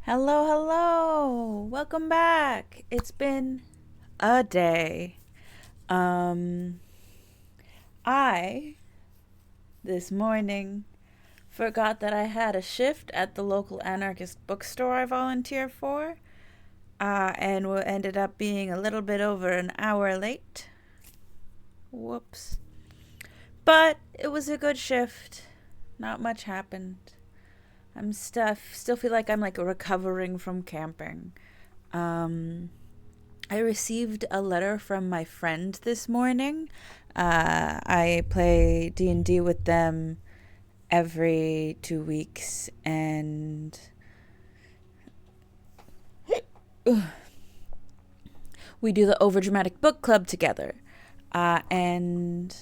Hello, hello. Welcome back. It's been a day. Um I this morning forgot that I had a shift at the local anarchist bookstore I volunteer for. And ended up being a little bit over an hour late. Whoops. But it was a good shift. Not much happened. I'm still feel like I'm like recovering from camping. Um I received a letter from my friend this morning. I play D&D with them every 2 weeks, and we do the overdramatic book club together. And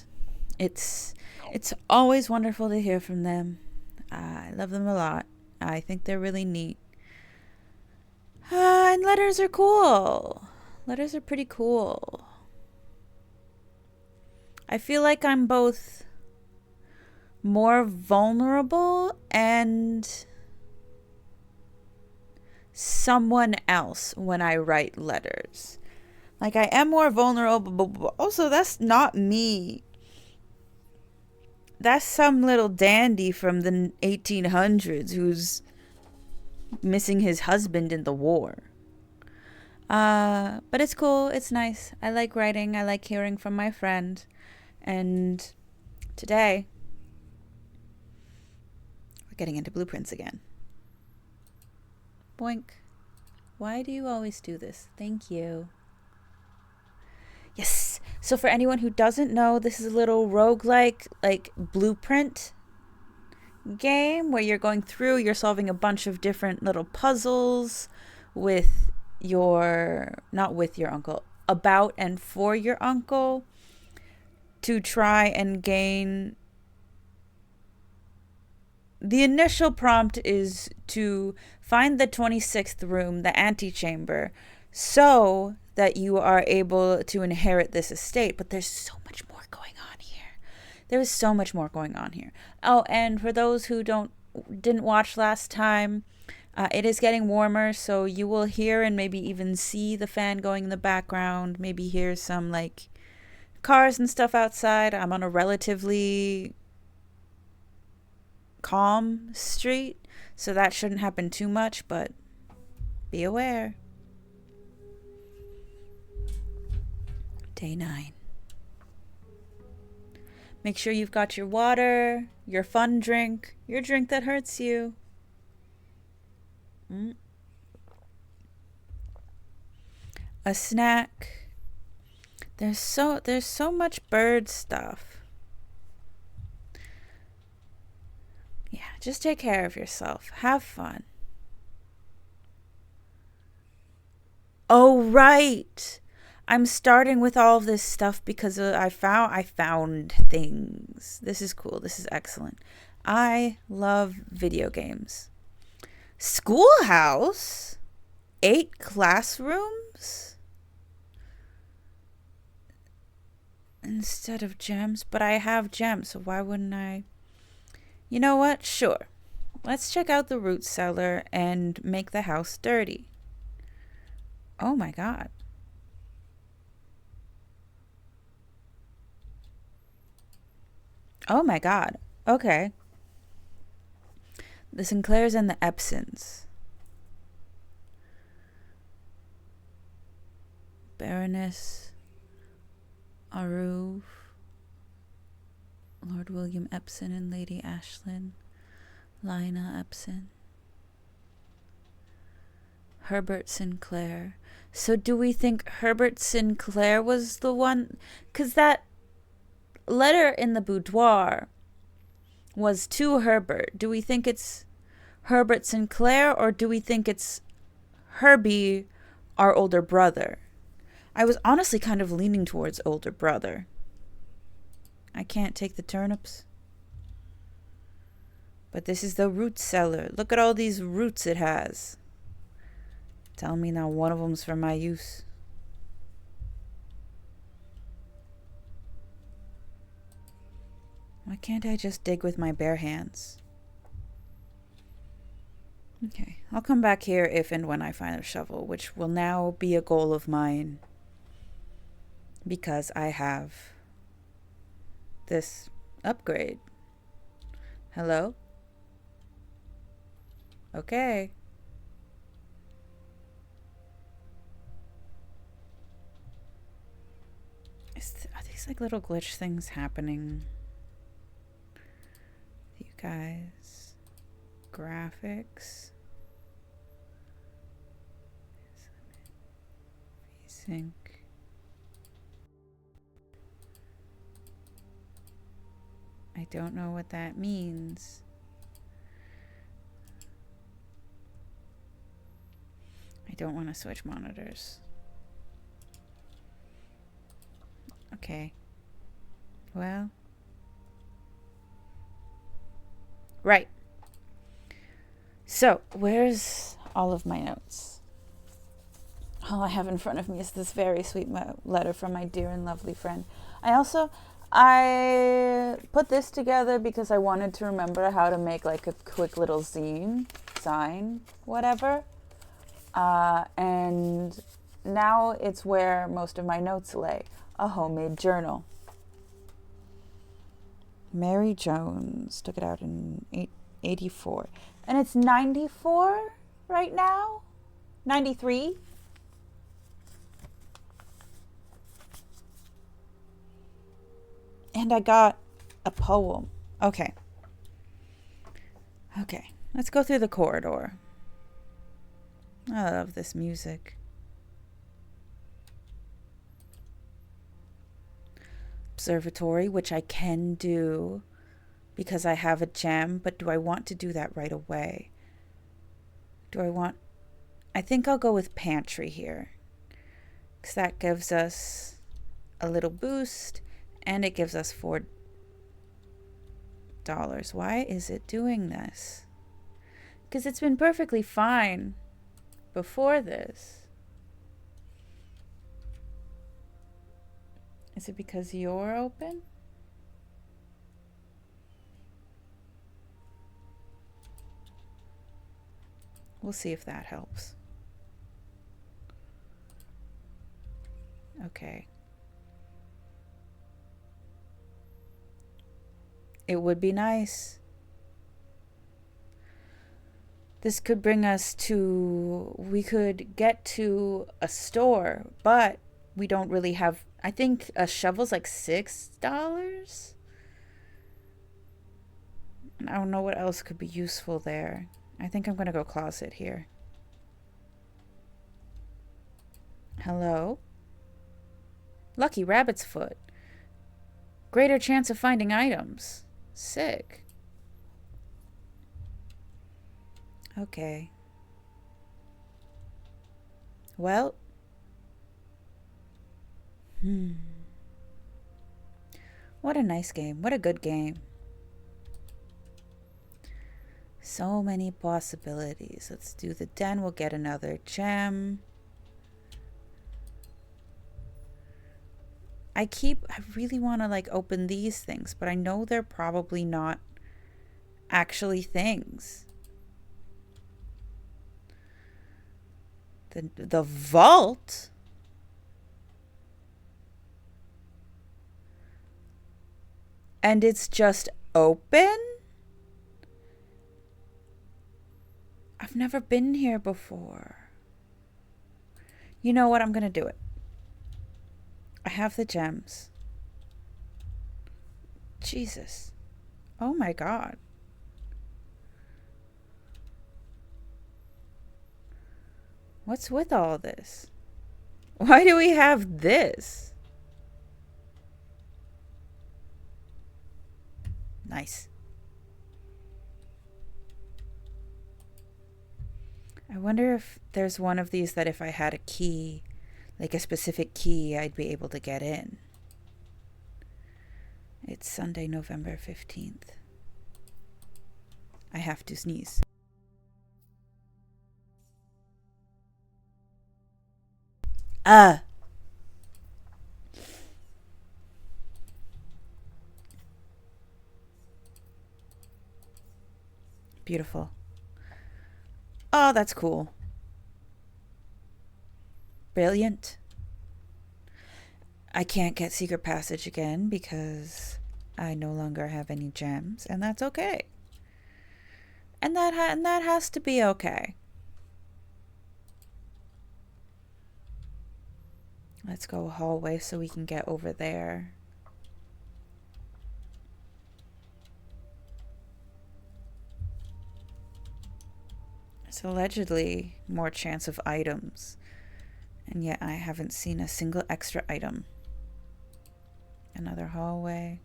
it's it's always wonderful to hear from them. I love them a lot. I think they're really neat. And letters are cool. Letters are pretty cool. I feel like I'm both more vulnerable and someone else when I write letters. Like, I am more vulnerable, but also that's not me. That's some little dandy from the 1800s who's missing his husband in the war. But it's cool. It's nice. I like writing. I like hearing from my friend. And today, we're getting into blueprints again. Boink. Why do you always do this? Thank you. Yes. So for anyone who doesn't know, this is a little roguelike like blueprint game where you're going through, you're solving a bunch of different little puzzles with your not with your uncle, about and for your uncle to try and gain. The initial prompt is to find the 26th room, the antechamber, so that you are able to inherit this estate. But there's so much more going on here. There is so much more going on here. Oh, and for those who didn't watch last time, it is getting warmer, so you will hear and maybe even see the fan going in the background. Maybe hear some like cars and stuff outside. I'm on a relatively calm street, so that shouldn't happen too much, but be aware. Day 9. Make sure you've got your water, your fun drink, your drink that hurts you. A snack. There's so much bird stuff. Yeah, just take care of yourself. Have fun. Oh, right. I'm starting with all of this stuff because I found things. This is cool. This is excellent. I love video games. Schoolhouse? 8 classrooms? Instead of gems, but I have gems, so why wouldn't I? You know what? Sure. Let's check out the root cellar and make the house dirty. Oh my god. Oh my god. Okay. The Sinclairs and the Epsons. Baroness Aruv, Lord William Epson and Lady Ashlyn, Lina Epson, Herbert Sinclair. So do we think Herbert Sinclair was the one? Because that letter in the boudoir was to Herbert. Do we think it's Herbert Sinclair, or do we think it's Herbie, our older brother? I was honestly kind of leaning towards older brother. I can't take the turnips. But this is the root cellar. Look at all these roots it has. Tell me now one of them's for my use. Why can't I just dig with my bare hands? Okay, I'll come back here if and when I find a shovel, which will now be a goal of mine because I have this upgrade. Hello? Okay. Are these like little glitch things happening? You guys. Graphics. Sync. I don't know what that means. I don't want to switch monitors. Okay. Well. Right. So, where's all of my notes? All I have in front of me is this very sweet letter from my dear and lovely friend. I put this together because I wanted to remember how to make like a quick little sign, whatever. And now it's where most of my notes lay. A homemade journal. Mary Jones took it out in 84. And it's 94 right now? 93? And I got a poem. Okay. Okay, let's go through the corridor. I love this music. Observatory, which I can do because I have a gem, but do I want to do that right away? I think I'll go with pantry here, because that gives us a little boost, and it gives us $4. Why is it doing this? Because it's been perfectly fine before this. Is it because you're open? We'll see if that helps. Okay. It would be nice. This could bring us to, we could get to a store, but we don't really have, I think a shovel's like $6. And I don't know what else could be useful there. I think I'm going to go closet here. Hello? Lucky rabbit's foot. Greater chance of finding items. Sick. Okay. Well. What a nice game. What a good game. So many possibilities. Let's do the den. We'll get another gem. I really want to like open these things, but I know they're probably not actually things. The vault? And it's just open? I've never been here before. You know what? I'm going to do it. I have the gems. Jesus. Oh my God. What's with all this? Why do we have this? Nice. I wonder if there's one of these that if I had a key, like a specific key, I'd be able to get in. It's Sunday, November 15th. I have to sneeze. Beautiful. Oh, that's cool. Brilliant. I can't get secret passage again because I no longer have any gems, and that's okay. And that has to be okay. Let's go hallway so we can get over there. It's allegedly more chance of items, and yet I haven't seen a single extra item. Another hallway.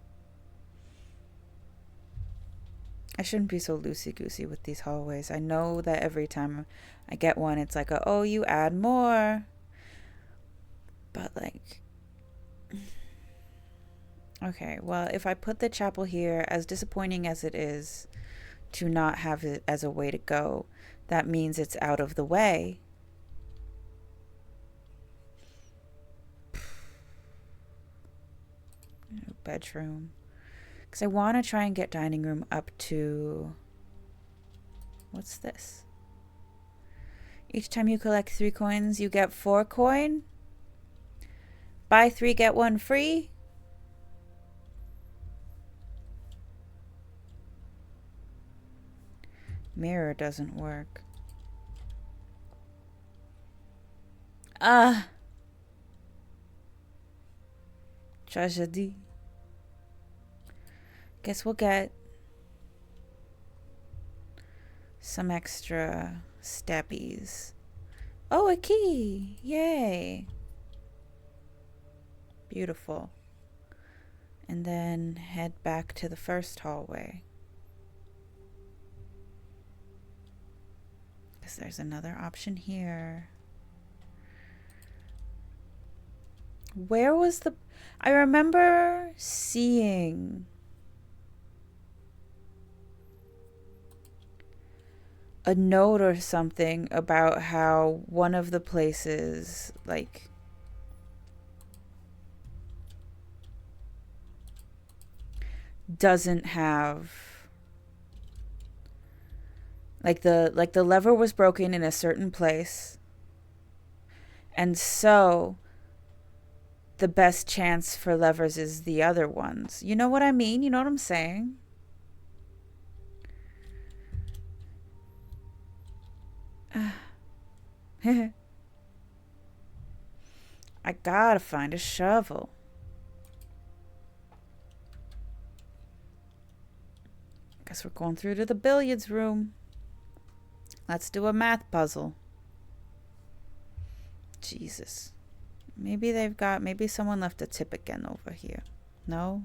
I shouldn't be so loosey-goosey with these hallways. I know that every time I get one, it's like, oh, you add more. But, like... Okay, well, if I put the chapel here, as disappointing as it is to not have it as a way to go, that means it's out of the way. Bedroom. Because I want to try and get dining room up to... What's this? Each time you collect 3 coins, you get 4 coin. Buy 3, get 1 free. Mirror doesn't work. Tragedy. Guess we'll get some extra steppies. Oh, a key! Yay! Beautiful. And then head back to the first hallway. Because there's another option here. Where was the... I remember seeing a note or something about how one of the places, like... doesn't have... Like the lever was broken in a certain place. And so... the best chance for levers is the other ones. You know what I mean? You know what I'm saying? I gotta find a shovel. Guess we're going through to the billiards room. Let's do a math puzzle. Jesus. Maybe someone left a tip again over here. No?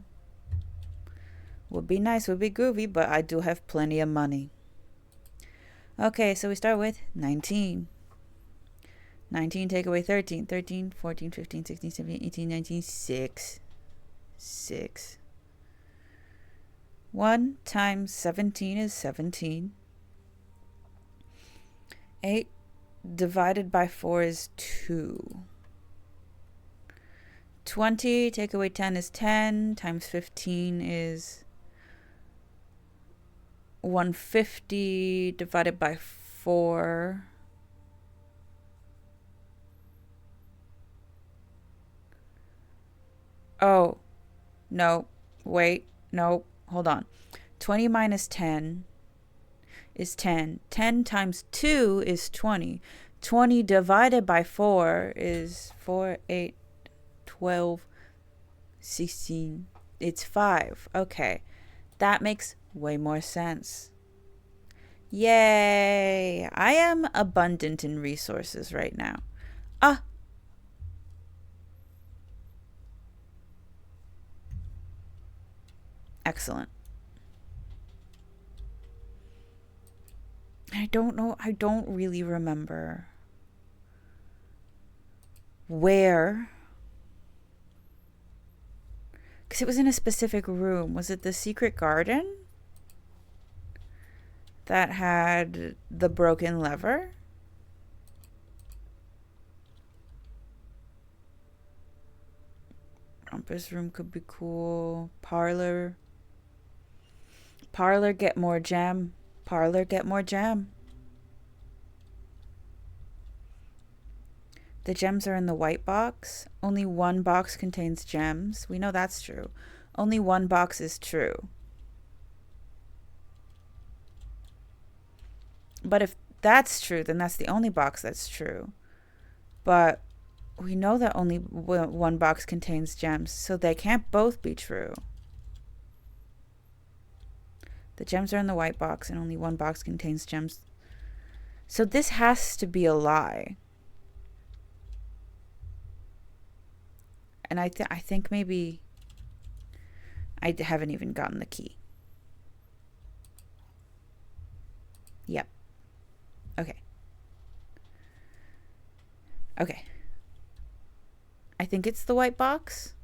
Would be nice, would be groovy, but I do have plenty of money. Okay, so we start with 19. 19 take away 13. 13, 14, 15, 16, 17, 18, 19, 6. 6. 1 times 17 is 17. 8 divided by 4 is 2. 20 take away 10 is 10. Times 15 is 150 divided by 4. Oh, no, wait, no, hold on. 20 minus 10 is 10. 10 times 2 is 20. 20 divided by 4 is 4, 8, 12, 16. It's 5. Okay, that makes way more sense. Yay! I am abundant in resources right now. Excellent. I don't know. I don't really remember where. Because it was in a specific room. Was it the secret garden that had the broken lever? Rumpus room could be cool. Parlor. Parlor, get more jam. Parlor, get more jam. The gems are in the white box. Only one box contains gems. We know that's true. Only one box is true. But if that's true, then that's the only box that's true. But we know that only one box contains gems, so they can't both be true. The gems are in the white box and only one box contains gems. So this has to be a lie. And I think maybe I haven't even gotten the key. Yep. Okay. Okay. I think it's the white box.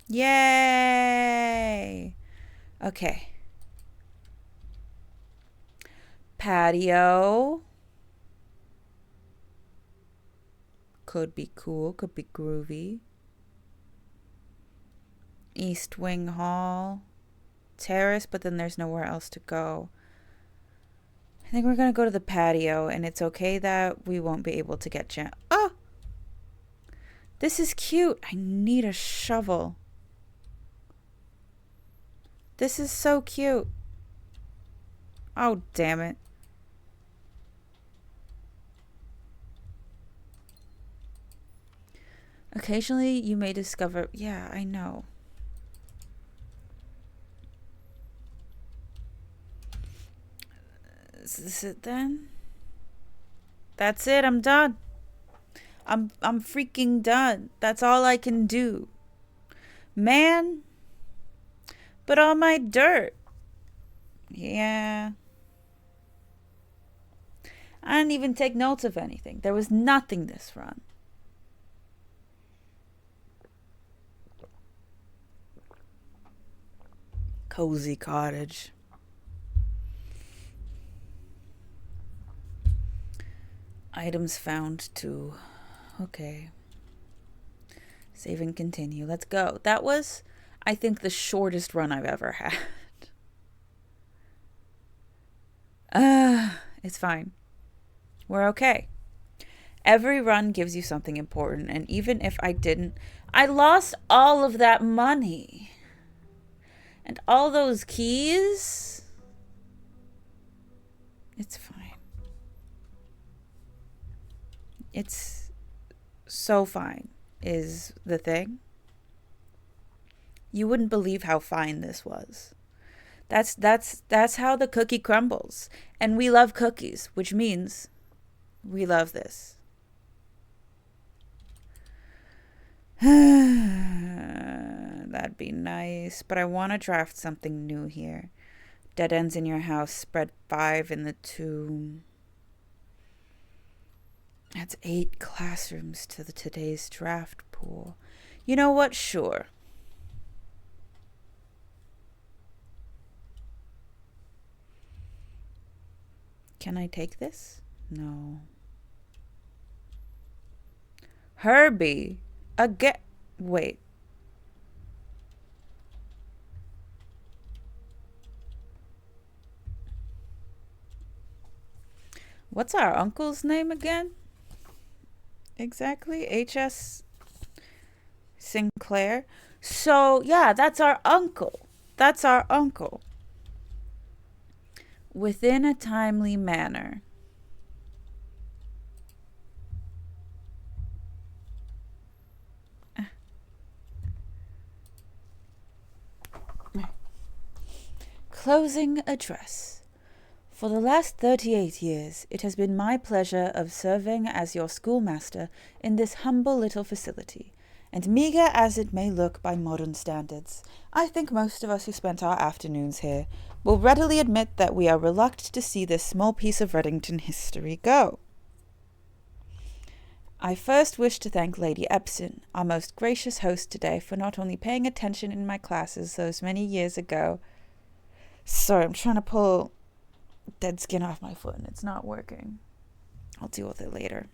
Yay! Okay. Patio. Could be cool, could be groovy. East Wing Hall. Terrace, but then there's nowhere else to go. I think we're going to go to the patio, and it's okay that we won't be able to get jam. Oh! This is cute. I need a shovel. This is so cute. Oh, damn it. Occasionally, you may discover... Yeah, I know. Is this it then? That's it. I'm done. I'm freaking done. That's all I can do. Man. But all my dirt. Yeah. I didn't even take notes of anything. There was nothing this run. Cozy cottage. Items found too. Okay. Save and continue. Let's go. That was, I think, the shortest run I've ever had. It's fine. We're okay. Every run gives you something important, and even if I didn't, I lost all of that money. And all those keys. It's fine. It's so fine, is the thing. You wouldn't believe how fine this was. That's how the cookie crumbles. And we love cookies, which means we love this. That'd be nice, but I want to draft something new here. Dead ends in your house, spread 5 in the tomb. That's 8 classrooms to today's draft pool. You know what? Sure. Can I take this? No. Herbie. Again. Wait. What's our uncle's name again? Exactly. H.S. Sinclair. So, yeah, that's our uncle. That's our uncle. Within a timely manner. Closing address. For the last 38 years, it has been my pleasure of serving as your schoolmaster in this humble little facility, and meagre as it may look by modern standards, I think most of us who spent our afternoons here will readily admit that we are reluctant to see this small piece of Reddington history go. I first wish to thank Lady Epson, our most gracious host today, for not only paying attention in my classes those many years ago. Sorry, I'm trying to pull dead skin off my foot and it's not working. I'll deal with it later.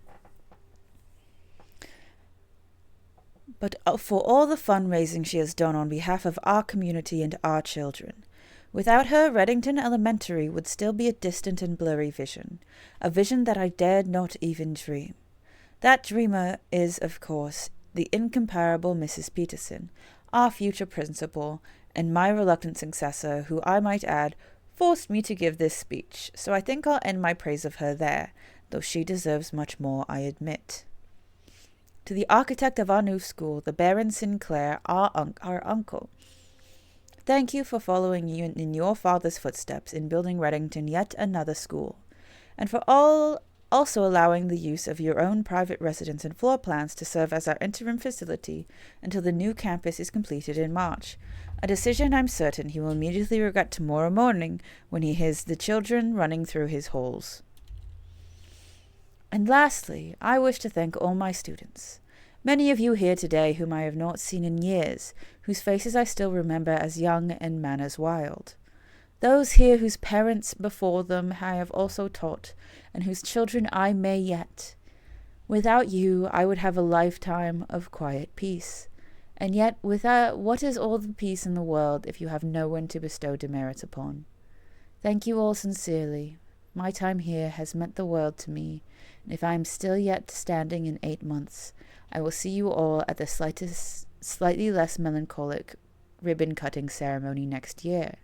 But for all the fundraising she has done on behalf of our community and our children. Without her, Reddington Elementary would still be a distant and blurry vision, a vision that I dared not even dream. That dreamer is, of course, the incomparable Mrs. Peterson, our future principal, and my reluctant successor, who, I might add, forced me to give this speech, so I think I'll end my praise of her there, though she deserves much more, I admit. To the architect of our new school, the Baron Sinclair, our uncle, thank you for following in your father's footsteps in building Reddington yet another school, and for also allowing the use of your own private residence and floor plans to serve as our interim facility until the new campus is completed in March, a decision I'm certain he will immediately regret tomorrow morning when he hears the children running through his halls. And lastly, I wish to thank all my students, many of you here today whom I have not seen in years, whose faces I still remember as young and manners wild. Those here whose parents before them I have also taught, and whose children I may yet. Without you, I would have a lifetime of quiet peace. And yet, without what is all the peace in the world if you have no one to bestow demerits upon? Thank you all sincerely. My time here has meant the world to me, and if I am still yet standing in 8 months, I will see you all at the slightly less melancholic ribbon-cutting ceremony next year.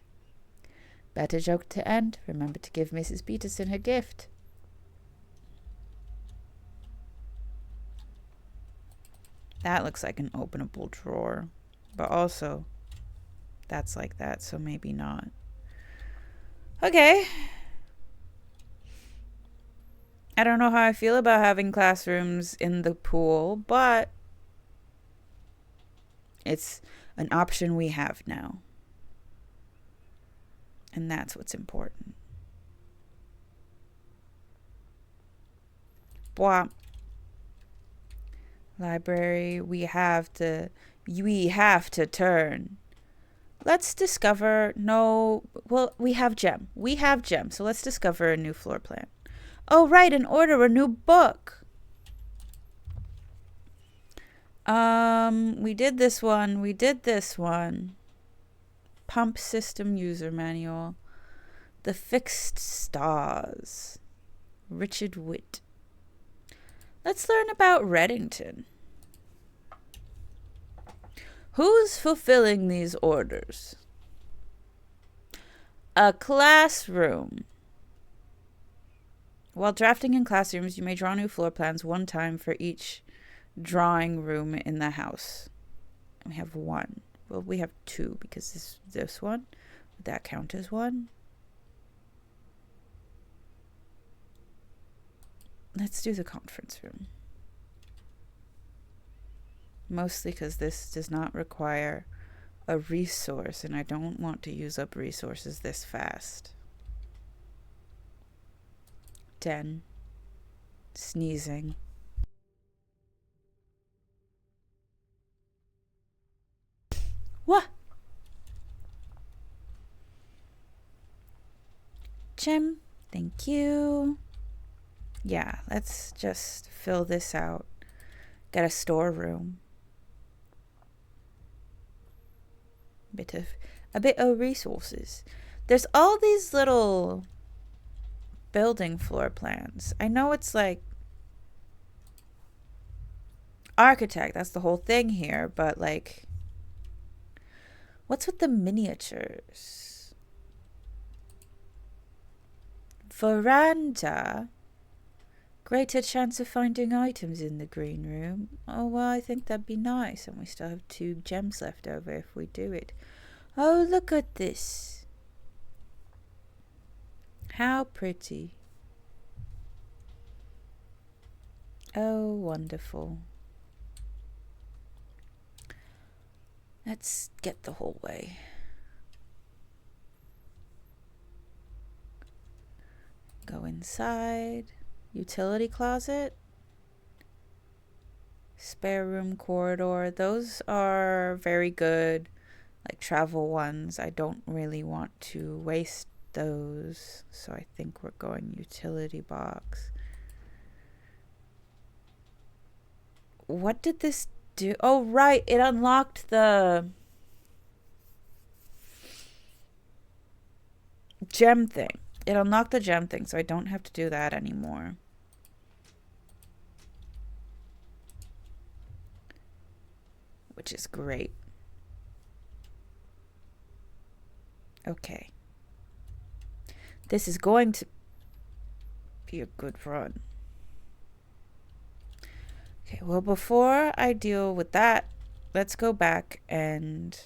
Better joke to end. Remember to give Mrs. Peterson her gift. That looks like an openable drawer, but also that's like that, so maybe not. Okay. I don't know how I feel about having classrooms in the pool, but it's an option we have now. And that's what's important. Blah. Library, we have to turn. Let's discover, we have gem, so let's discover a new floor plan. Oh, right, and order a new book. We did this one. Pump system user manual. The fixed stars. Richard Witt. Let's learn about Reddington. Who's fulfilling these orders? A classroom. While drafting in classrooms, you may draw new floor plans one time for each drawing room in the house. We have one. Well, we have two because this one. Would that count as one? Let's do the conference room. Mostly because this does not require a resource, and I don't want to use up resources this fast. 10. Sneezing. What? Gem, thank you. Yeah, let's just fill this out. Got a storeroom. A bit of resources. There's all these little building floor plans. I know it's like architect, that's the whole thing here, but like, what's with the miniatures? Veranda. Greater chance of finding items in the green room. Oh, well, I think that'd be nice. And we still have 2 gems left over if we do it. Oh, look at this. How pretty. Oh, wonderful. Let's get the hallway. Go inside. Utility closet. Spare room corridor. Those are very good, like travel ones. I don't really want to waste those, so I think we're going utility box. What did this do? Oh, right, it unlocked the gem thing. It unlocked the gem thing, so I don't have to do that anymore. Which is great. Okay. This is going to be a good run. Okay, well, before I deal with that, let's go back and...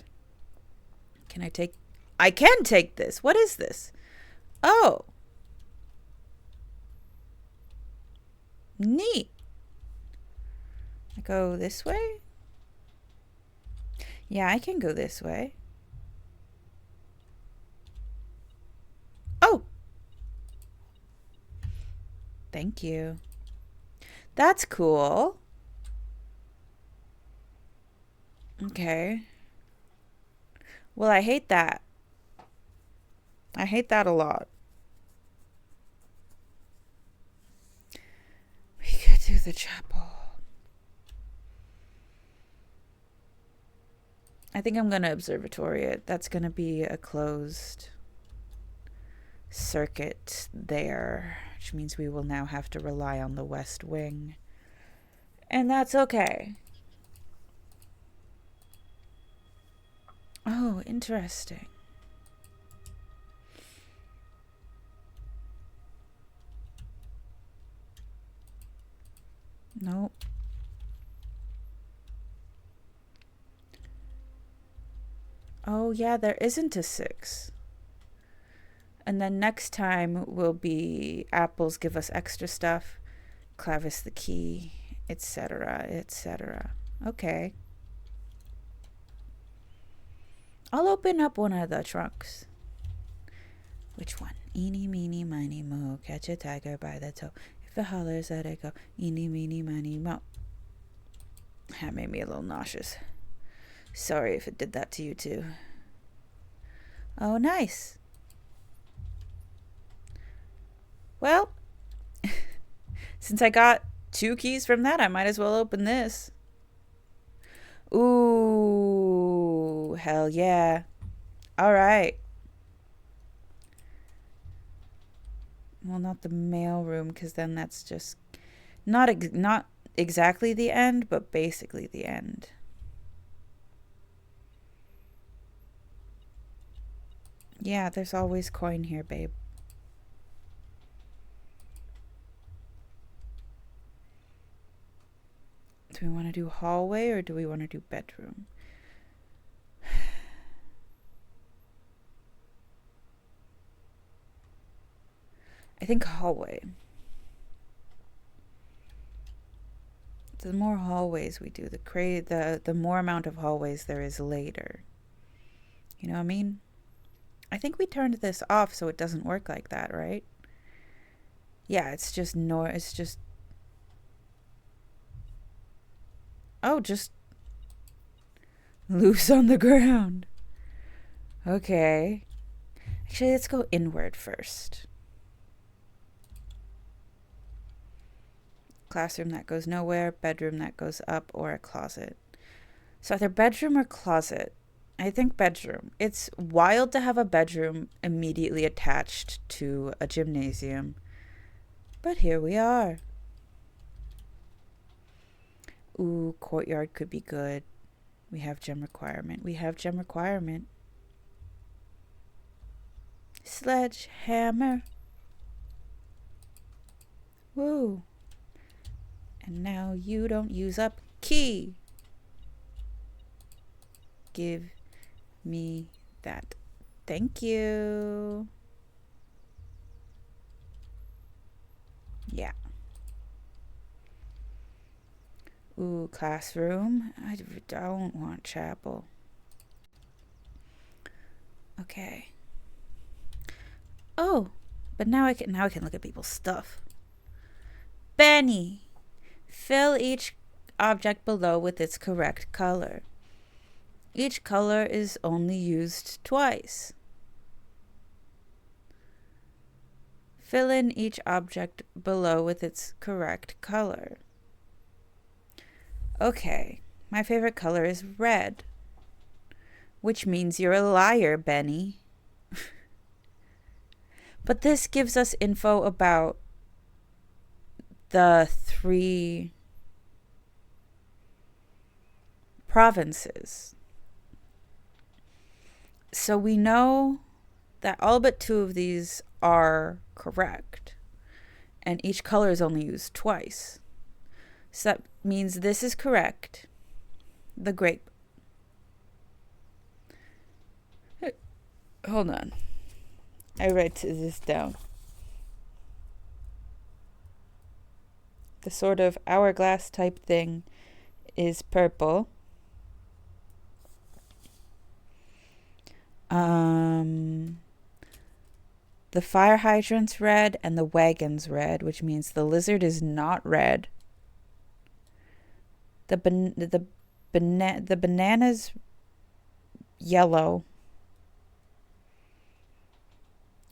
Can I take... I can take this. What is this? Oh. Neat. I go this way? Yeah, I can go this way. Oh. Thank you. That's cool. Okay. Well, I hate that. I hate that a lot. We could do the chapel. I think I'm going to observatory it. That's going to be a closed circuit there, which means we will now have to rely on the west wing. And that's okay. Oh, interesting. Nope. Oh, yeah, there isn't a 6. And then next time will be apples give us extra stuff, clavis the key, etc., etc. Okay. I'll open up one of the trunks. Which one? Eeny, meeny, miny, mo. Catch a tiger by the toe. If it hollers, let it go. Eeny, meeny, miny, mo. That made me a little nauseous. Sorry if it did that to you too. Oh, nice. Well, since I got 2 keys from that, I might as well open this. Ooh, hell yeah. All right. Well, not the mail room, because then that's just not exactly the end, but basically the end. Yeah, there's always coin here, babe. Do we want to do hallway or do we want to do bedroom? I think hallway. The more hallways we do, the more amount of hallways there is later. You know what I mean? I think we turned this off so it doesn't work like that, right? Yeah, it's just oh, just loose on the ground. Okay. Actually, let's go inward first. Classroom that goes nowhere, bedroom that goes up, or a closet. So either bedroom or closet. I think bedroom. It's wild to have a bedroom immediately attached to a gymnasium. But here we are. Ooh, courtyard could be good. We have gem requirement. We have gem requirement. Sledgehammer. Woo. And now you don't use up key. Give me that. Thank you. Yeah. Ooh, classroom. I don't want chapel. Okay. Oh, but now I can look at people's stuff. Benny. Fill each object below with its correct color. Each color is only used twice. Fill in each object below with its correct color. Okay, my favorite color is red, which means you're a liar, Benny. But this gives us info about the 3 provinces. So we know that all but 2 of these are correct, and each color is only used twice. So that means this is correct. The grape. Hold on. I write this down. The sort of hourglass type thing is purple. The fire hydrant's red and the wagon's red, which means the lizard is not red. The banana's yellow.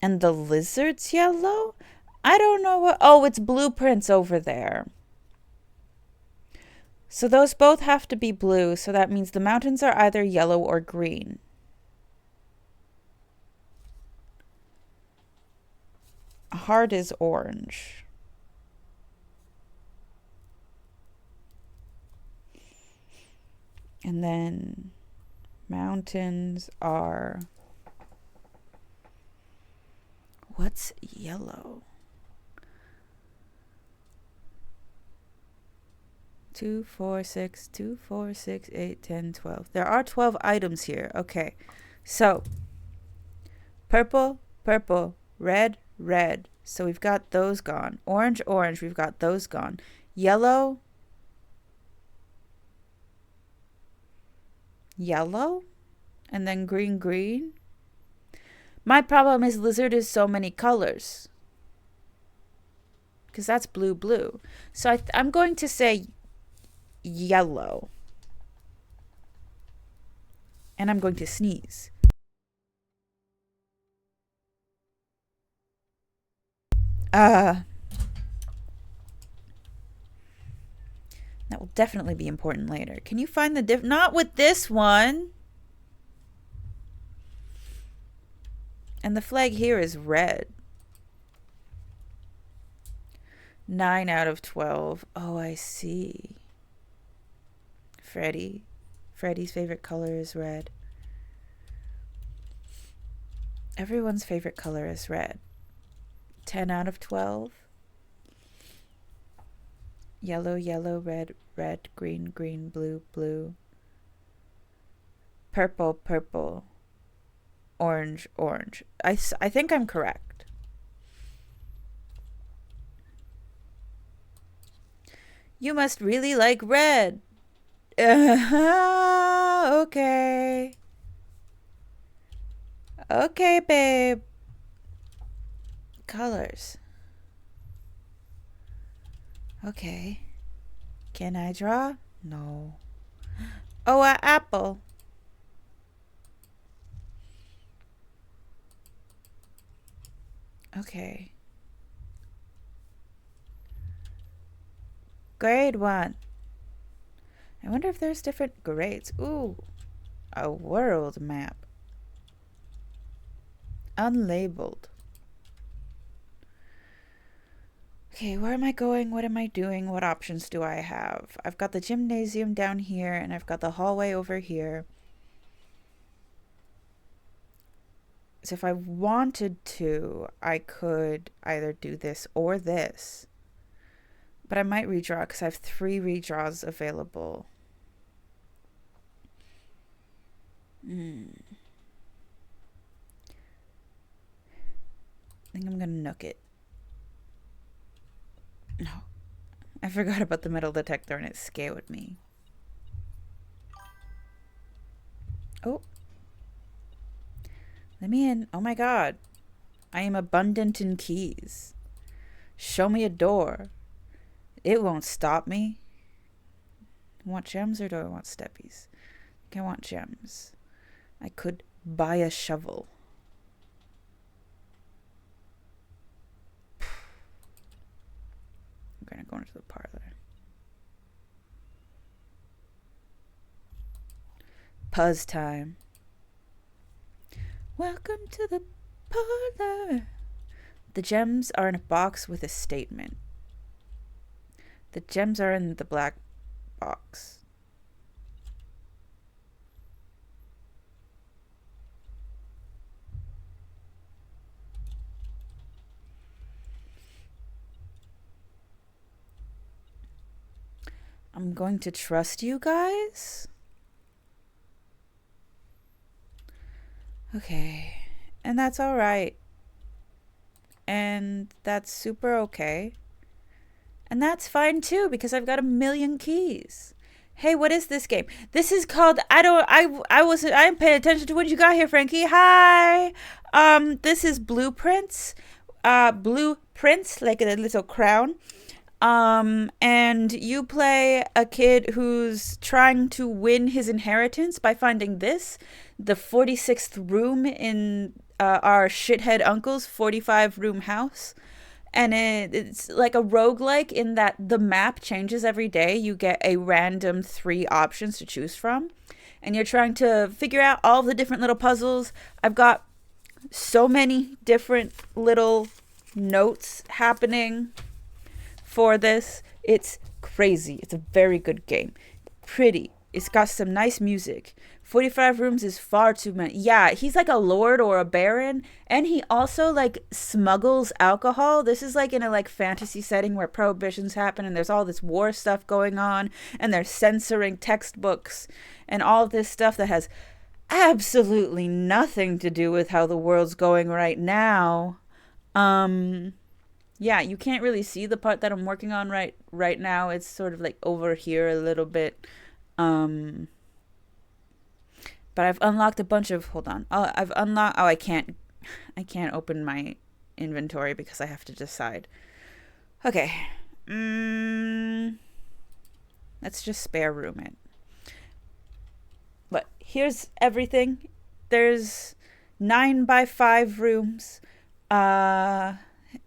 And the lizard's yellow? I don't know what... Oh, it's blueprints over there. So those both have to be blue, so that means the mountains are either yellow or green. Heart is orange. And then mountains are... What's yellow? 2, 4, 6, 2, 4, 6, 8, 10, 12. There are 12 items here. Okay. So, purple, purple, red, red. So we've got those gone. Orange, orange. We've got those gone. Yellow, yellow. And then green, green. My problem is lizard is so many colors. Because that's blue, blue. So I'm going to say yellow. And I'm going to sneeze. That will definitely be important later. Can you find the not with this one. And the flag here is red. 9 out of 12. Oh, I see. Freddy's favorite color is red. Everyone's favorite color is red. 10 out of 12. Yellow, yellow, red, red, green, green, blue, blue. Purple, purple. Orange, orange. I think I'm correct. You must really like red. Okay. Okay, babe. Colors. Okay. Can I draw? No. Oh, an apple. Okay. Grade 1. I wonder if there's different grades. Ooh. A world map. Unlabeled. Okay, where am I going? What am I doing? What options do I have? I've got the gymnasium down here, and I've got the hallway over here. So if I wanted to, I could either do this or this. But I might redraw because I have 3 redraws available. I think I'm going to nook it. No. I forgot about the metal detector and it scared me. Oh. Let me in. Oh my god. I am abundant in keys. Show me a door. It won't stop me. I want gems or do I want steppies? I think I want gems. I could buy a shovel. I'm gonna go into the parlor. Puzz time. Welcome to the parlor. The gems are in a box with a statement. The gems are in the black box. I'm going to trust you guys. Okay. And that's all right. And that's super okay. And that's fine too, because I've got a million keys. Hey, what is this game? This is called I didn't pay attention to what you got here, Frankie. Hi. This is Blueprints. Blueprints, like a little crown. And you play a kid who's trying to win his inheritance by finding this, the 46th room in our shithead uncle's 45-room house. And it's like a roguelike in that the map changes every day. You get a random 3 options to choose from. And you're trying to figure out all the different little puzzles. I've got so many different little notes happening for this. It's crazy. It's a very good game. Pretty. It's got some nice music. 45 rooms is far too many. Yeah, he's like a lord or a baron, and he also like smuggles alcohol. This is like in a like fantasy setting where prohibitions happen and there's all this war stuff going on and they're censoring textbooks and all this stuff that has absolutely nothing to do with how the world's going right now. Yeah, you can't really see the part that I'm working on right now. It's sort of like over here a little bit. But I've unlocked a bunch of, hold on. I can't open my inventory because I have to decide. Okay. Let's just spare room it. But here's everything. There's 9x5 rooms.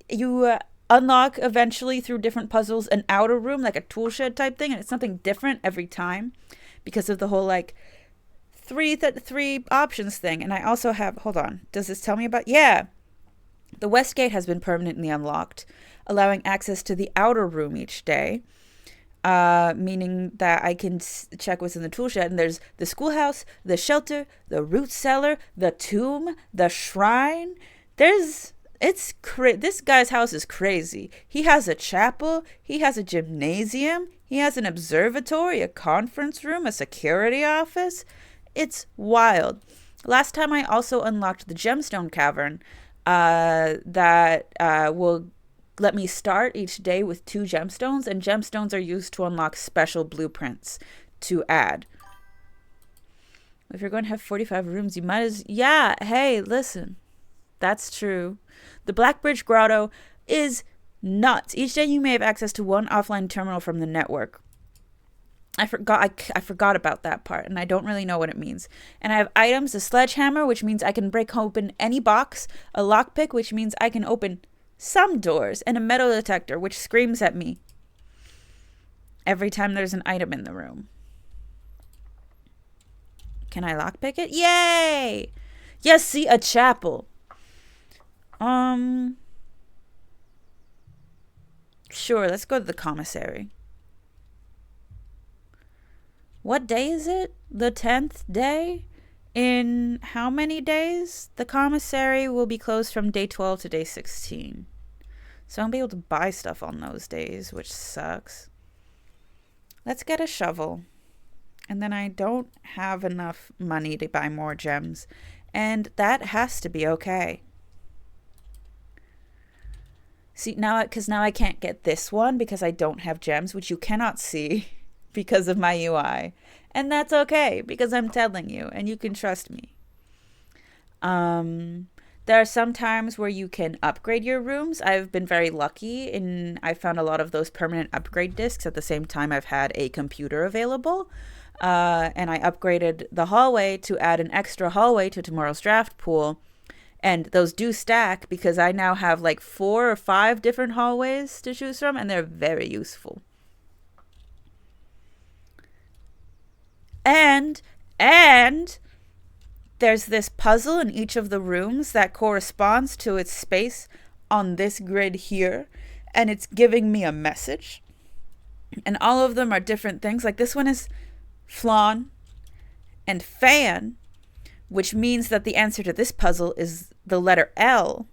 You unlock eventually through different puzzles an outer room, like a tool shed type thing, and it's something different every time because of the whole like three options thing. And I also have, hold on, does this tell me about, yeah, the west gate has been permanently unlocked, allowing access to the outer room each day, meaning that I can check what's in the tool shed. And there's the schoolhouse, the shelter, the root cellar, the tomb, the shrine. This guy's house is crazy. He has a chapel, he has a gymnasium, he has an observatory, a conference room, a security office. It's wild. Last time I also unlocked the gemstone cavern that will let me start each day with 2 gemstones, and gemstones are used to unlock special blueprints to add. If you're going to have 45 rooms, you might as... Yeah, hey, listen. That's true. The Blackbridge Grotto is nuts. Each day you may have access to 1 offline terminal from the network. I forgot about that part, and I don't really know what it means. And I have items, a sledgehammer, which means I can break open any box, a lockpick, which means I can open some doors, and a metal detector, which screams at me every time there's an item in the room. Can I lockpick it? Yay! Yes, see, a chapel. Sure, let's go to the commissary. What day is it? The 10th day? In how many days? The commissary will be closed from day 12 to day 16. So I won't be able to buy stuff on those days, which sucks. Let's get a shovel. And then I don't have enough money to buy more gems. And that has to be okay. See, now I can't get this one because I don't have gems, which you cannot see because of my UI. And that's okay because I'm telling you and you can trust me. There are some times where you can upgrade your rooms. I've been very lucky and I found a lot of those permanent upgrade discs at the same time I've had a computer available. And I upgraded the hallway to add an extra hallway to tomorrow's draft pool. And those do stack because I now have like 4 or 5 different hallways to choose from, and they're very useful. And there's this puzzle in each of the rooms that corresponds to its space on this grid here, and it's giving me a message. And all of them are different things. Like this one is flan and fan, which means that the answer to this puzzle is the letter L.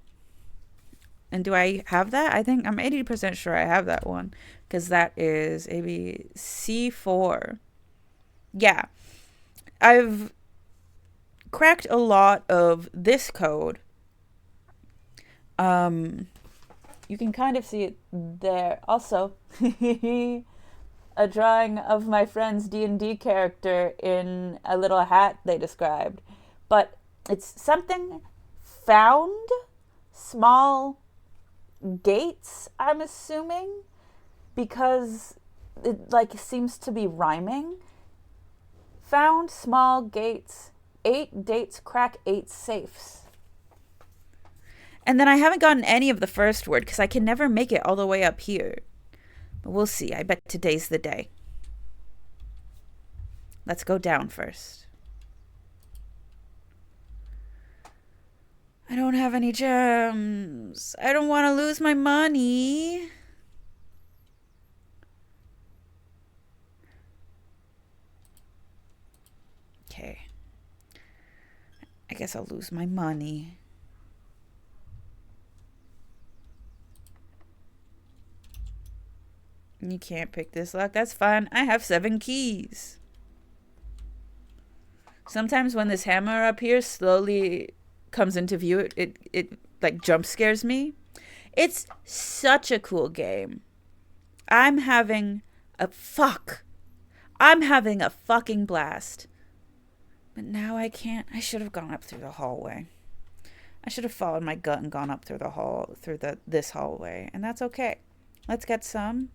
And do I have that? I think I'm 80% sure I have that one, because that is ABC4. Yeah. I've cracked a lot of this code. You can kind of see it there. Also, a drawing of my friend's D&D character in a little hat they described. But it's something found, small gates, I'm assuming, because it like seems to be rhyming. Found small gates, 8 dates crack 8 safes. And then I haven't gotten any of the first word because I can never make it all the way up here. But we'll see. I bet today's the day. Let's go down first. I don't have any gems. I don't want to lose my money. Okay. I guess I'll lose my money. You can't pick this lock. That's fine. I have 7 keys. Sometimes when this hammer up here slowly comes into view, it like jump scares me. It's such a cool game. I'm having a fucking blast. But now I can't. I should have gone up through the hallway. I should have followed my gut and gone up through this hallway, and that's okay. Let's get some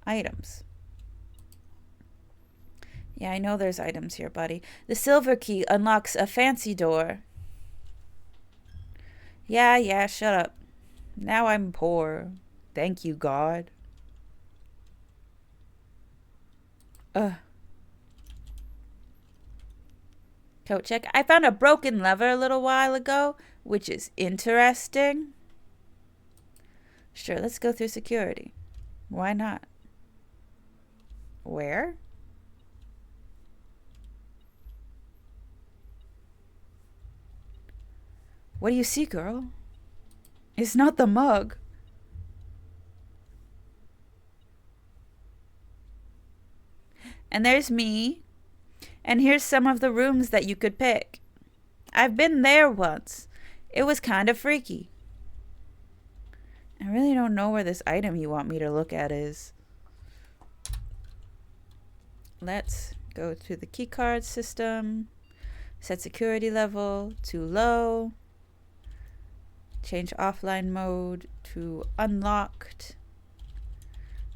items. Yeah, I know there's items here, buddy. The silver key unlocks a fancy door. Yeah, shut up. Now I'm poor. Thank you, God. Coat check. I found a broken lever a little while ago, which is interesting. Sure, let's go through security. Why not? Where? What do you see, girl? It's not the mug. And there's me. And here's some of the rooms that you could pick. I've been there once. It was kind of freaky. I really don't know where this item you want me to look at is. Let's go to the keycard system. Set security level to low. Change offline mode to unlocked.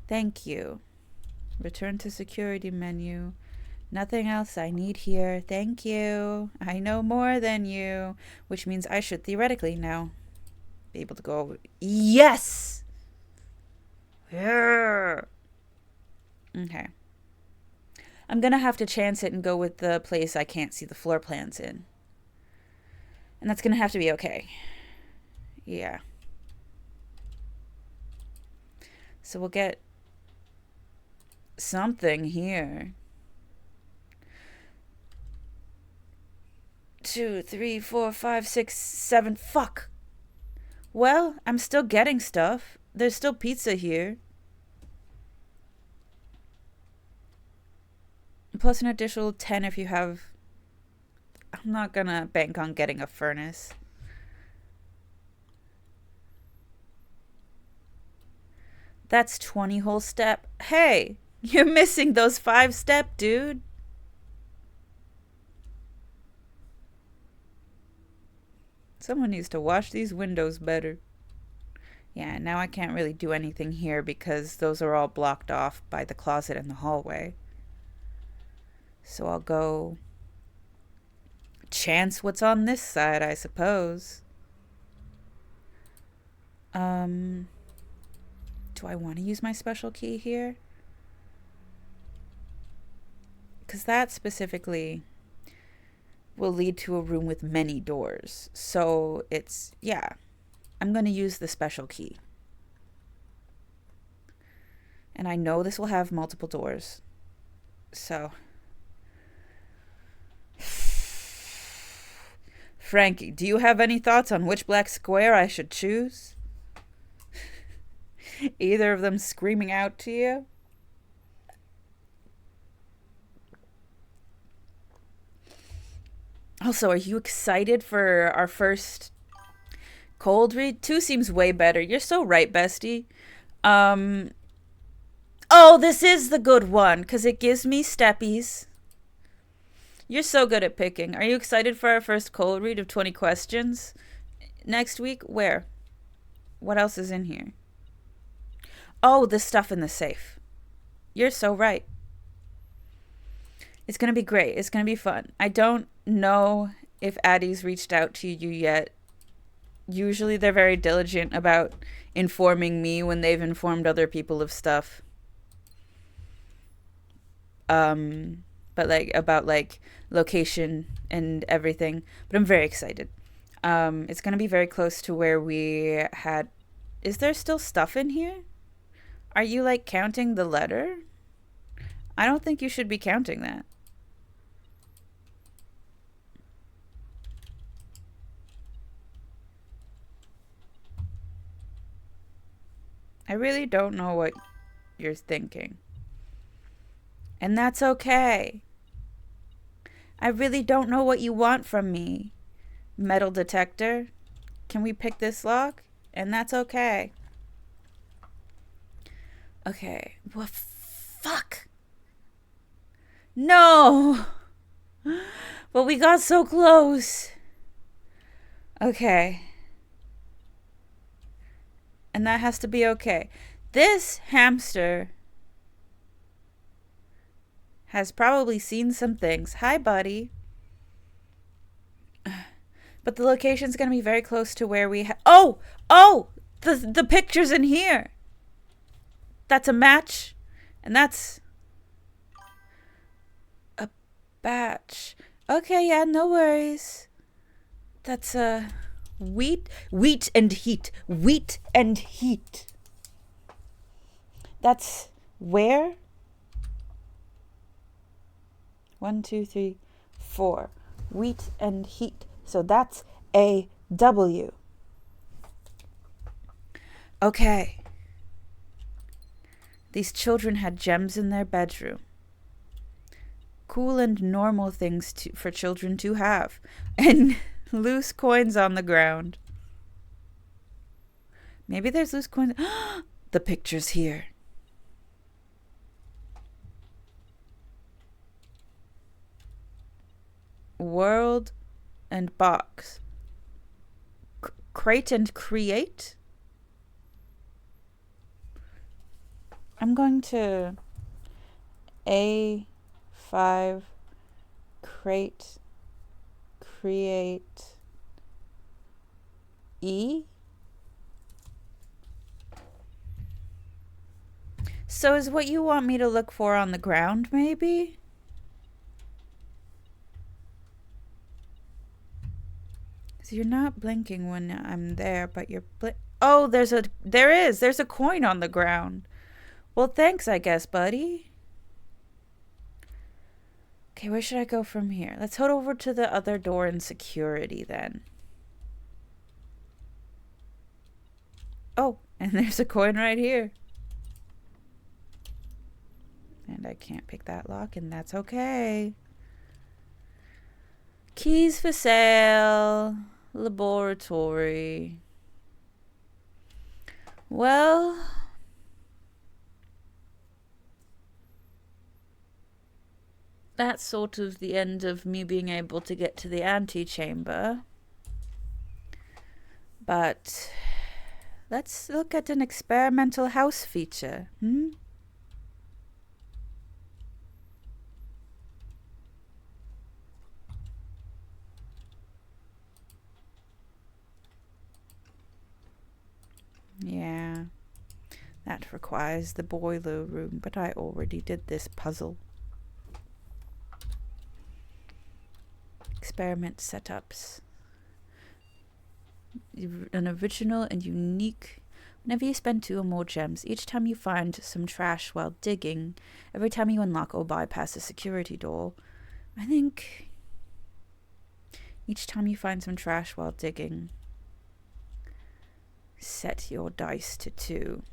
Thank you. Return to security menu. Nothing else I need here. Thank you. I know more than you, which means I should theoretically now be able to go over. Yes! Yeah. Okay. I'm going to have to chance it and go with the place I can't see the floor plans in. And that's going to have to be okay. Yeah. So we'll get something here. 2, 3, 4, 5, 6, 7. Fuck. Well, I'm still getting stuff. There's still pizza here. Plus an additional 10 if you have... I'm not gonna bank on getting a furnace. That's 20 whole step. Hey, you're missing those 5 step, dude. Someone needs to wash these windows better. Yeah, now I can't really do anything here because those are all blocked off by the closet and the hallway. So I'll go chance what's on this side, I suppose. Do I want to use my special key here? Because that specifically will lead to a room with many doors. So it's, yeah. I'm going to use the special key. And I know this will have multiple doors. So. Frankie, do you have any thoughts on which black square I should choose? Either of them screaming out to you? Also, are you excited for our first cold read? 2 seems way better. You're so right, bestie. Oh, this is the good one, because it gives me steppies. You're so good at picking. Are you excited for our first cold read of 20 questions next week? Where? What else is in here? Oh, the stuff in the safe. You're so right. It's going to be great. It's going to be fun. I don't know if Addie's reached out to you yet. Usually they're very diligent about informing me when they've informed other people of stuff. But like about like location and everything. But I'm very excited. It's going to be very close to where we had... Is there still stuff in here? Are you like counting the letter? I don't think you should be counting that. I really don't know what you're thinking. And that's okay. I really don't know what you want from me. Metal detector. Can we pick this lock? And that's okay. Okay. Well, fuck. No. But we got so close. Okay. And that has to be okay. This hamster has probably seen some things. Hi, buddy. But the location's going to be very close to where we Oh! The picture's in here. That's a match. And that's a batch. Okay, yeah, no worries. That's wheat and heat. Wheat and heat. That's where? 1, 2, 3, 4. Wheat and heat. So that's a W. Okay. These children had gems in their bedroom. Cool and normal things for children to have. And loose coins on the ground. Maybe there's loose coins. The picture's here. World and box. Crate and create? I'm going to A5 crate create E. So is what you want me to look for on the ground, maybe? So you're not blinking when I'm there, but you're oh, there's a coin on the ground. Well, thanks, I guess, buddy. Okay, where should I go from here? Let's head over to the other door in security then. Oh, and there's a coin right here. And I can't pick that lock, and that's okay. Keys for sale. Laboratory. Well, that's sort of the end of me being able to get to the antechamber. But let's look at an experimental house feature. Yeah, that requires the boiler room, but I already did this puzzle. Experiment setups. An original and unique. Whenever you spend 2 or more gems, each time you find some trash while digging, every time you unlock or bypass a security door, I think each time you find some trash while digging, set your dice to 2.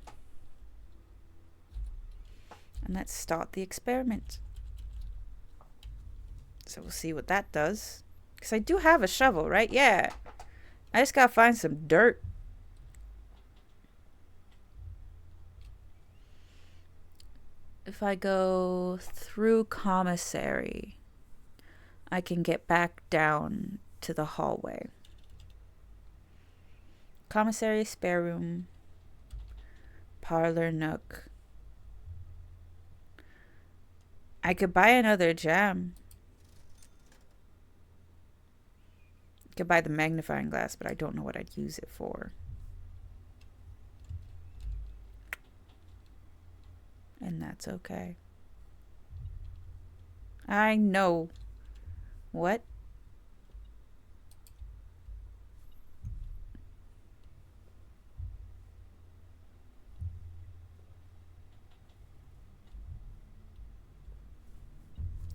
And let's start the experiment. So we'll see what that does. Because I do have a shovel, right? Yeah. I just gotta find some dirt. If I go through commissary, I can get back down to the hallway. Commissary, spare room, parlor, nook. I could buy another gem. I could buy the magnifying glass, but I don't know what I'd use it for. And that's okay. I know. What?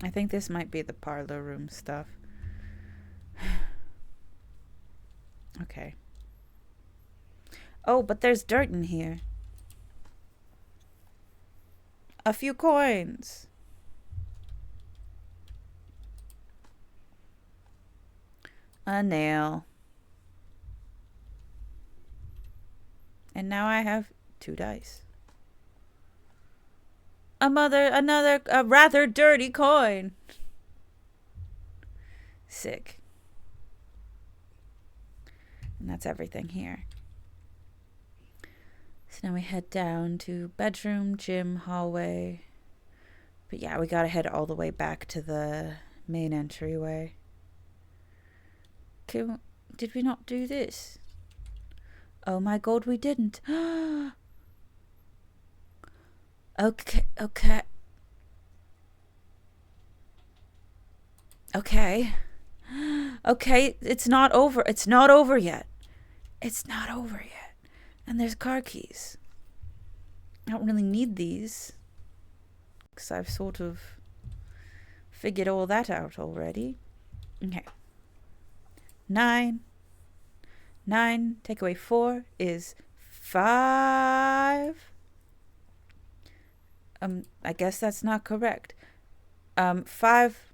I think this might be the parlor room stuff. Okay. Oh, but there's dirt in here. A few coins. A nail. And now I have 2 dice. Another rather dirty coin. Sick. And that's everything here. So now we head down to bedroom, gym, hallway. But yeah, we gotta head all the way back to the main entryway. Did we not do this? Oh my god, we didn't. Okay. Okay, it's not over. It's not over yet. And there's car keys. I don't really need these, because I've sort of figured all that out already. Okay. 9. Take away 4 is 5. I guess that's not correct. 5.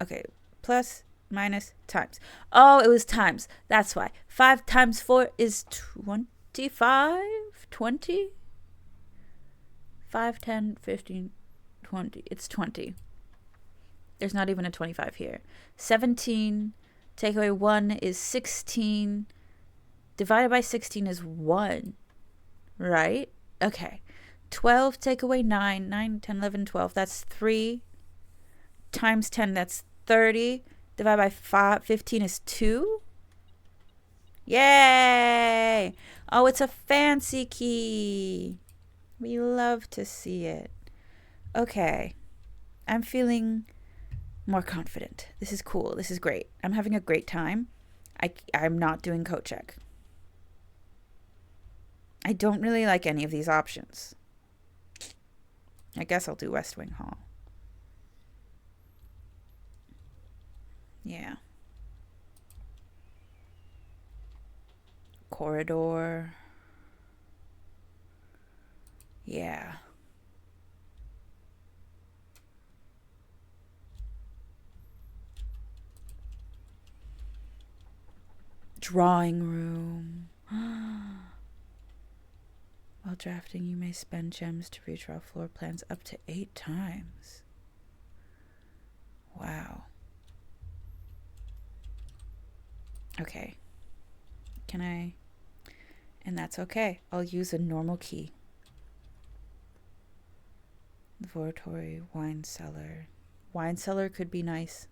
Okay, plus, minus, times. Oh, it was times. That's why. 5 times 4 is 25? 20? 5, 10, 15, 20. It's 20. There's not even a 25 here. 17. Take away 1 is 16. Divided by 16 is 1. Right? Okay. 12 take away 9. 9, 10, 11, 12. That's 3. Times 10, that's 30. Divided by 15 is 2. Yay! Oh, it's a fancy key. We love to see it. Okay. I'm feeling more confident. This is cool. This is great. I'm having a great time. I'm not doing coat check. I don't really like any of these options. I guess I'll do West Wing Hall. Yeah. Corridor. Yeah. Drawing room. While drafting, you may spend gems to redraw floor plans up to 8 times. Wow. Okay. Can I? And that's okay. I'll use a normal key. Laboratory, wine cellar. Wine cellar could be nice.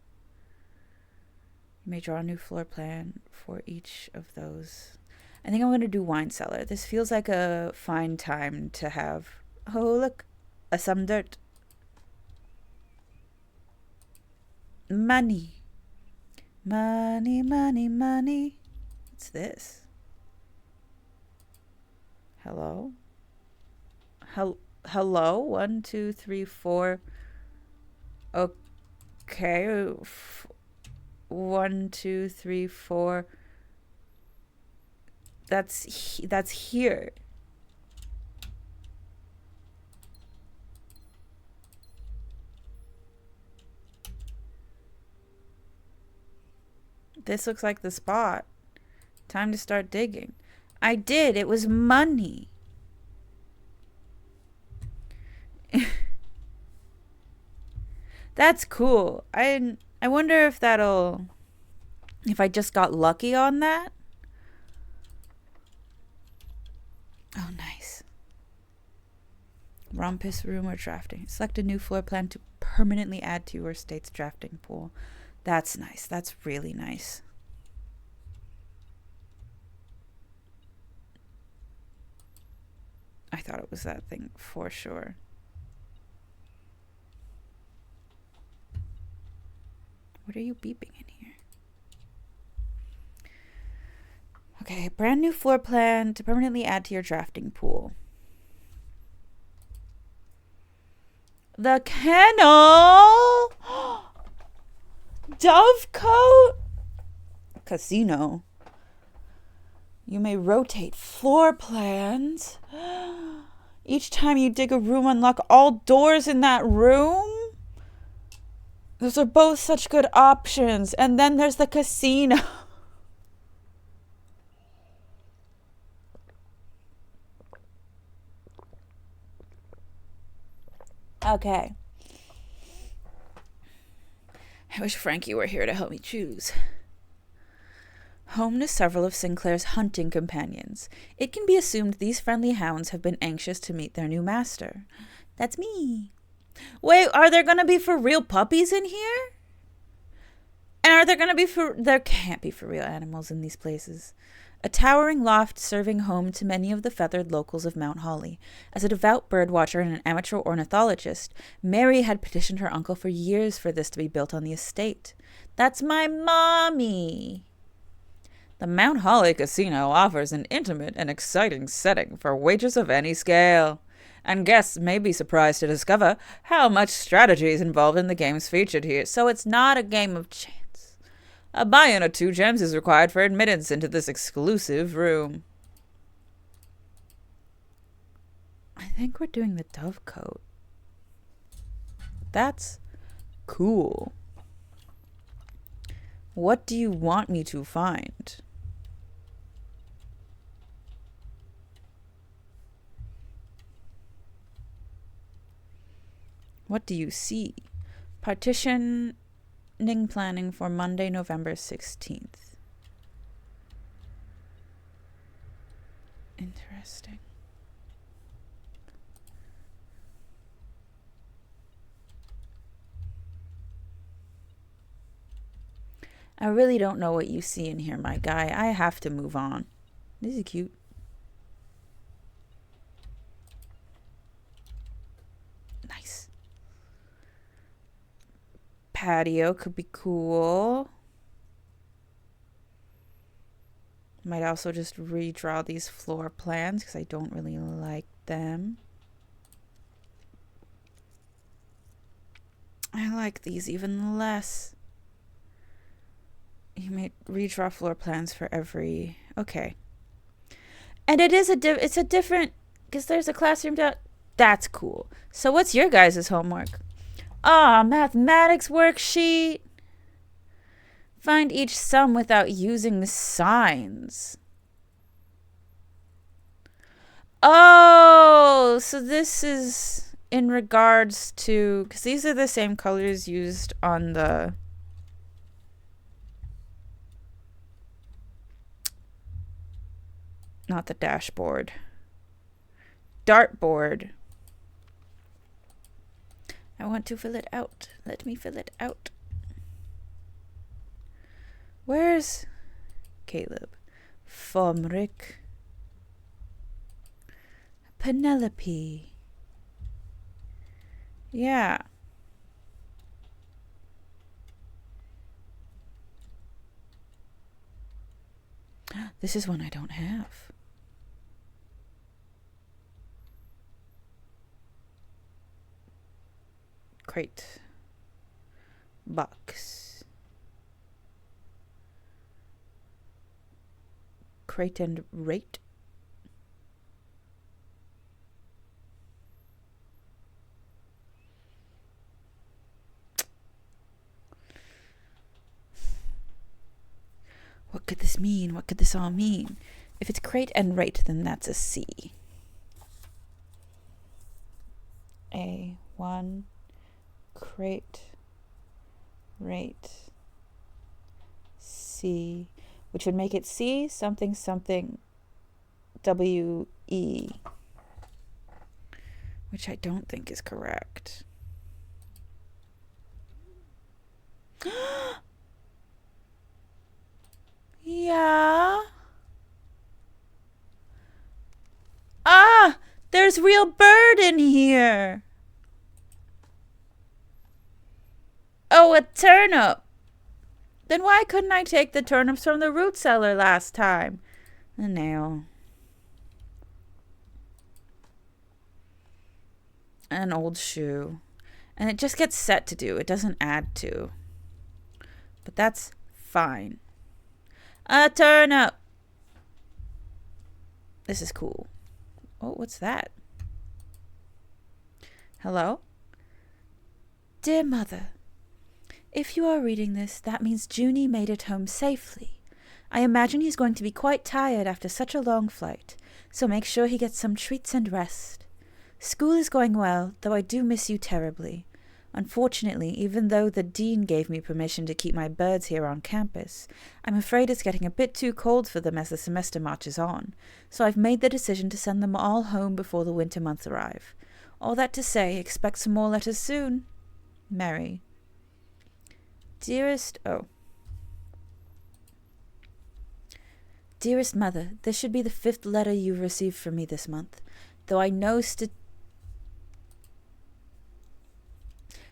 You may draw a new floor plan for each of those. I think I'm going to do wine cellar. This feels like a fine time to have. Oh, look. Some dirt. Money. Money. Let's What's this? Hello? Hello? 1, 2, 3, 4. Okay. 1, 2, 3, 4. That's here. This looks like the spot. Time to start digging. I did. It was money. That's cool. I wonder if I just got lucky on that. Oh, nice. Rompus room or drafting. Select a new floor plan to permanently add to your estate's drafting pool. That's nice. That's really nice. I thought it was that thing for sure. What are you beeping in here? Okay, brand new floor plan to permanently add to your drafting pool. The kennel! Dovecote? Casino. You may rotate floor plans. Each time you dig a room, unlock all doors in that room? Those are both such good options. And then there's the casino. Okay. I wish Frankie were here to help me choose. Home to several of Sinclair's hunting companions, it can be assumed these friendly hounds have been anxious to meet their new master. That's me. Wait, are there going to be for real puppies in here? And are there going to be there can't be for real animals in these places. A towering loft serving home to many of the feathered locals of Mount Holly. As a devout birdwatcher and an amateur ornithologist, Mary had petitioned her uncle for years for this to be built on the estate. That's my mommy. The Mount Holly Casino offers an intimate and exciting setting for wagers of any scale, and guests may be surprised to discover how much strategy is involved in the games featured here. So it's not a game of chance. A buy-in of 2 gems is required for admittance into this exclusive room. I think we're doing the Dovecote. That's cool. What do you want me to find? What do you see? Partitioning planning for Monday, November 16th. Interesting. I really don't know what you see in here, my guy. I have to move on. This is cute. Nice. Patio could be cool. Might also just redraw these floor plans because I don't really like them. I like these even less. You may redraw floor plans for every... Okay. And it is it's a different... Because there's a classroom... That's cool. So what's your guys' homework? Mathematics worksheet. Find each sum without using the signs. Oh, so this is in regards to... Because these are the same colors used on the... Not the dashboard. Dartboard. I want to fill it out. Let me fill it out. Where's Caleb? Fomric. Penelope. Yeah. This is one I don't have. Crate. Box. Crate and rate. What could this mean? What could this all mean? If it's crate and rate, then that's a C. A1 crate rate C, which would make it C something something WE, which I don't think is correct. Yeah. Ah, there's real bird in here. Oh, a turnip. Then why couldn't I take the turnips from the root cellar last time? A nail. An old shoe. And it just gets set to do. It doesn't add to. But that's fine. A turnip. This is cool. Oh, what's that? Hello? Dear Mother, if you are reading this, that means Junie made it home safely. I imagine he's going to be quite tired after such a long flight, so make sure he gets some treats and rest. School is going well, though I do miss you terribly. Unfortunately, even though the dean gave me permission to keep my birds here on campus, I'm afraid it's getting a bit too cold for them as the semester marches on, so I've made the decision to send them all home before the winter months arrive. All that to say, expect some more letters soon. Mary. Dearest Mother, this should be the 5th letter you've received from me this month, though I know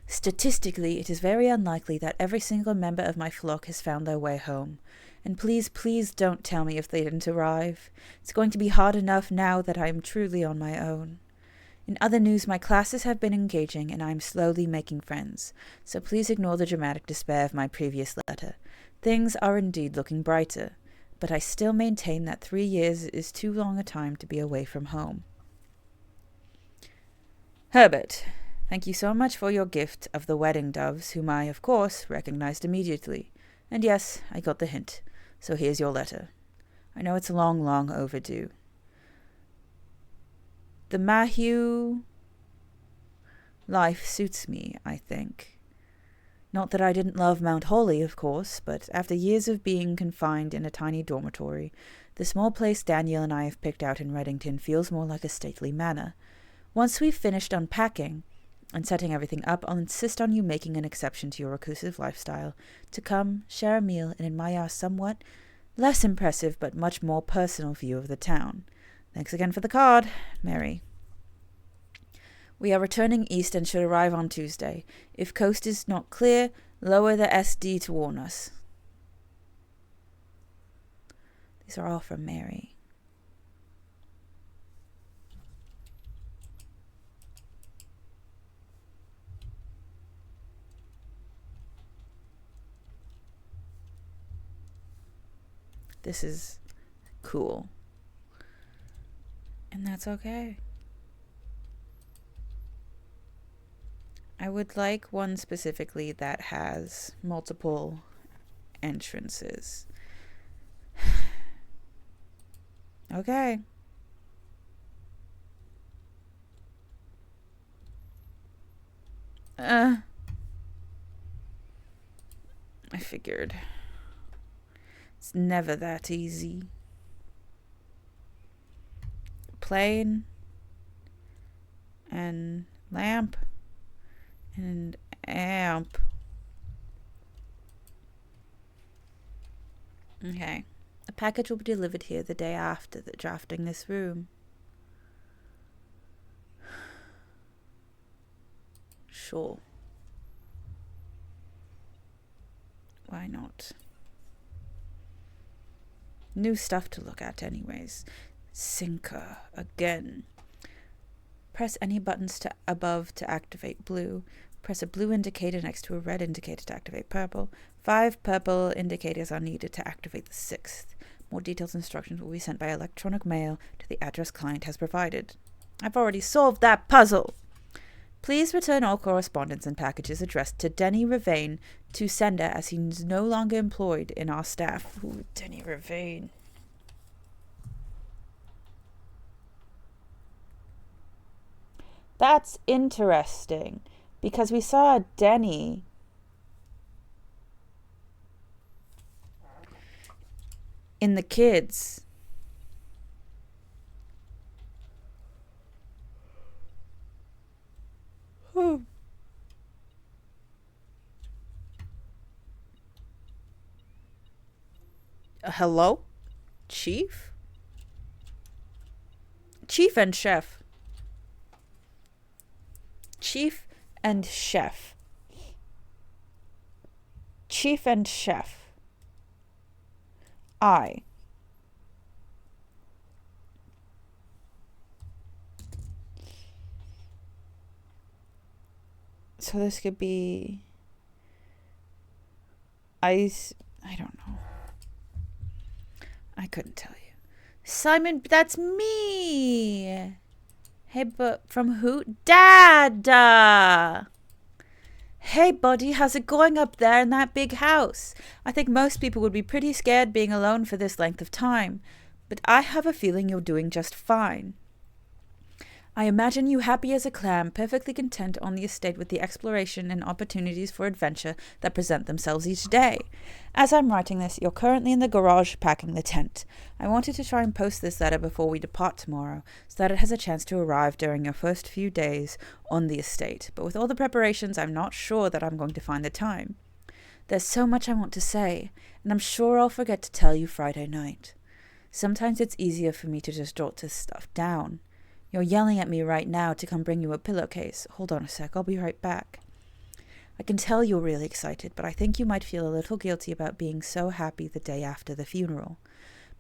statistically, it is very unlikely that every single member of my flock has found their way home. And please, please don't tell me if they didn't arrive. It's going to be hard enough now that I am truly on my own. In other news, my classes have been engaging and I am slowly making friends, so please ignore the dramatic despair of my previous letter. Things are indeed looking brighter, but I still maintain that 3 years is too long a time to be away from home. Herbert. Thank you so much for your gift of the wedding doves, whom I, of course, recognized immediately. And yes, I got the hint. So here's your letter. I know it's long, long overdue. The Maheu life suits me, I think. Not that I didn't love Mount Holly, of course, but after years of being confined in a tiny dormitory, the small place Daniel and I have picked out in Reddington feels more like a stately manor. Once we've finished unpacking and setting everything up, I'll insist on you making an exception to your reclusive lifestyle, to come, share a meal, and admire our somewhat less impressive but much more personal view of the town. Thanks again for the card, Mary. We are returning east and should arrive on Tuesday. If coast is not clear, lower the SD to warn us. These are all from Mary. This is cool. And that's okay. I would like one specifically that has multiple entrances. Okay. I figured. It's never that easy. Plane and lamp and amp. Okay. A package will be delivered here the day after the drafting this room. Sure. Why not? New stuff to look at anyways. Sinker again. Press any buttons above to activate blue. Press a blue indicator next to a red indicator to activate purple. 5 purple indicators are needed to activate the 6th. More detailed instructions will be sent by electronic mail to the address client has provided. I've already solved that puzzle. Please return all correspondence and packages addressed to Denny Ravain to sender as he is no longer employed in our staff. Ooh, Denny Ravain. That's interesting, because we saw Denny in the kids. Hello? Chief? Chief and chef. Chief and chef. Chief and chef. I. So this could be ice. I don't know. I couldn't tell you. Simon, that's me. Hey, but from who? Dad! Hey, buddy, how's it going up there in that big house? I think most people would be pretty scared being alone for this length of time, but I have a feeling you're doing just fine. I imagine you happy as a clam, perfectly content on the estate with the exploration and opportunities for adventure that present themselves each day. As I'm writing this, you're currently in the garage packing the tent. I wanted to try and post this letter before we depart tomorrow, so that it has a chance to arrive during your first few days on the estate, but with all the preparations, I'm not sure that I'm going to find the time. There's so much I want to say, and I'm sure I'll forget to tell you Friday night. Sometimes it's easier for me to just jot this stuff down. You're yelling at me right now to come bring you a pillowcase. Hold on a sec, I'll be right back. I can tell you're really excited, but I think you might feel a little guilty about being so happy the day after the funeral.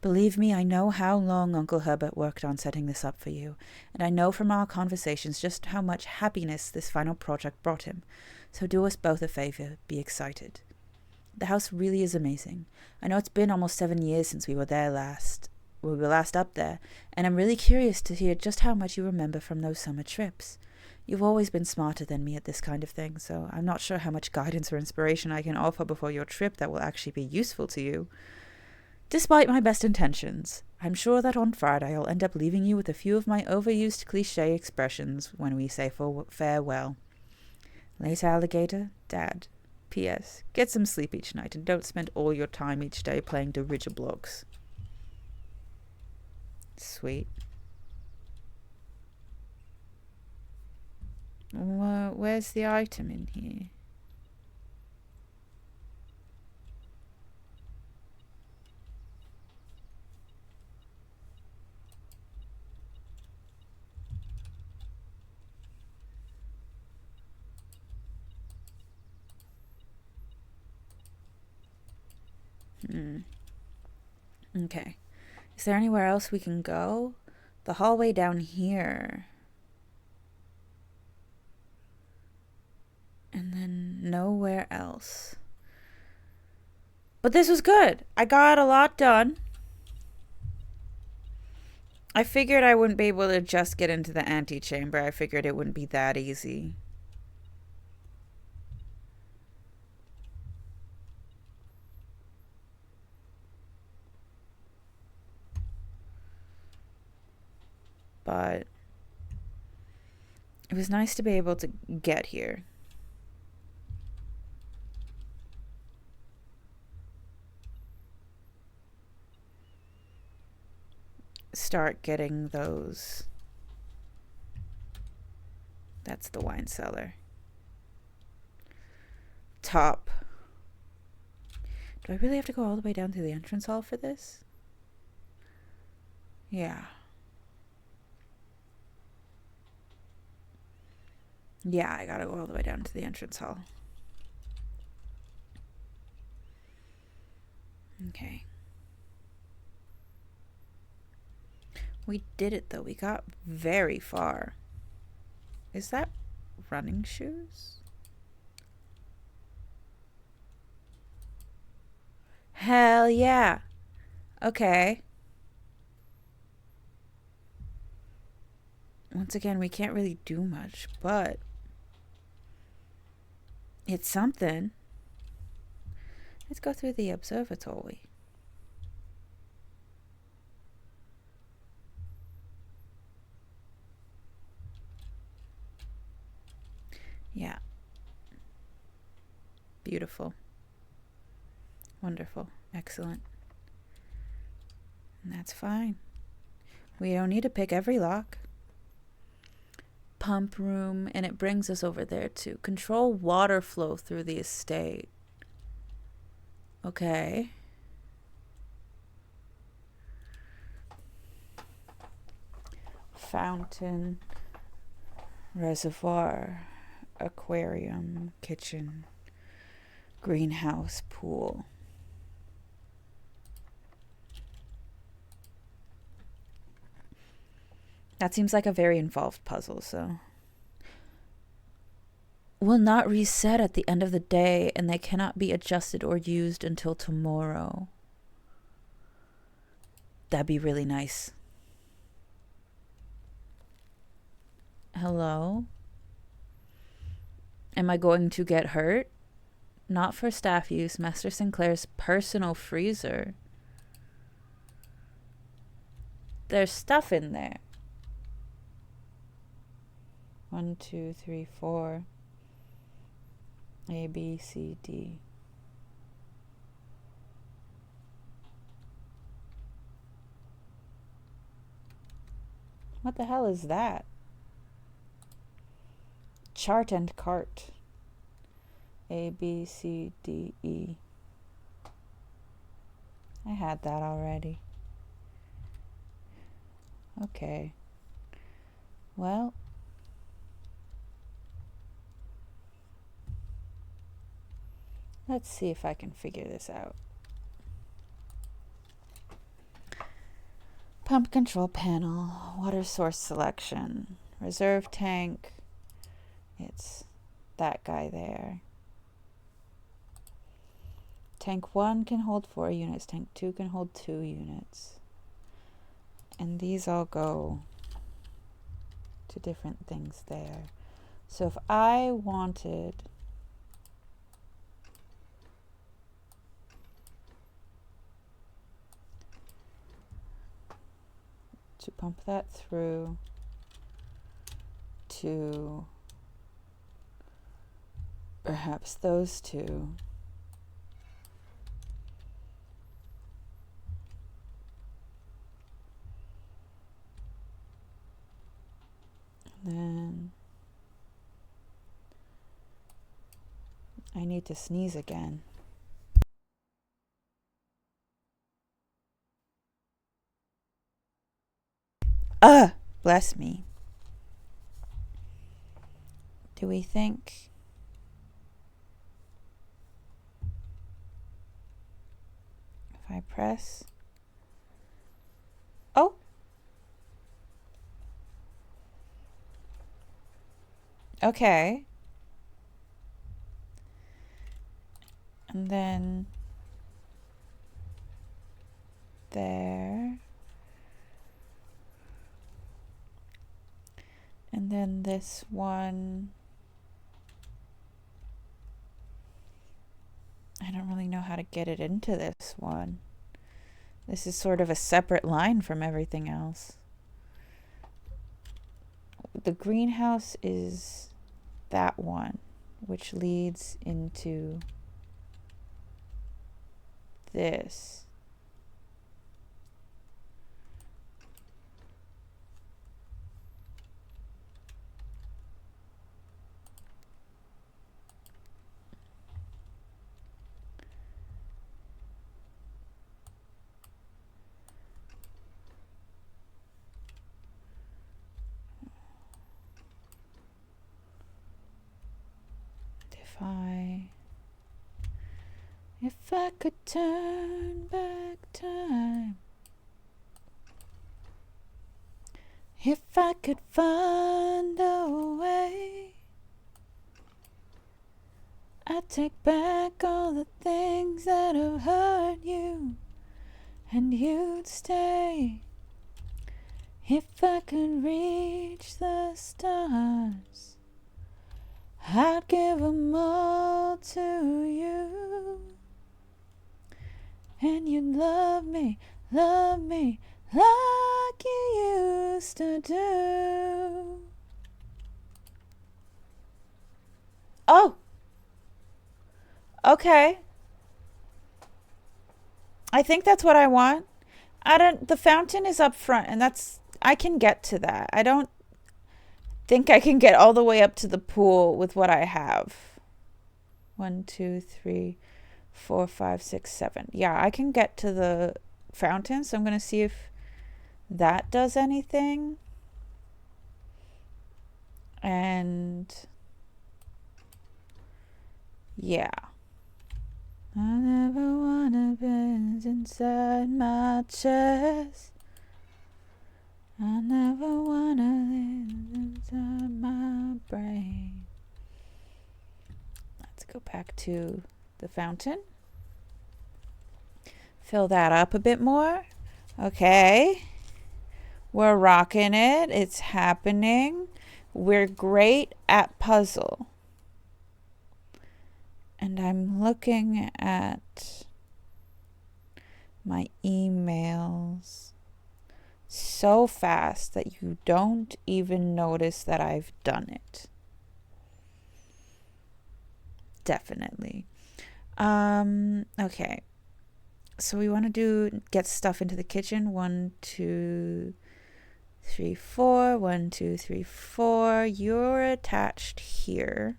Believe me, I know how long Uncle Herbert worked on setting this up for you, and I know from our conversations just how much happiness this final project brought him. So do us both a favor, be excited. The house really is amazing. I know it's been almost 7 years since we were last up there, and I'm really curious to hear just how much you remember from those summer trips. You've always been smarter than me at this kind of thing, so I'm not sure how much guidance or inspiration I can offer before your trip that will actually be useful to you. Despite my best intentions, I'm sure that on Friday I'll end up leaving you with a few of my overused cliché expressions when we say farewell. Later, alligator, Dad. P.S. Get some sleep each night and don't spend all your time each day playing dirigiblocks. Sweet. Where's the item in here? Okay. Is there anywhere else we can go? The hallway down here. And then nowhere else. But this was good. I got a lot done. I figured I wouldn't be able to just get into the antechamber. I figured it wouldn't be that easy. But it was nice to be able to get here. Start getting those. That's the wine cellar. Top. Do I really have to go all the way down to the entrance hall for this? Yeah. Yeah, I gotta go all the way down to the entrance hall. Okay. We did it though. We got very far. Is that running shoes? Hell yeah. Okay. Once again, we can't really do much, but it's something. Let's go through the observatory. Yeah. Beautiful. Wonderful. Excellent. And that's fine. We don't need to pick every lock. Pump room, and it brings us over there to control water flow through the estate. Okay. Fountain, reservoir, aquarium, kitchen, greenhouse, pool. That seems like a very involved puzzle, so. Will not reset at the end of the day, and they cannot be adjusted or used until tomorrow. That'd be really nice. Hello? Am I going to get hurt? Not for staff use. Master Sinclair's personal freezer. There's stuff in there. 1, 2, 3, 4. A, B, C, D. What the hell is that? Chart and cart. A, B, C, D, E. I had that already. Okay. Well. Let's see if I can figure this out. Pump control panel. Water source selection. Reserve tank. It's that guy there. Tank 1 can hold 4 units. Tank 2 can hold 2 units. And these all go to different things there. So if I wanted to pump that through to perhaps those two. And then I need to sneeze again. Bless me. Do we think if I press? Oh. Okay. And then there. And then this one. I don't really know how to get it into this one. This is sort of a separate line from everything else. The greenhouse is that one, which leads into this. If I could turn back time. If I could find a way, I'd take back all the things that have hurt you, and you'd stay. If I could reach the stars, I'd give 'em all to you. And you'd love me like you used to do. Oh, okay. I think that's what I want. The fountain is up front, and I can get to that. I don't think I can get all the way up to the pool with what I have. 1, 2, 3, 4, 5, 6, 7. Yeah, I can get to the fountain, so I'm going to see if that does anything. And yeah. I never wanna be inside my chest. I never wanna live inside my brain. Let's go back to the fountain. Fill that up a bit more. Okay. We're rocking it. It's happening. We're great at puzzle. And I'm looking at my emails so fast that you don't even notice that I've done it. Definitely. Okay. So we want to get stuff into the kitchen. 1, 2, 3, 4. 1, 2, 3, 4. You're attached here.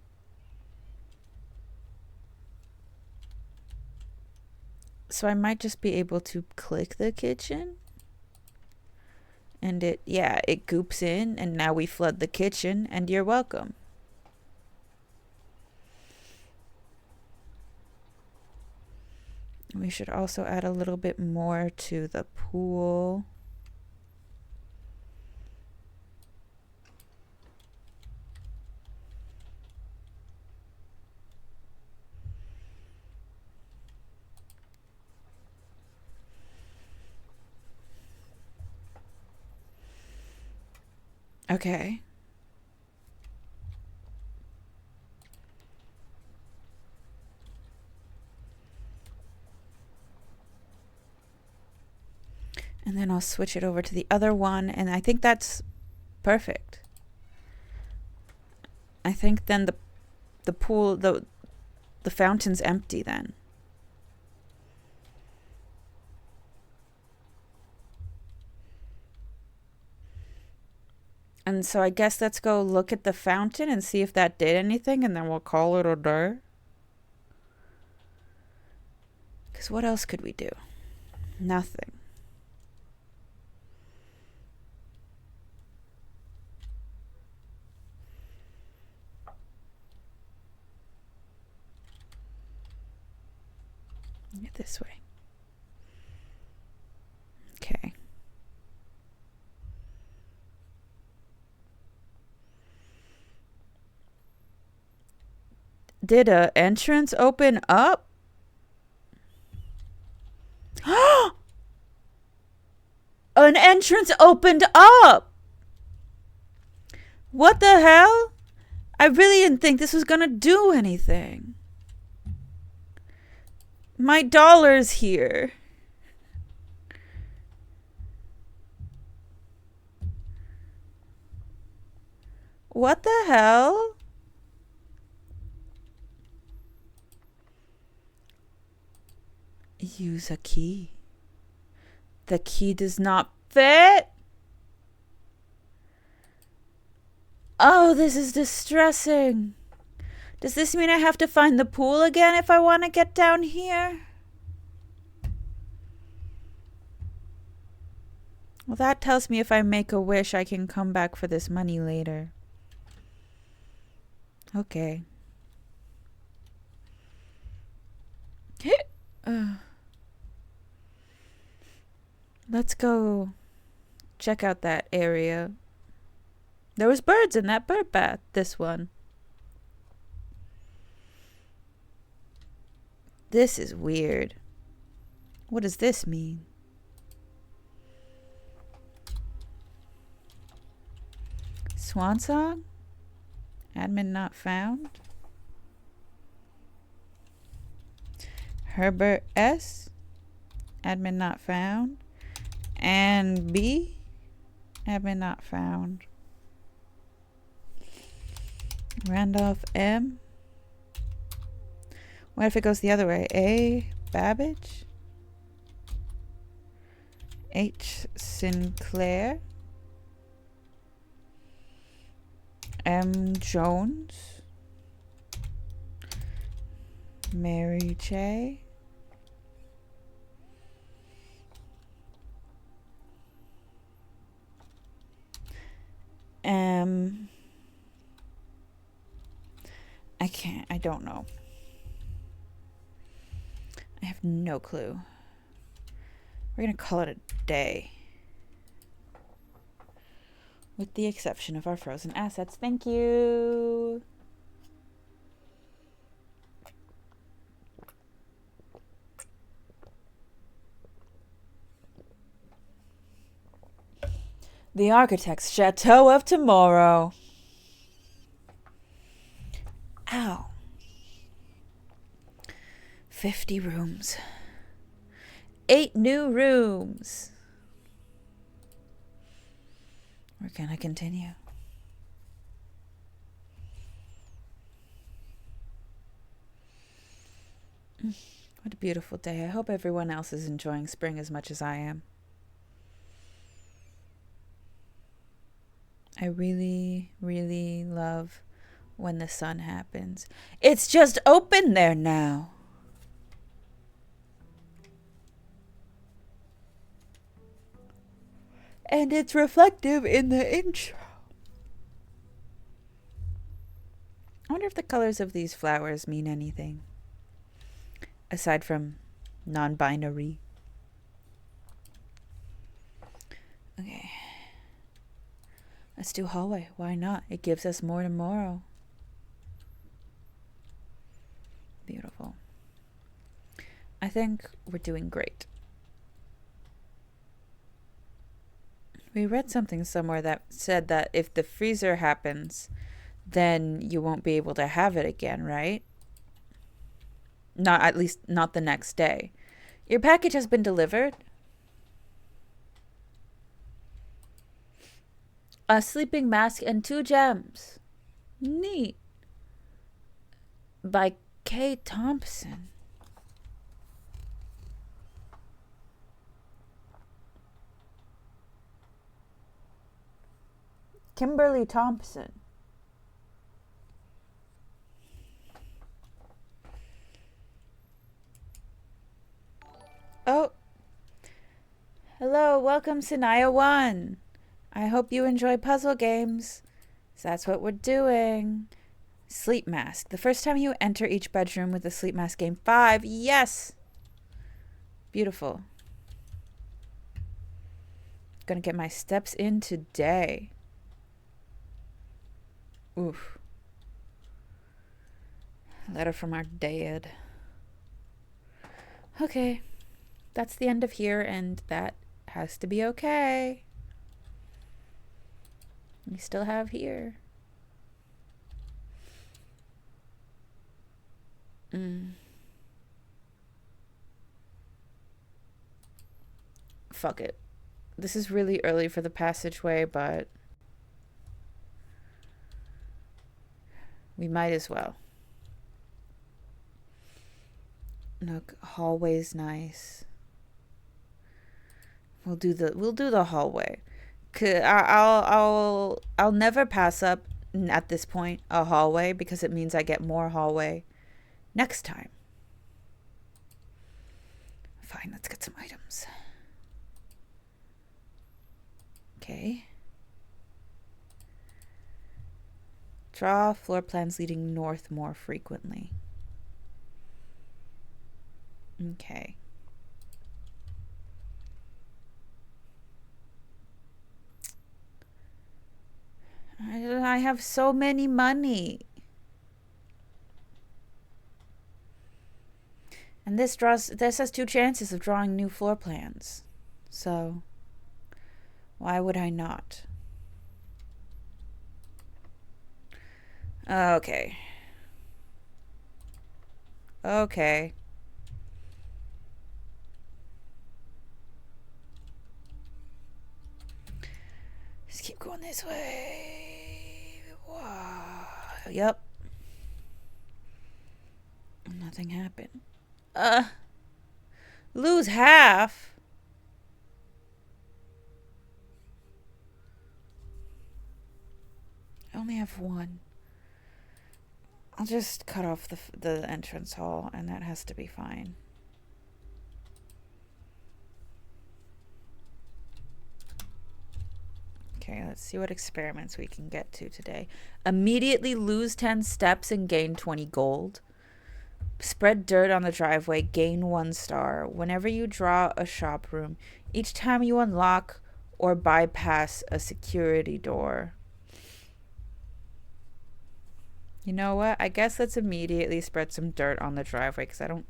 So I might just be able to click the kitchen. And it goops in, and now we flood the kitchen, and you're welcome. We should also add a little bit more to the pool. Okay. And then I'll switch it over to the other one, and I think that's perfect. I think then the pool, the fountain's empty then. And so I guess let's go look at the fountain and see if that did anything, and then we'll call it a day. Because what else could we do? Nothing. Get this way. Okay. Did an entrance open up? An entrance opened up! What the hell? I really didn't think this was gonna do anything. My dollar's here. What the hell? Use a key. The key does not fit. Oh, this is distressing. Does this mean I have to find the pool again if I want to get down here? Well, that tells me if I make a wish, I can come back for this money later. Okay. Let's go check out that area There was birds in that bird bath, this one. This is weird. What does this mean? Swan song? Admin not found. Herbert S. Admin not found. And B. Admin not found. Randolph M. What if it goes the other way? A. Babbage. H. Sinclair. M. Jones. Mary J. I don't know. I have no clue. We're going to call it a day. With the exception of our frozen assets. Thank you. The Architect's Chateau of Tomorrow. Ow. 50 rooms. 8 new rooms. We're gonna continue. What a beautiful day. I hope everyone else is enjoying spring as much as I am. I really, really love when the sun happens. It's just open there now. And it's reflective in the intro. I wonder if the colors of these flowers mean anything. Aside from non-binary. Okay. Let's do hallway. Why not? It gives us more tomorrow. Beautiful. I think we're doing great. We read something somewhere that said that if the freezer happens, then you won't be able to have it again, right? At least not the next day. Your package has been delivered. A sleeping mask and 2 gems. Neat. By Kay Thompson. Kimberly Thompson. Oh. Hello, welcome Sanaya 1. I hope you enjoy puzzle games. So that's what we're doing. Sleep mask. The first time you enter each bedroom with a sleep mask, game 5. Yes! Beautiful. Gonna get my steps in today. Oof. Letter from our dad. Okay. That's the end of here, and that has to be okay. We still have here. Fuck it. This is really early for the passageway, but we might as well. Look, hallway's nice. We'll do the hallway. I'll never pass up at this point a hallway because it means I get more hallway next time. Fine, let's get some items. Okay. Draw floor plans leading north more frequently. Okay. I have so many money. And this has 2 chances of drawing new floor plans. So why would I not? Okay. Okay. Just keep going this way. Wow. Yep. Nothing happened. Lose half? I only have 1. I'll just cut off the entrance hall, and that has to be fine. Okay, let's see what experiments we can get to today. Immediately lose 10 steps and gain 20 gold. Spread dirt on the driveway, gain 1 star. Whenever you draw a shop room, each time you unlock or bypass a security door. You know what? I guess let's immediately spread some dirt on the driveway because I don't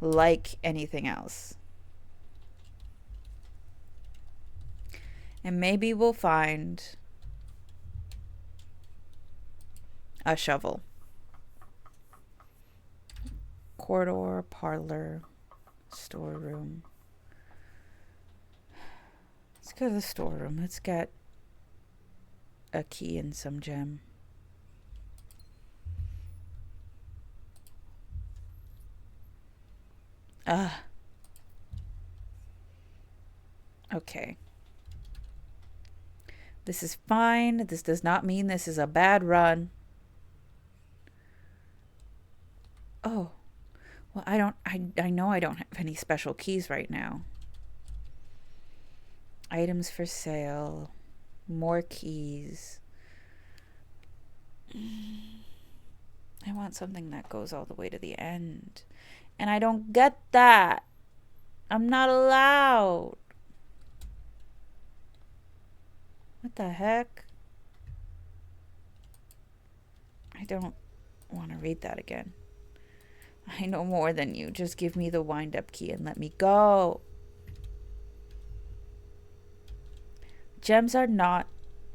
like anything else. And maybe we'll find a shovel. Corridor, parlor, storeroom. Let's go to the storeroom. Let's get a key and some gem. Okay. This is fine. This does not mean this is a bad run. Oh. Well, I know I don't have any special keys right now. Items for sale. More keys. I want something that goes all the way to the end. And I don't get that. I'm not allowed. What the heck? I don't want to read that again. I know more than you. Just give me the wind-up key and let me go. Gems are not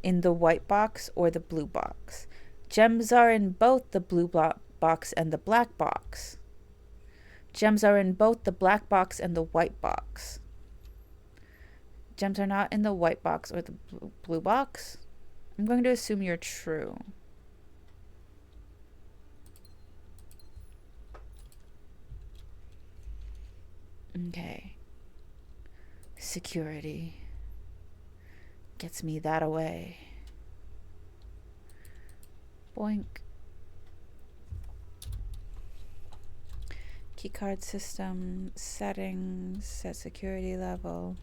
in the white box or the blue box. Gems are in both the blue box and the black box. Gems are in both the black box and the white box. Gems are not in the white box or the blue box. I'm going to assume you're true. Okay. Security. Gets me that away. Boink. Keycard system, settings, set security level.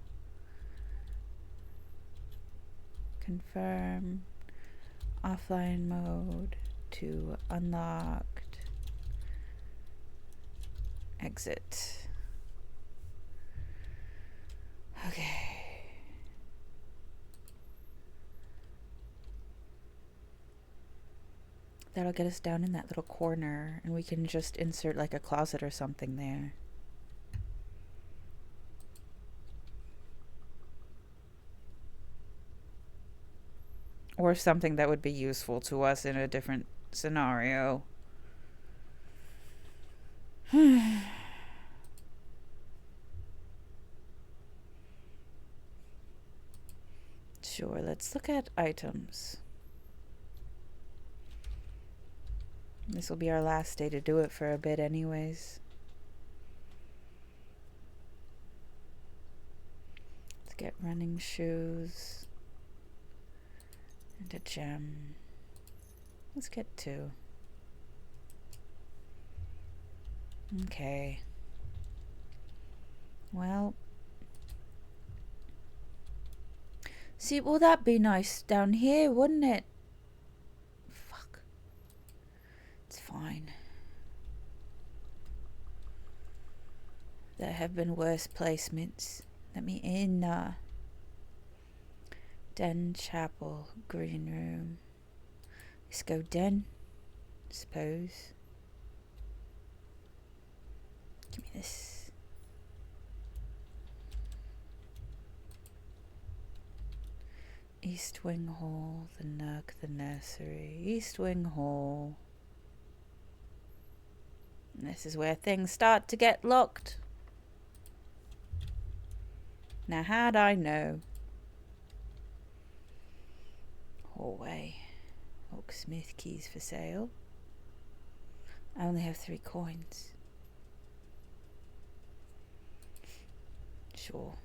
Confirm. Offline mode to unlocked. Exit. Okay. That'll get us down in that little corner, and we can just insert like a closet or something there. Or something that would be useful to us in a different scenario. Sure, let's look at items. This will be our last day to do it for a bit anyways. Let's get running shoes. And a gem. Let's get 2. Okay. Well. See, will that be nice down here, wouldn't it? Fuck. It's fine. There have been worse placements. Let me in. Den, chapel, green room. Let's go den, suppose. Give me this. East Wing Hall, the nook, the nursery. East Wing Hall. And this is where things start to get locked. Now, how'd I know? Hallway. Oaksmith keys for sale. I only have 3 coins. Sure.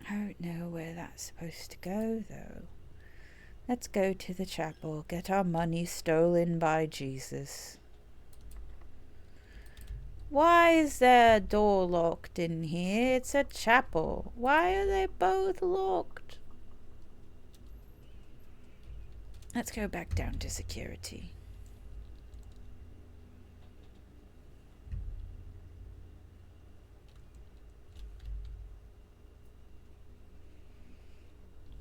I don't know where that's supposed to go, though. Let's go to the chapel, get our money stolen by Jesus. Why is there a door locked in here? It's a chapel. Why are they both locked? Let's go back down to security.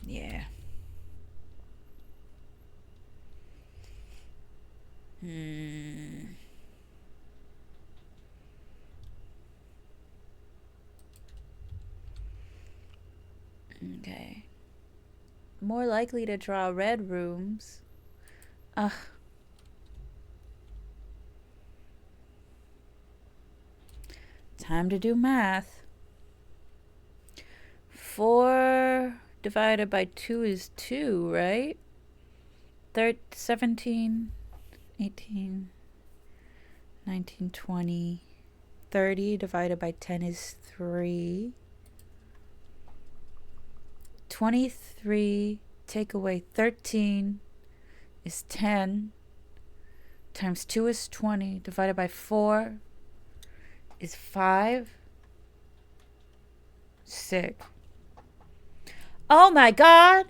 Yeah. Okay. More likely to draw red rooms. Ugh. Time to do math. 4 divided by 2 is 2, right? 17, 18, 19, 20. 30 divided by 10 is 3. 23 take away 13 is 10. Times 2 is 20. Divided by 4 is 5. 6. Oh my God!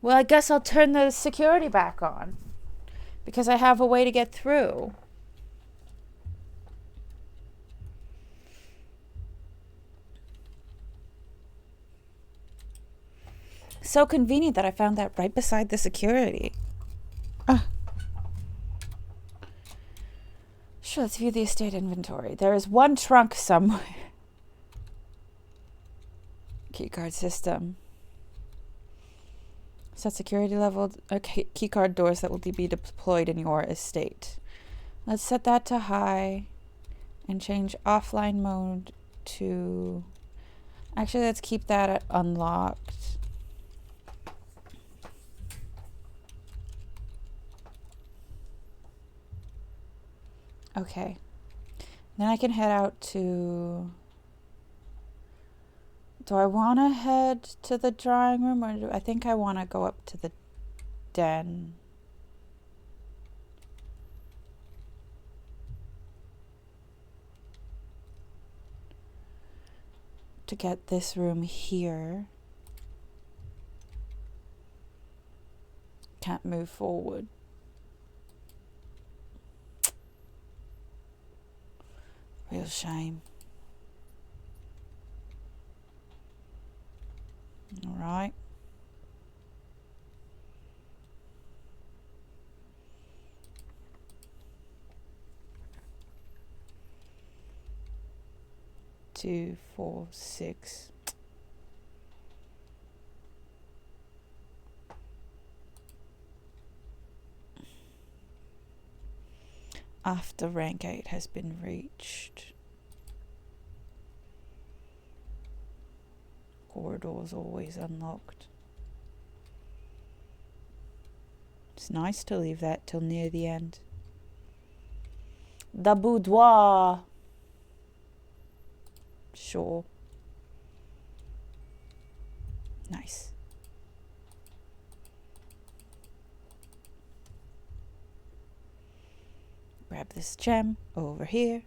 Well, I guess I'll turn the security back on. Because I have a way to get through. So convenient that I found that right beside the security. Sure, let's view the estate inventory. There is 1 trunk somewhere. Keycard system. Set security level. Okay, keycard doors that will be deployed in your estate. Let's set that to high. And change offline mode to... Actually, let's keep that at unlocked. Okay. Then I can head out to... Do I want to head to the drawing room, or I think I want to go up to the den? To get this room here. Can't move forward. Real shame. All right. Two, 4, 6. After rank 8 has been reached. Corridors always unlocked. It's nice to leave that till near the end. The boudoir. Sure. Nice. Grab this gem over here.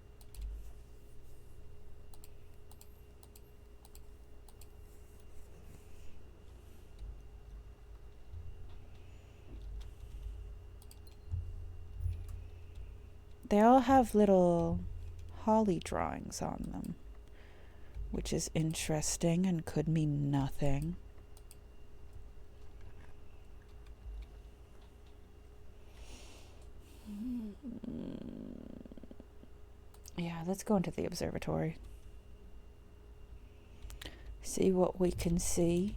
They all have little holly drawings on them, which is interesting and could mean nothing. Yeah, let's go into the observatory. See what we can see.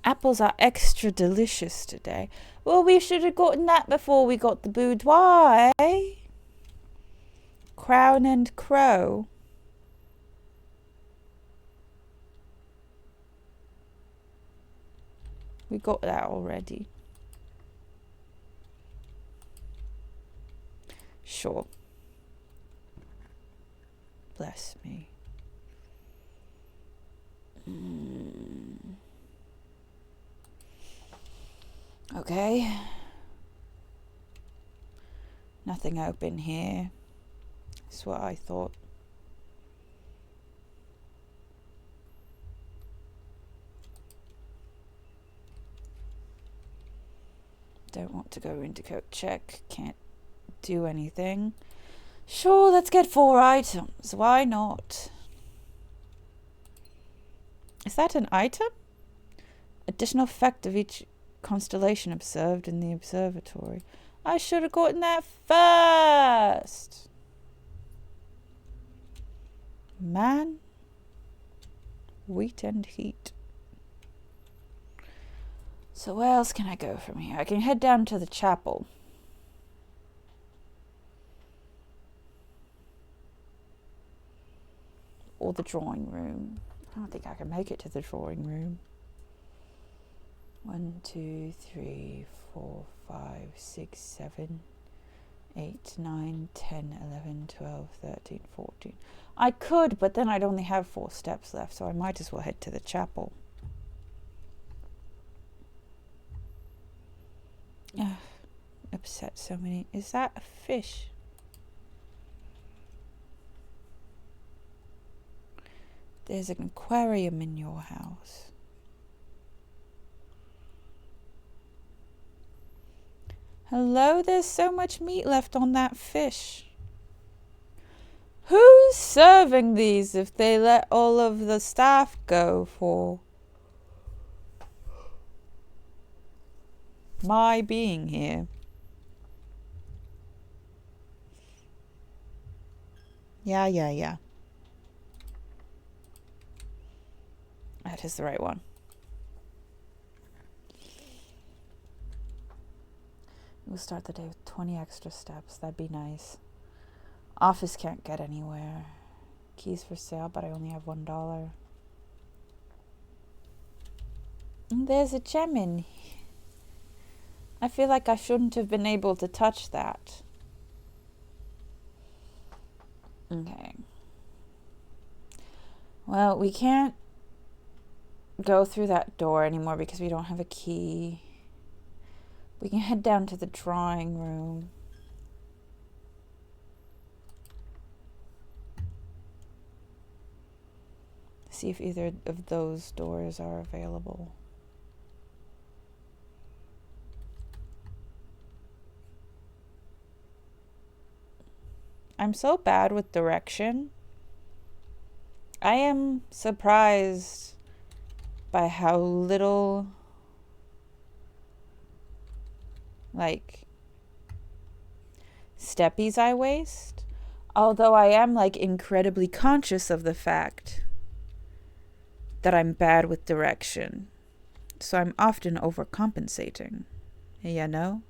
Apples are extra delicious today. Well, we should have gotten that before we got the boudoir. Crown and crow. We got that already. Sure. Bless me. Okay. Nothing open here. That's what I thought. Don't want to go into coat check. Can't do anything. Sure, let's get 4 items. Why not? Is that an item? Additional effect of each constellation observed in the observatory. I should have gotten that first. Man, wheat and heat. So where else can I go from here? I can head down to the chapel. Or the drawing room. I don't think I can make it to the drawing room. 1, 2, 3, 4, 5, 6, 7, 8, 9, 10, 11, 12, 13, 14. I could, but then I'd only have 4 steps left, so I might as well head to the chapel. Upset so many. Is that a fish? There's an aquarium in your house. Hello, there's so much meat left on that fish. Who's serving these if they let all of the staff go for my being here? Yeah. That is the right one. We'll start the day with 20 extra steps. That'd be nice. Office can't get anywhere. Keys for sale, but I only have $1. There's a gem in here. I feel like I shouldn't have been able to touch that. Okay. Well, we can't go through that door anymore because we don't have a key. We can head down to the drawing room. See if either of those doors are available. I'm so bad with direction. I am surprised by how little, steppies I waste. Although I am, incredibly conscious of the fact that I'm bad with direction. So I'm often overcompensating. You know?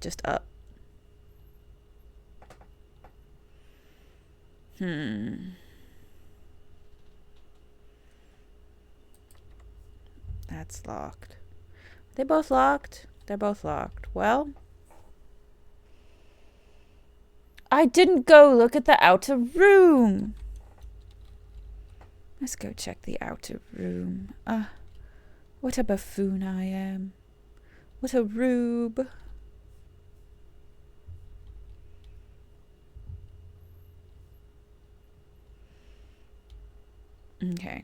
Just up. That's locked. They both locked? They're both locked. Well, I didn't go look at the outer room. Let's go check the outer room. What a buffoon I am. What a rube. Okay.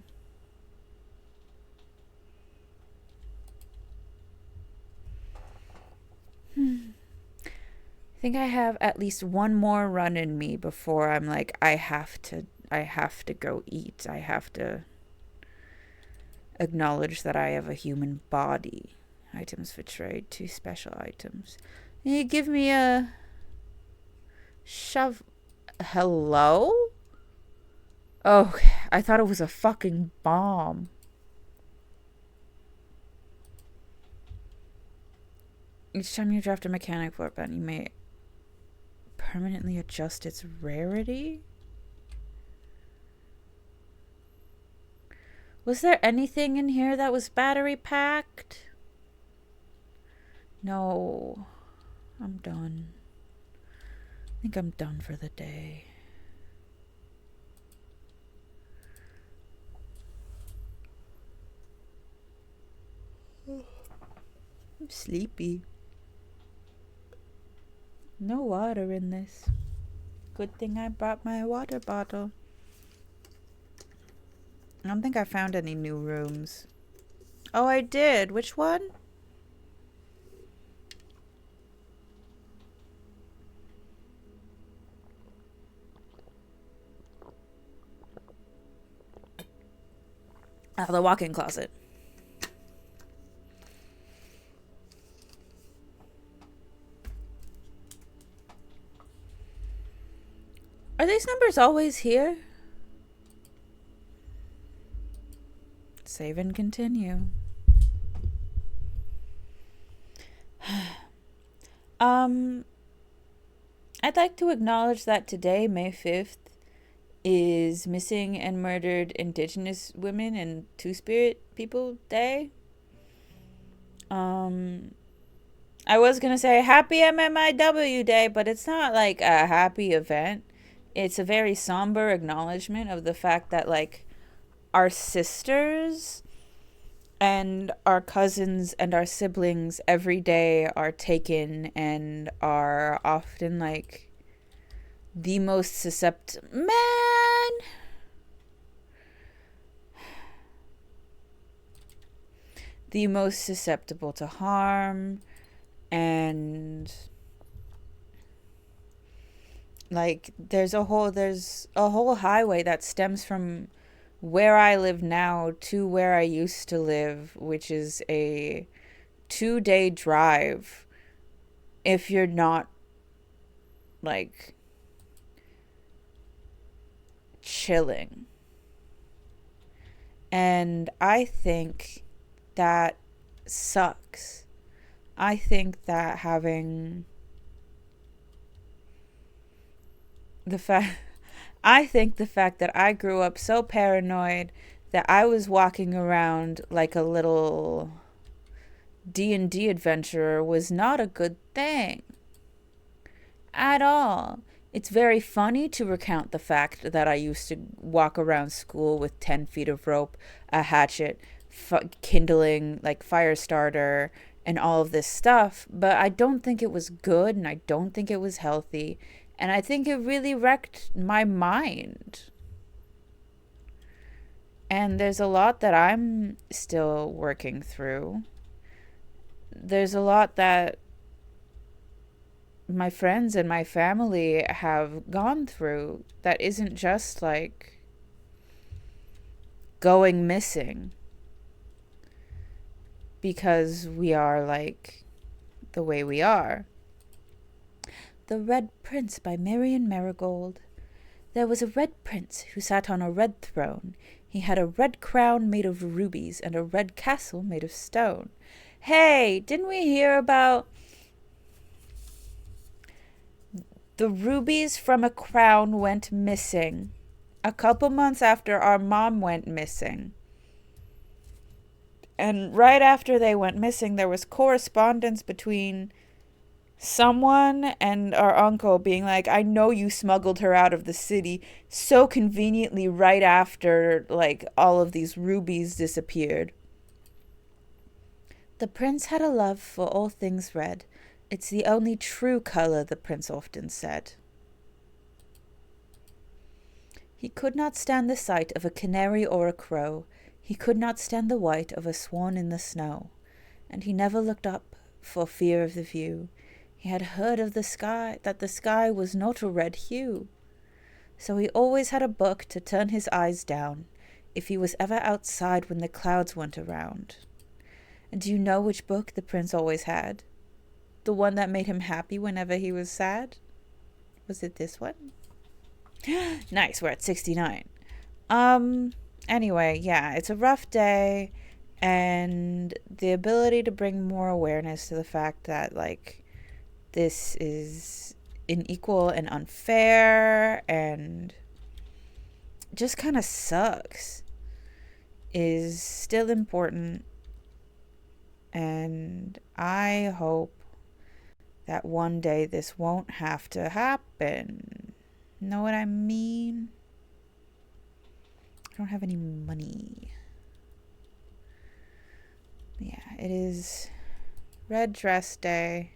think I have at least one more run in me before I'm like, I have to go eat. I have to acknowledge that I have a human body. Items for trade, 2 special items. Can you give me a shove? Hello? Oh, I thought it was a fucking bomb. Each time you draft a mechanic floor button, you may permanently adjust its rarity? Was there anything in here that was battery packed? No. I'm done. I think I'm done for the day. I'm sleepy. No water in this. Good thing I brought my water bottle. I don't think I found any new rooms. Oh, I did. Which one? Oh, the walk-in closet. Are these numbers always here? Save and continue. I'd like to acknowledge that today, May 5th, is Missing and Murdered Indigenous Women and Two-Spirit People Day. I was gonna say Happy MMIW Day, but it's not like a happy event. It's a very somber acknowledgement of the fact that, like, our sisters and our cousins and our siblings every day are taken and are often, like, the most susceptible. Man! The most susceptible to harm, and like there's a whole highway that stems from where I live now to where I used to live, which is a 2-day drive if you're not like chilling. And I think that sucks. I think that having the fact I think the fact that I grew up so paranoid that I was walking around like a little D&D adventurer was not a good thing at all. It's very funny to recount the fact that I used to walk around school with 10 feet of rope, a hatchet, kindling, like fire starter, and all of this stuff, but I don't think it was good, and I don't think it was healthy, and I think it really wrecked my mind. And there's a lot that I'm still working through. There's a lot that my friends and my family have gone through that isn't just like going missing because we are like the way we are. The Red Prince by Marion Marigold. There was a red prince who sat on a red throne. He had a red crown made of rubies and a red castle made of stone. Hey, didn't we hear about the rubies from a crown went missing a couple months after our mom went missing? And right after they went missing, there was correspondence between someone and our uncle being like, I know you smuggled her out of the city, so conveniently right after like all of these rubies disappeared. The prince had a love for all things red. It's the only true color, the prince often said. He could not stand the sight of a canary or a crow. He could not stand the white of a swan in the snow. And he never looked up for fear of the view. He had heard of the sky, that the sky was not a red hue. So he always had a book to turn his eyes down if he was ever outside when the clouds weren't around. And do you know which book the prince always had? The one that made him happy whenever he was sad? Was it this one? Nice, we're at 69. Anyway, yeah, it's a rough day, and the ability to bring more awareness to the fact that, like, this is unequal and unfair and just kind of sucks is still important. And I hope that one day this won't have to happen. Know what I mean? I don't have any money. Yeah, it is red dress day.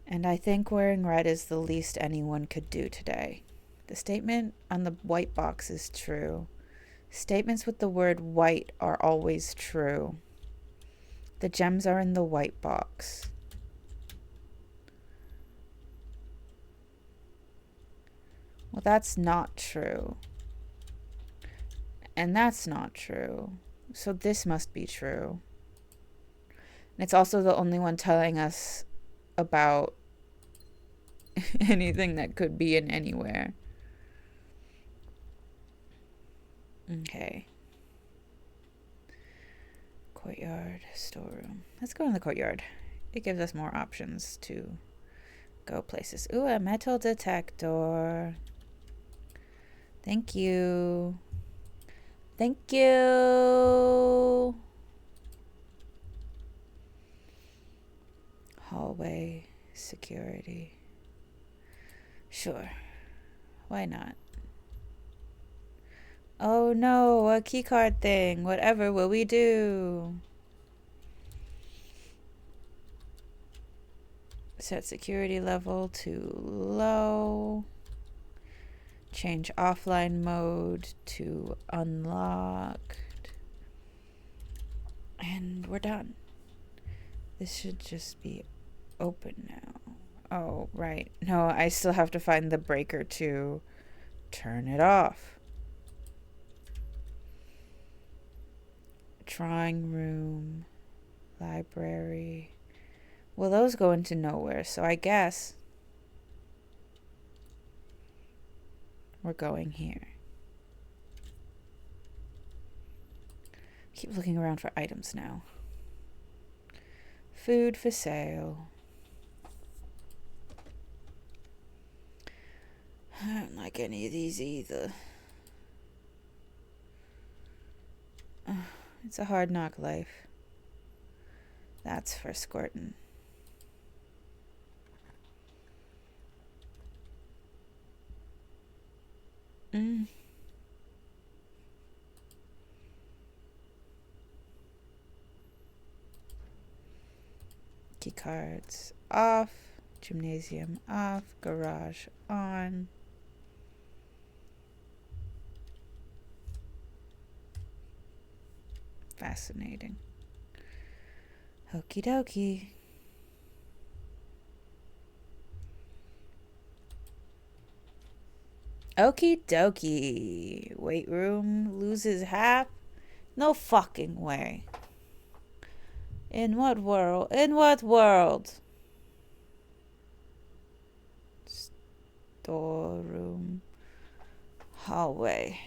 And I think wearing red is the least anyone could do today. The statement on the white box is true. Statements with the word white are always true. The gems are in the white box. Well, that's not true. And that's not true. So this must be true. And it's also the only one telling us about anything that could be in anywhere. Okay. Courtyard, storeroom. Let's go in the courtyard. It gives us more options to go places. Ooh, a metal detector. Thank you. Thank you. Hallway security. Sure. Why not? Oh no, a keycard thing. Whatever will we do? Set security level to low. Change offline mode to unlocked. And we're done. This should just be open now. Oh, right. No, I still have to find the breaker to turn it off. Drawing room, library. Well, those go into nowhere, so I guess we're going here. Keep looking around for items now. Food for sale. I don't like any of these either. It's a hard knock life. That's for squirting. Key cards off. Gymnasium off. Garage on. Fascinating. Okie dokie. Okie dokie. Weight room loses half? No fucking way. In what world? In what world? Storeroom. Hallway.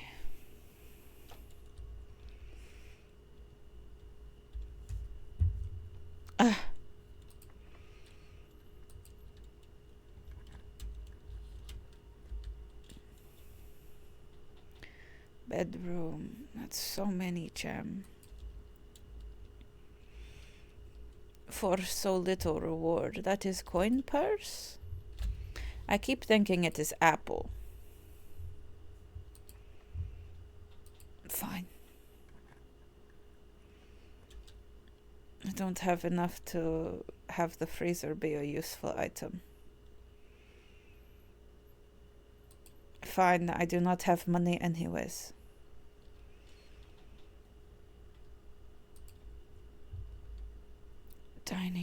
Bedroom. That's so many, gem. For so little reward. That is coin purse? I keep thinking it is apple. Fine. I don't have enough to have the freezer be a useful item. Fine, I do not have money anyways. Dining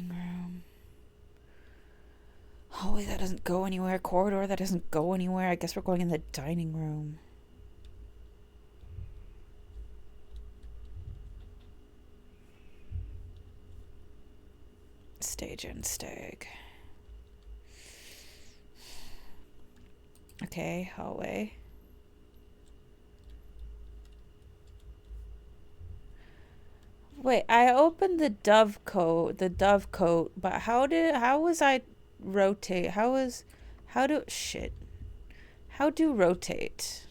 go anywhere. Corridor that doesn't go anywhere. I guess we're going in the dining room. Stage and stag. Okay, hallway. Wait, I opened the dove coat, but how was I rotate? How do rotate?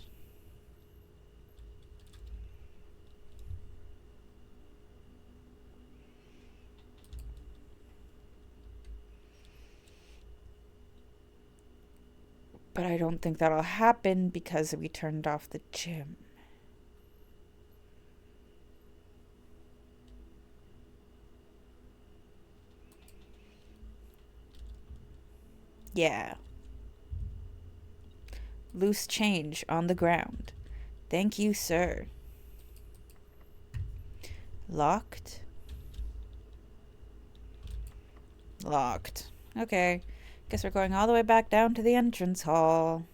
But I don't think that'll happen because we turned off the gym. Yeah. Loose change on the ground. Thank you, sir. Locked. Locked. Okay. Guess we're going all the way back down to the entrance hall.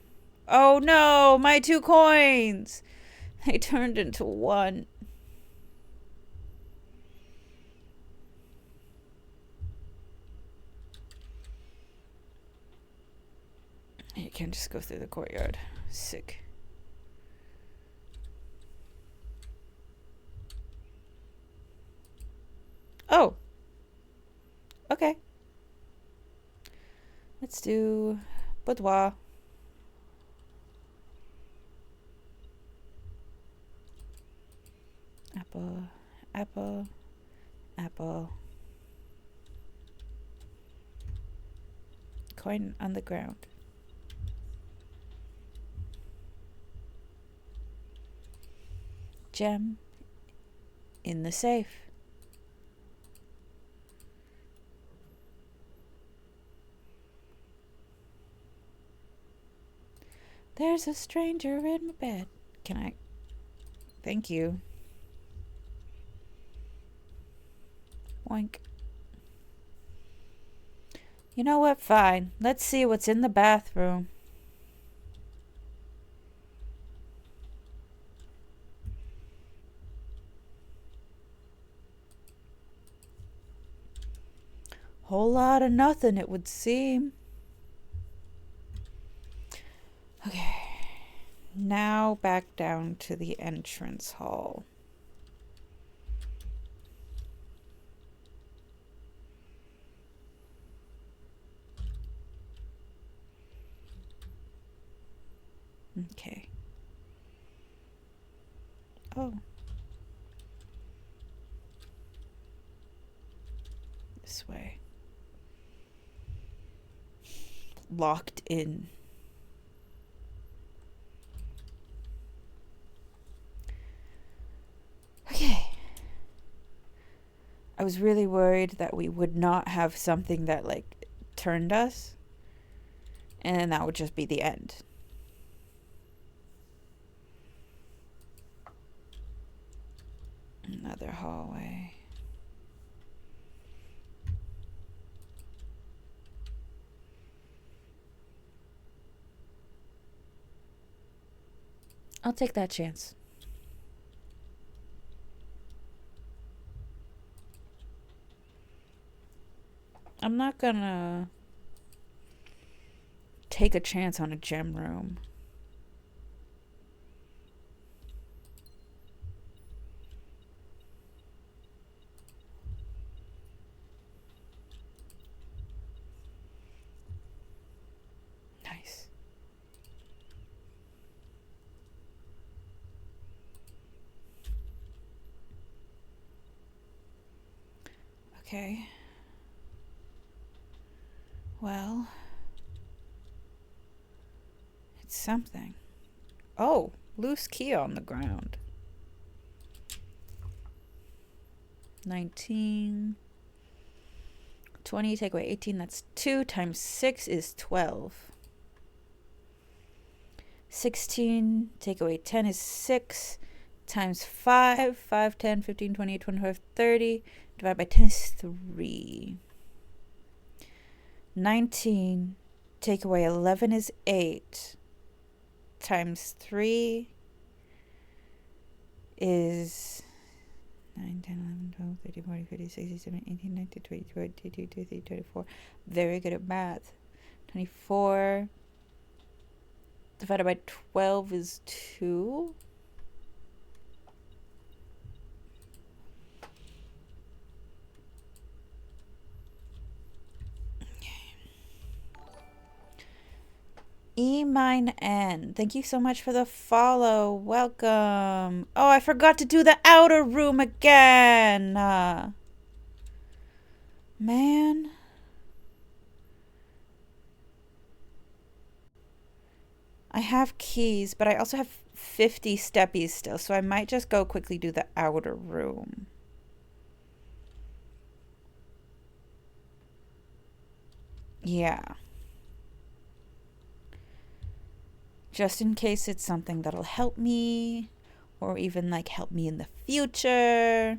Oh no, my 2 coins! They turned into 1. You can't just go through the courtyard. Sick. Oh. Okay. Let's do boudoir. Apple, apple, apple. Coin on the ground. Gem in the safe. There's a stranger in my bed. Can I? Thank you. Oink. You know what? Fine. Let's see what's in the bathroom. Whole lot of nothing, it would seem. Okay. Now back down to the entrance hall. Okay. Oh. This way. Locked in. Okay. I was really worried that we would not have something that like turned us, and then that would just be the end. Another hallway. I'll take that chance. I'm not gonna take a chance on a gem room. Nice. Okay. Well, it's something. Oh, loose key on the ground. 19. 20, take away 18, that's 2 times 6 is 12. 16, take away 10 is 6, times 5, 5, 10, 15, 20, 25, 30, divided by 10 is 3. 19 take away 11 is 8. Times 3 is 9, 10, 11, 12, 13, 14, 15, 16, 17, 18, 19, 20, 22, 23, 24. Very good at math. 24 divided by 12 is 2. E mine N. Thank you so much for the follow. Welcome. Oh, I forgot to do the outer room again. Man. I have keys, but I also have 50 steppies still, so I might just go quickly do the outer room. Yeah. Just in case it's something that'll help me, or even like help me in the future.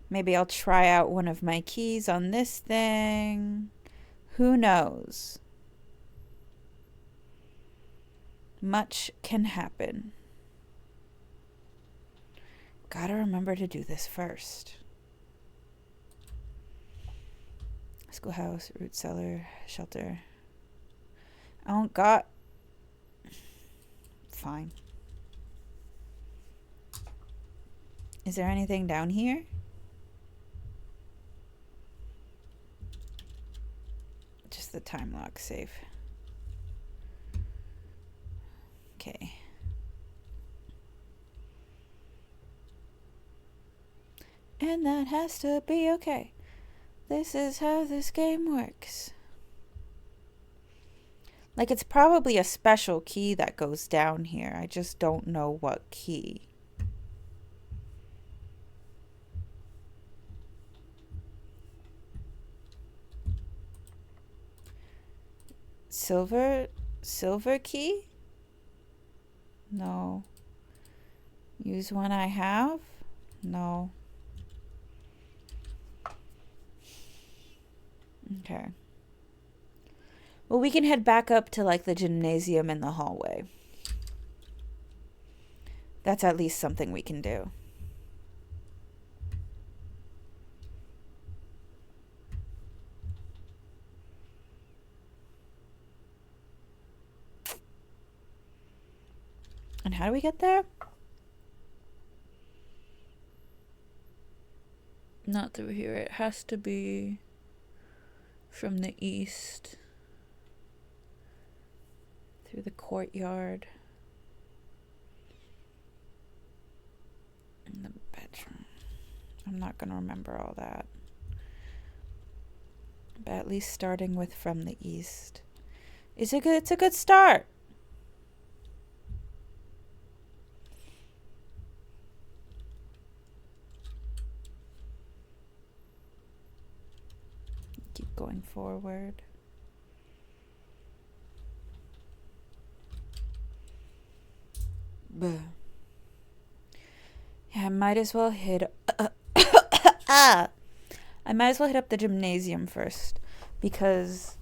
Maybe I'll try out one of my keys on this thing. Who knows? Much can happen. Gotta remember to do this first. Schoolhouse, root cellar, shelter. I don't got. Fine. Is there anything down here? Just the time lock safe. Okay. And that has to be okay. This is how this game works. Like, it's probably a special key that goes down here. I just don't know what key. Silver key? No. Use one I have? No. Okay. Well, we can head back up to like the gymnasium in the hallway. That's at least something we can do. And how do we get there? Not through here. It has to be from the east. Through the courtyard. In the bedroom. I'm not going to remember all that. But at least starting with from the east. It's a good start. Keep going forward. Buh. Yeah, I might as well hit I might as well hit up the gymnasium first because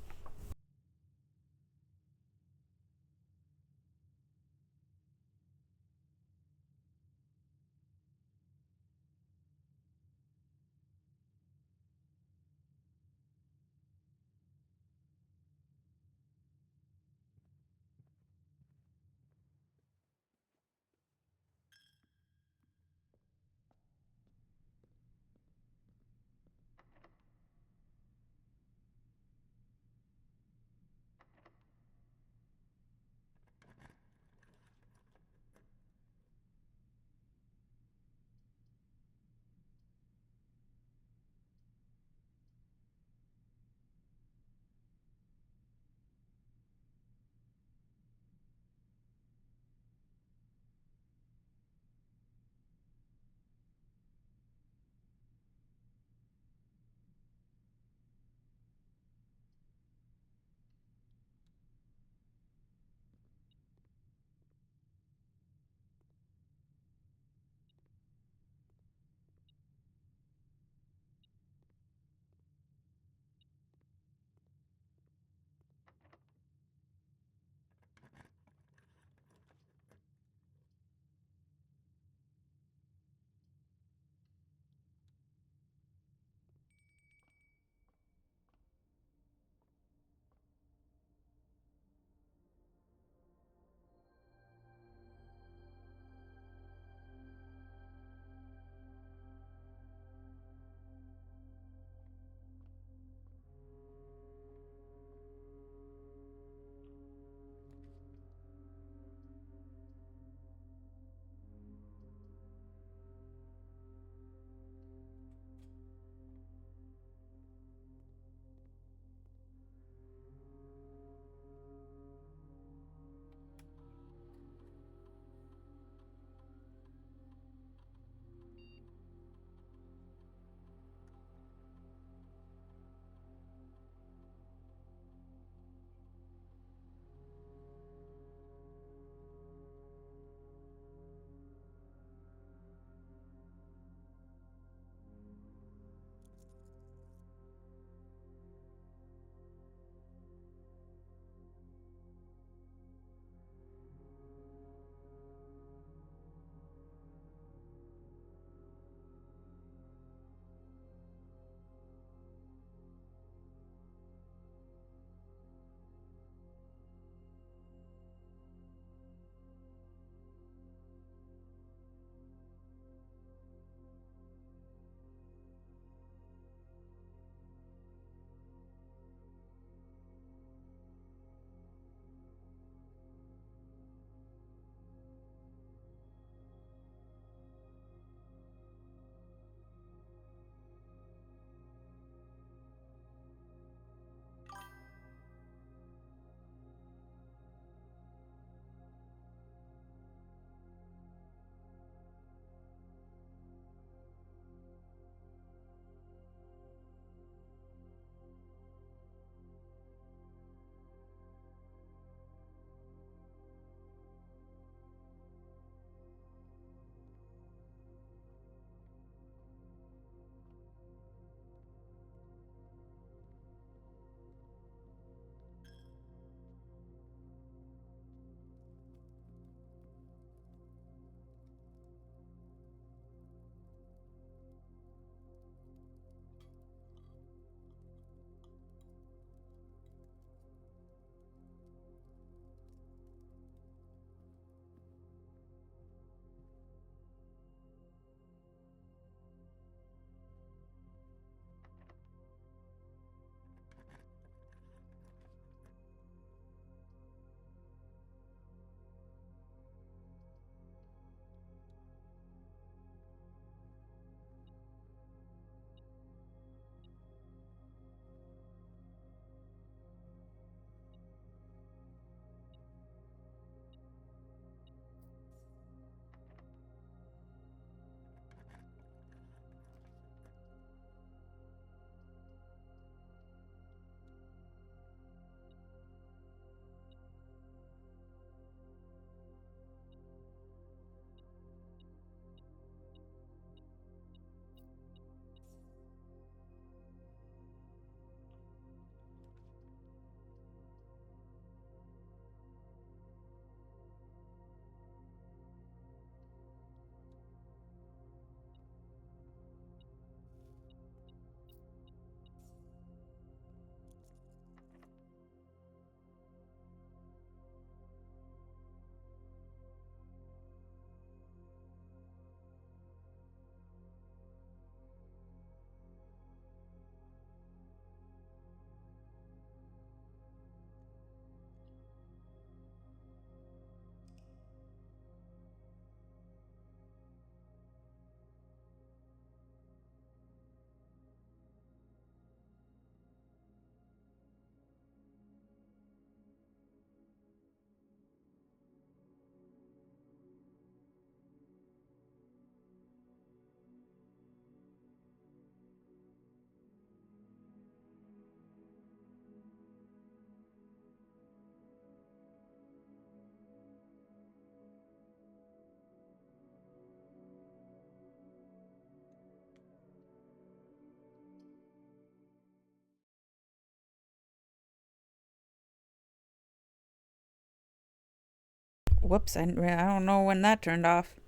Whoops, I don't know when that turned off.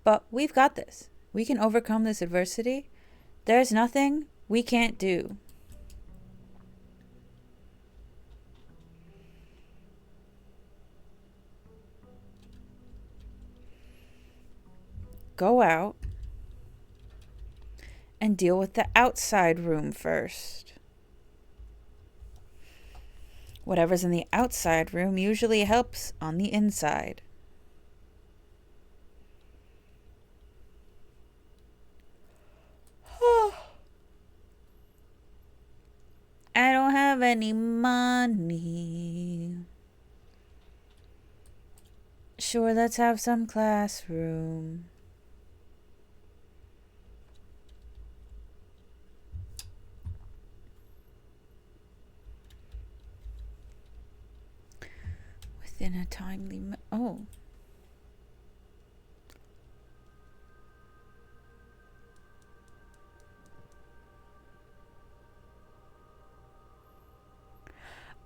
But we've got this. We can overcome this adversity. There's nothing we can't do. Go out and deal with the outside room first. Whatever's in the outside room usually helps on the inside. I don't have any money. Sure, let's have some classroom. Within a timely... Oh.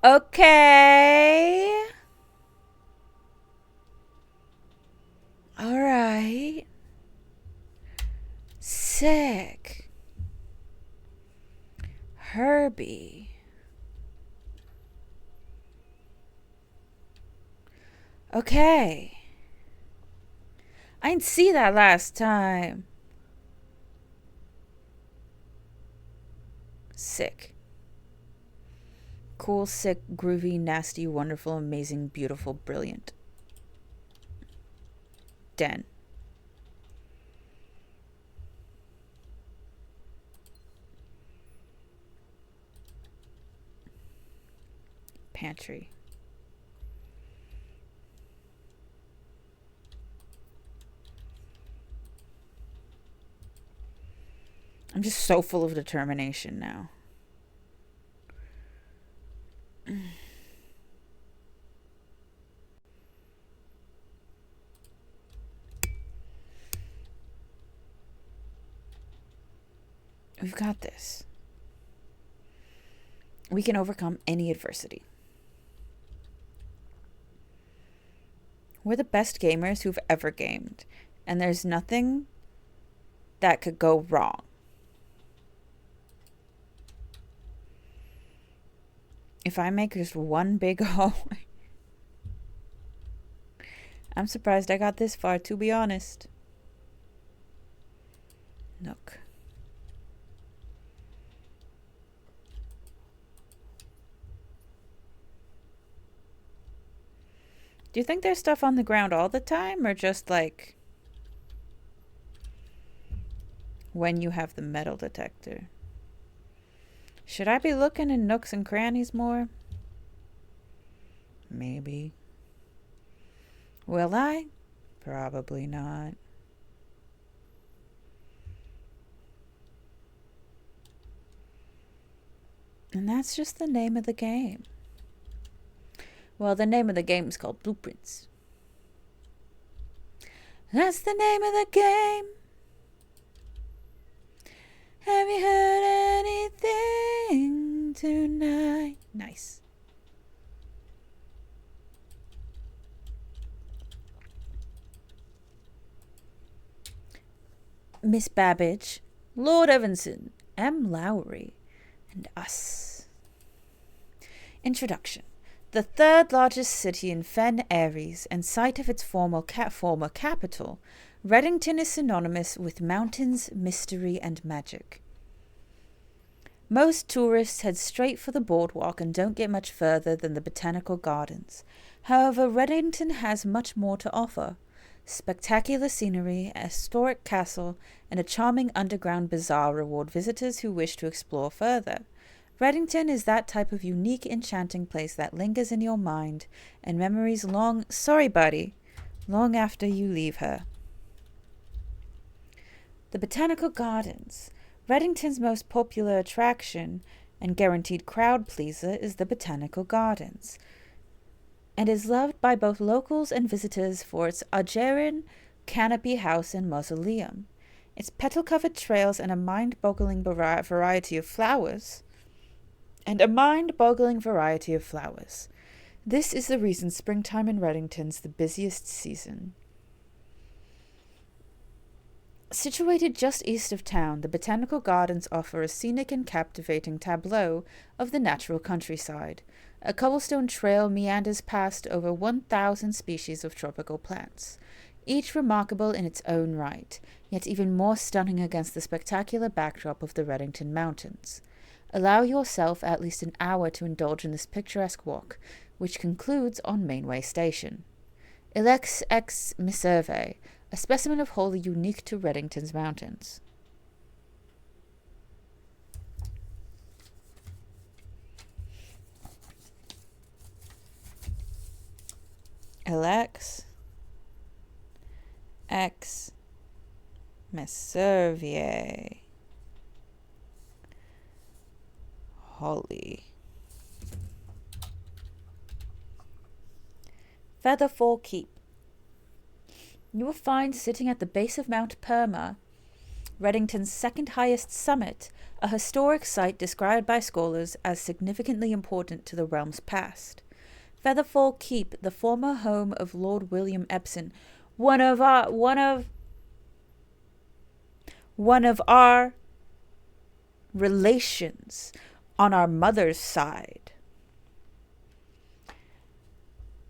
Okay. All right. Sick. Herbie. Okay. I didn't see that last time. Sick. Cool, sick, groovy, nasty, wonderful, amazing, beautiful, brilliant. Den. Pantry. I'm just so full of determination now. We've got this. We can overcome any adversity. We're the best gamers who've ever gamed, and there's nothing that could go wrong. If I make just one big hallway. I'm surprised I got this far, to be honest. Nook. Do you think there's stuff on the ground all the time, or just like when you have the metal detector? Should I be looking in nooks and crannies more? Maybe. Will I? Probably not. And that's just the name of the game. Well, the name of the game is called Blueprints. That's the name of the game. Have you heard anything tonight? Nice. Miss Babbage, Lord Evanson, M. Lowry, and us. Introduction. The third largest city in Fen Aries and site of its former capital, Reddington is synonymous with mountains, mystery, and magic. Most tourists head straight for the boardwalk and don't get much further than the botanical gardens. However, Reddington has much more to offer. Spectacular scenery, a historic castle, and a charming underground bazaar reward visitors who wish to explore further. Reddington is that type of unique, enchanting place that lingers in your mind and memories long after you leave her. The Botanical Gardens. Reddington's most popular attraction and guaranteed crowd pleaser is the Botanical Gardens, and is loved by both locals and visitors for its Algerian canopy house and mausoleum, its petal-covered trails, and a mind-boggling variety of flowers. This is the reason springtime in Reddington's the busiest season. Situated just east of town, the Botanical Gardens offer a scenic and captivating tableau of the natural countryside. A cobblestone trail meanders past over 1,000 species of tropical plants, each remarkable in its own right, yet even more stunning against the spectacular backdrop of the Reddington Mountains. Allow yourself at least an hour to indulge in this picturesque walk, which concludes on Mainway Station. Ilex ex Miserve, a specimen of holly unique to Reddington's mountains. Ilex ex Miserve, holly. Featherfall Keep. You will find sitting at the base of Mount Perma, Reddington's second highest summit, a historic site described by scholars as significantly important to the realm's past. Featherfall Keep, the former home of Lord William Epsom, one of our relations on our mother's side.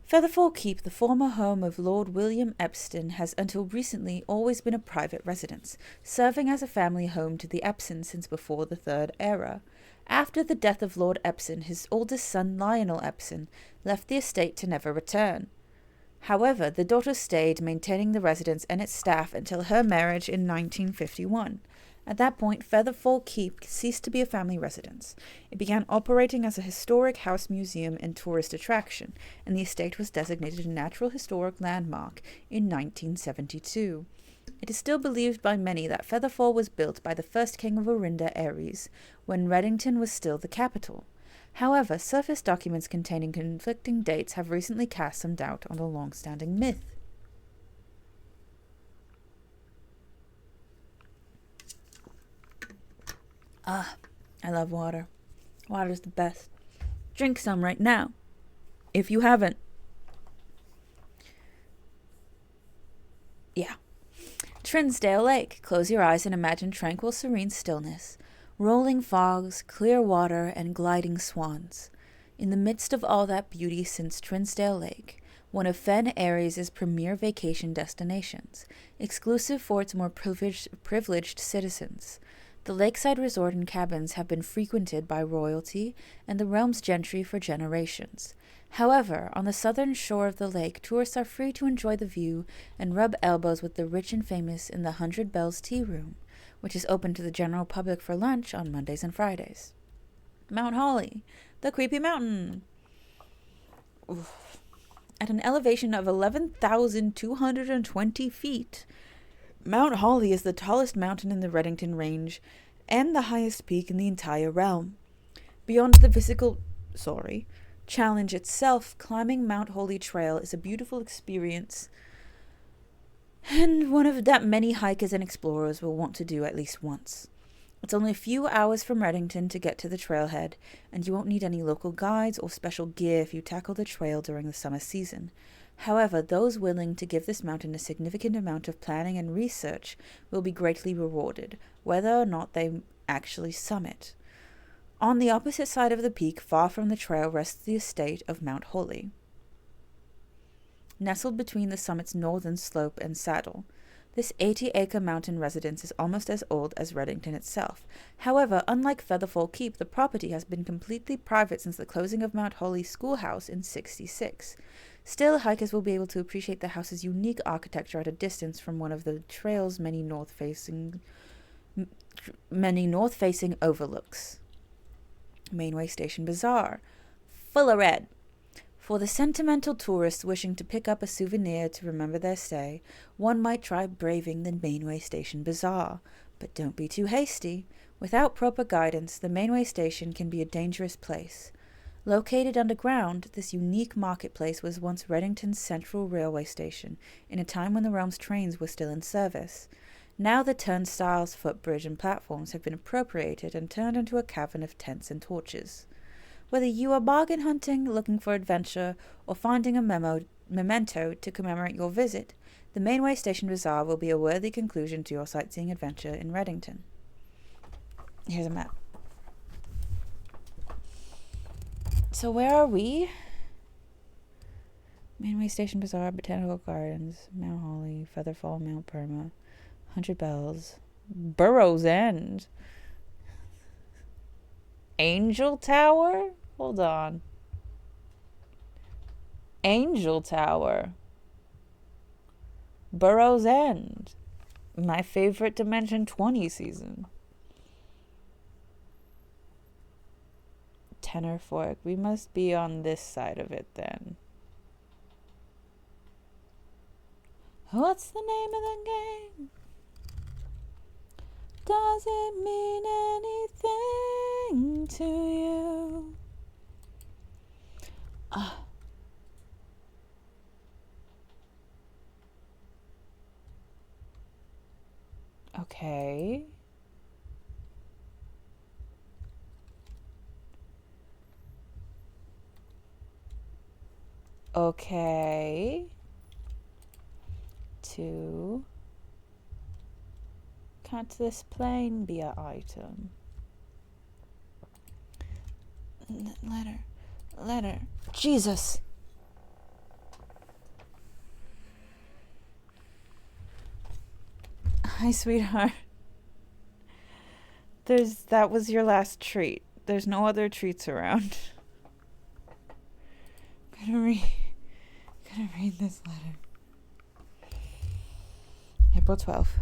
Featherfall Keep, the former home of Lord William Epsom, has until recently always been a private residence, serving as a family home to the Epsons since before the Third Era. After the death of Lord Epsom, his oldest son Lionel Epsom left the estate to never return. However, the daughter stayed, maintaining the residence and its staff until her marriage in 1951. At that point, Featherfall Keep ceased to be a family residence. It began operating as a historic house museum and tourist attraction, and the estate was designated a Natural Historic Landmark in 1972. It is still believed by many that Featherfall was built by the first king of Orinda, Ares, when Reddington was still the capital. However, surface documents containing conflicting dates have recently cast some doubt on the long-standing myth. I love water. Water's the best. Drink some right now, if you haven't. Yeah. Trinsdale Lake. Close your eyes and imagine tranquil, serene stillness, rolling fogs, clear water, and gliding swans. In the midst of all that beauty sits Trinsdale Lake, one of Fen Ares' premier vacation destinations, exclusive for its more privileged citizens. The lakeside resort and cabins have been frequented by royalty and the realm's gentry for generations. However, on the southern shore of the lake, tourists are free to enjoy the view and rub elbows with the rich and famous in the 100 Bells Tea Room, which is open to the general public for lunch on Mondays and Fridays. Mount Holly, the creepy mountain. Oof. At an elevation of 11,220 feet, Mount Holly is the tallest mountain in the Reddington Range and the highest peak in the entire realm. Beyond the physical challenge itself, climbing Mount Holly Trail is a beautiful experience and one of that many hikers and explorers will want to do at least once. It's only a few hours from Reddington to get to the trailhead, and you won't need any local guides or special gear if you tackle the trail during the summer season. However, those willing to give this mountain a significant amount of planning and research will be greatly rewarded, whether or not they actually summit. On the opposite side of the peak, far from the trail, rests the estate of Mount Holly, nestled between the summit's northern slope and saddle. This 80-acre mountain residence is almost as old as Reddington itself. However, unlike Featherfall Keep, the property has been completely private since the closing of Mount Holly's schoolhouse in '66. Still, hikers will be able to appreciate the house's unique architecture at a distance from one of the trail's many north-facing overlooks. Mainway Station Bazaar. Full of red. For the sentimental tourists wishing to pick up a souvenir to remember their stay, one might try braving the Mainway Station Bazaar. But don't be too hasty. Without proper guidance, the Mainway Station can be a dangerous place. Located underground, this unique marketplace was once Reddington's central railway station, in a time when the realm's trains were still in service. Now the turnstiles, footbridge, and platforms have been appropriated and turned into a cavern of tents and torches. Whether you are bargain hunting, looking for adventure, or finding a memento to commemorate your visit, the Mainway Station Bazaar will be a worthy conclusion to your sightseeing adventure in Reddington. Here's a map. So where are we? Mainway Station Bazaar, Botanical Gardens, Mount Holly, Featherfall, Mount Perma, 100 Bells, Burrows End, Angel Tower? Hold on. Angel Tower, Burrows End, my favorite Dimension 20 season. Tenor Fork, we must be on this side of it then. What's the name of the game? Does it mean anything to you? Okay. Okay. 2. Can't this plane be an item? Letter. Jesus! Hi, sweetheart. That was your last treat. There's no other treats around. I'm gonna read this letter. April 12th.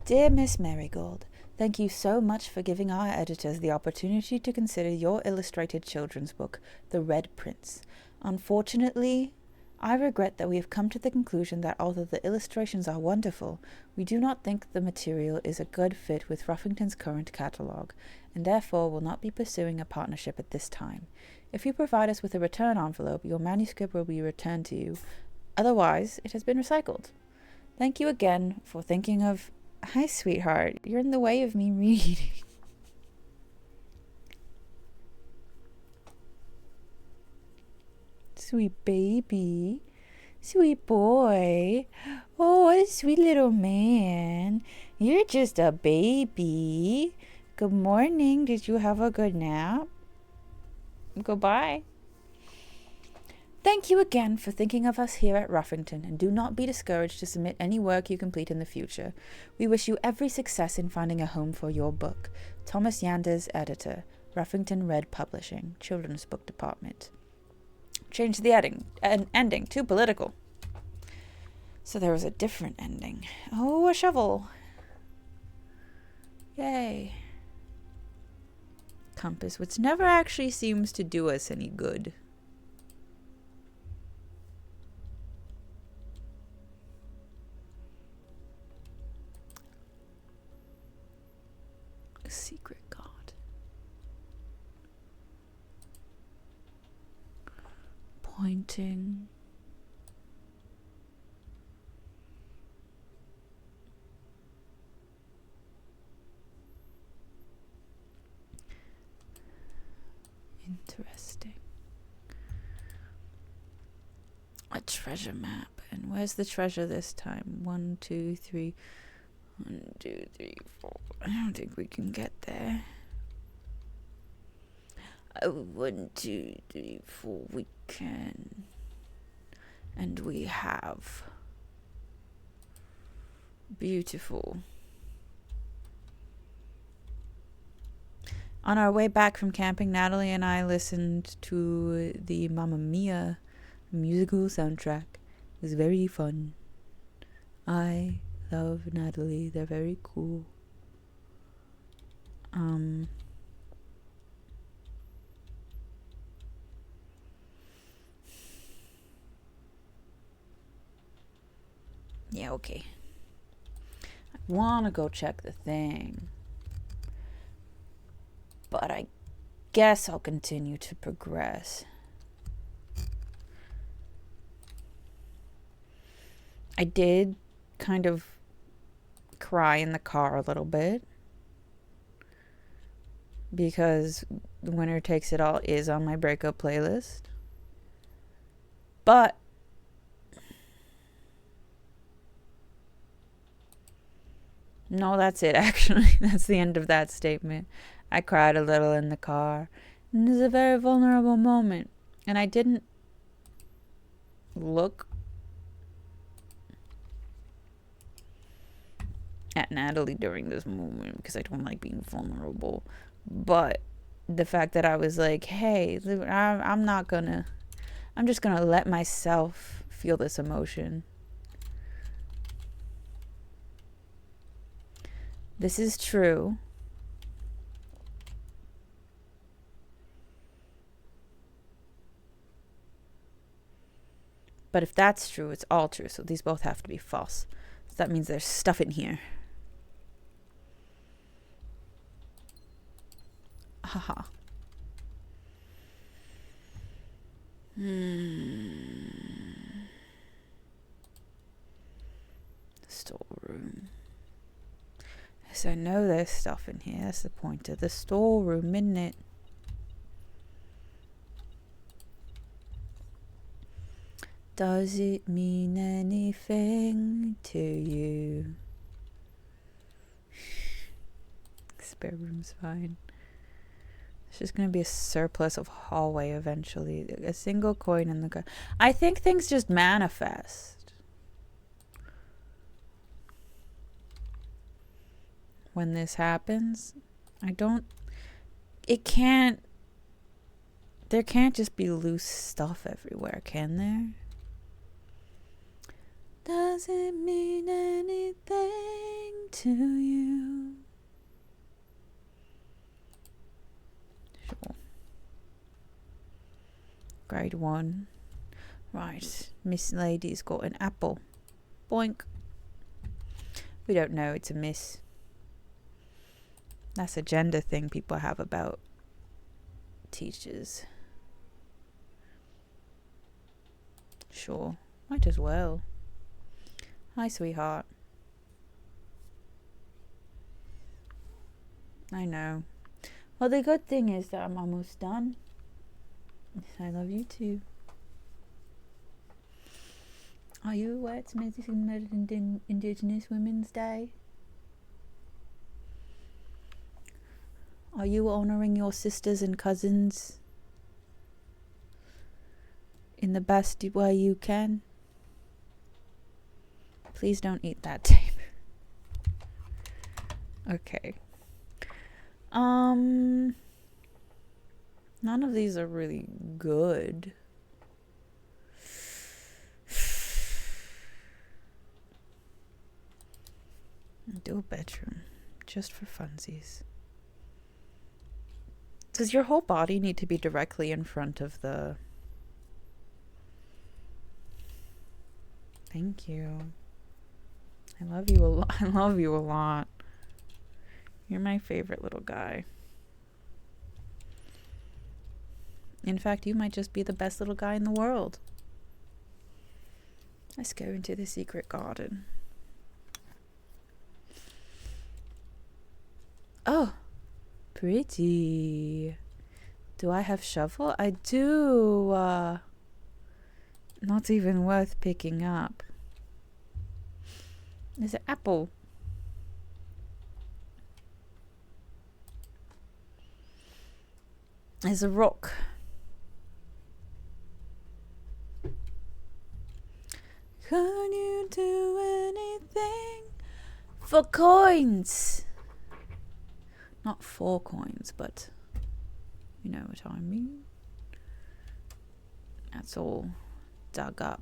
Dear Miss Marigold, thank you so much for giving our editors the opportunity to consider your illustrated children's book, The Red Prince. Unfortunately, I regret that we have come to the conclusion that although the illustrations are wonderful, we do not think the material is a good fit with Ruffington's current catalogue, and therefore will not be pursuing a partnership at this time. If you provide us with a return envelope, your manuscript will be returned to you. Otherwise, it has been recycled. Thank you again for thinking of... Hi, sweetheart. You're in the way of me reading. Sweet baby. Sweet boy. Oh, what a sweet little man. You're just a baby. Good morning. Did you have a good nap? Goodbye. Thank you again for thinking of us here at Ruffington, and do not be discouraged to submit any work you complete in the future. We wish you every success in finding a home for your book. Thomas Yanders, Editor, Ruffington Red Publishing, Children's Book Department. Change the ending. Too political. So there was a different ending. Oh, a shovel. Yay. Compass, which never actually seems to do us any good. Secret God. Pointing. Interesting. A treasure map. And where's the treasure this time? 1, 2, 3. 1, 2, 3, 4. I don't think we can get there. 1, 2, 3, 4. We can. And we have. Beautiful. On our way back from camping, Natalie and I listened to the Mamma Mia musical soundtrack. It was very fun. I love Natalie. They're very cool. Yeah, okay. I want to go check the thing. But I guess I'll continue to progress. I did kind of cry in the car a little bit. because Winner Takes It All is on my breakup playlist. But no, that's it, actually. That's the end of that statement. I cried a little in the car. And it was a very vulnerable moment. And I didn't look at Natalie during this moment because I don't like being vulnerable. But the fact that I was like, hey, I'm just gonna let myself feel this emotion. This is true. But if that's true, it's all true. So these both have to be false. So that means there's stuff in here. Haha. Storeroom. Yes, I know there's stuff in here. That's the point of the storeroom, isn't it? Does it mean anything to you? Spare room's fine. It's just going to be a surplus of hallway eventually. A single coin in the ground. I think things just manifest when this happens. There can't just be loose stuff everywhere, can there? Does it mean anything to you? Sure. Grade 1. Right. Miss Lady's got an apple. Boink. We don't know it's a miss. That's a gender thing people have about teachers. Sure. Might as well. Hi, sweetheart. I know. Well, the good thing is that I'm almost done. I love you too. Are you aware it's Indigenous Women's Day? Are you honouring your sisters and cousins in the best way you can? Please don't eat that tape. Okay. None of these are really good. Do a bedroom, just for funsies. Does your whole body need to be directly in front of the... Thank you. I love you a lot. I love you a lot. You're my favorite little guy. In fact, you might just be the best little guy in the world. Let's go into the secret garden. Oh, pretty. Do I have shovel? I do. Not even worth picking up. There's an apple. There's a rock. Can you do anything for coins? Not 4 coins, but you know what I mean. That's all dug up.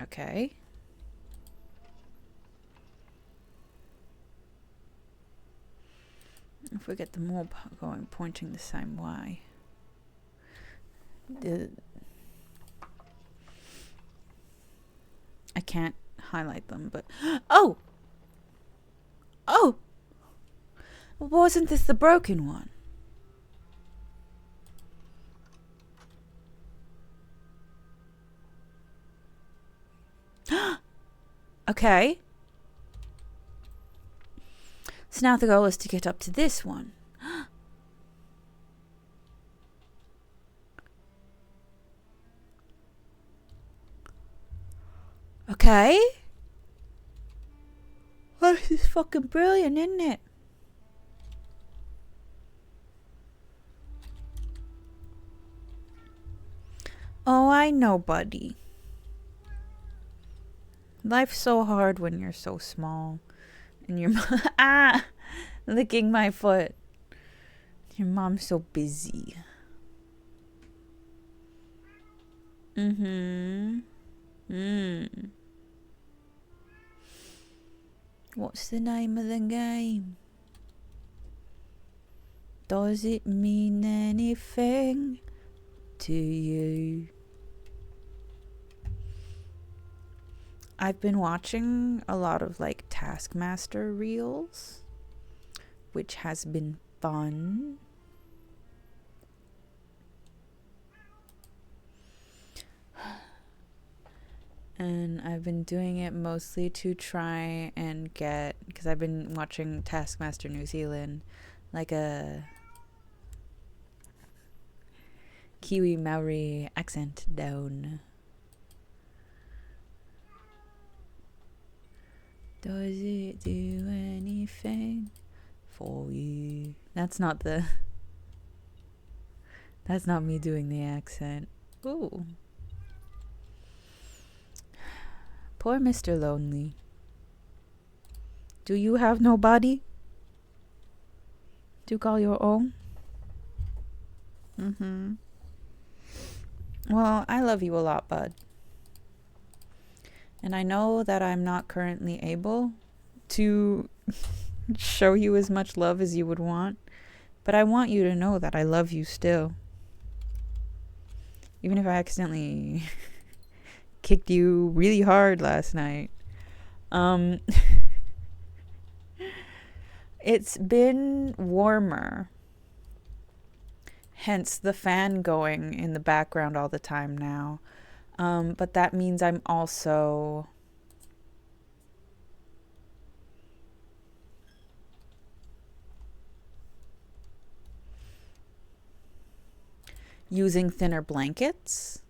Okay. If we get them all going, pointing the same way. I can't highlight them, but... Oh! Oh! Wasn't this the broken one? Okay. So now the goal is to get up to this one. Okay. Oh, this is fucking brilliant, isn't it? Oh, I know, buddy. Life's so hard when you're so small. And your mom... licking my foot. Your mom's so busy. What's the name of the game? Does it mean anything to you? I've been watching a lot of like Taskmaster reels, which has been fun. And I've been doing it mostly to try and get, because I've been watching Taskmaster New Zealand, like a Kiwi Maori accent down. Does it do anything for you? That's not me doing the accent. Ooh. Poor Mr. Lonely. Do you have nobody to call your own? Well, I love you a lot, bud. And I know that I'm not currently able to show you as much love as you would want, but I want you to know that I love you still. Even if I accidentally kicked you really hard last night. It's been warmer. Hence the fan going in the background all the time now. But that means I'm also using thinner blankets,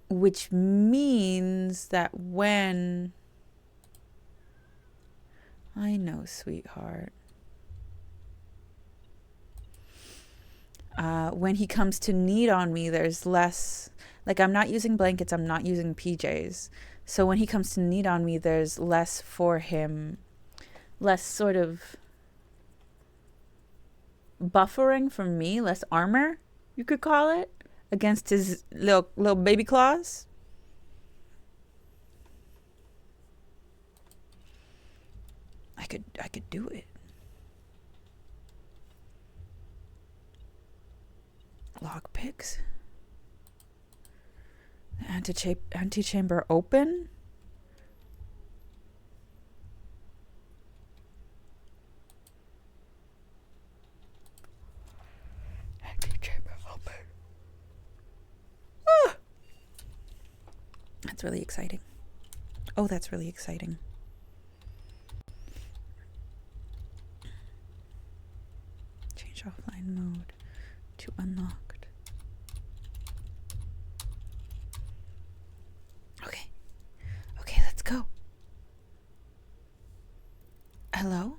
which means that when... I know, sweetheart. When he comes to need on me, there's less... Like, I'm not using blankets, I'm not using PJs. So when he comes to need on me, there's less for him. Less sort of buffering from me, less armor, you could call it, against his little baby claws. I could do it. Lockpicks. The antechamber open. Antechamber open. Ah! That's really exciting. Oh, that's really exciting. Change offline mode to unlocked. Okay, let's go. Hello?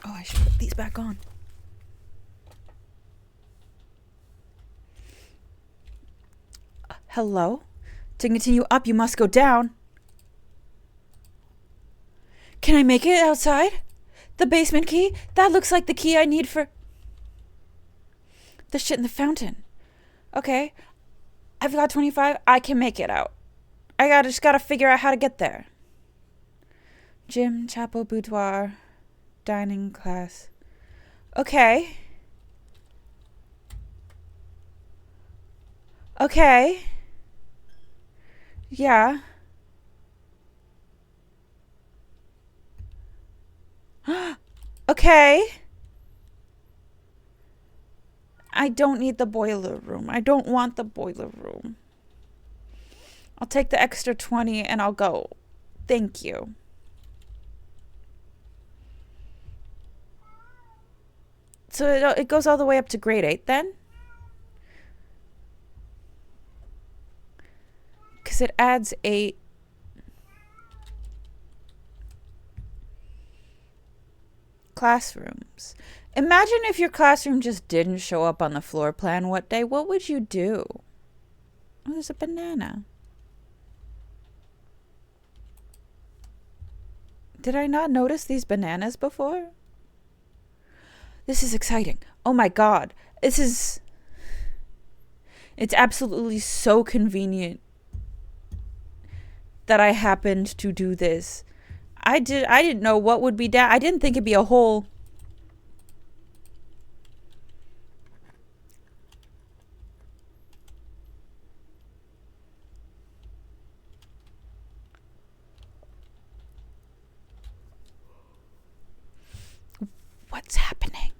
Oh, I should put these back on. Hello? To continue up, you must go down. Can I make it outside? The basement key? That looks like the key I need for... the shit in the fountain. Okay. I've got 25. I can make it out. I just gotta figure out how to get there. Gym, chapel, boudoir, dining class. Okay. Yeah. Okay. I don't need the boiler room. I don't want the boiler room. I'll take the extra 20 and I'll go. Thank you. So it goes all the way up to grade 8 then? Because it adds 8. Classrooms. Imagine if your classroom just didn't show up on the floor plan what day. What would you do? Oh, there's a banana. Did I not notice these bananas before? This is exciting. Oh my god. It's absolutely so convenient that I happened to do this. I didn't know what would be down. I didn't think it'd be a whole... What's happening?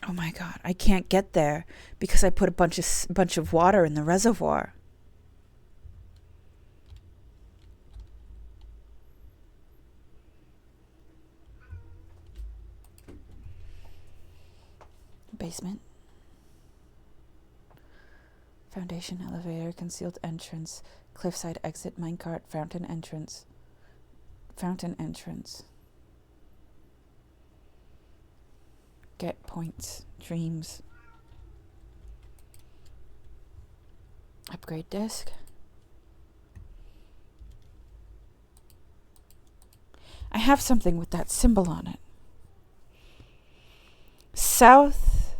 Oh my god, I can't get there because I put a bunch of water in the reservoir. Basement. Foundation, elevator, concealed entrance, cliffside exit, minecart, fountain entrance. Fountain entrance. Get points, dreams. Upgrade disc. I have something with that symbol on it. South.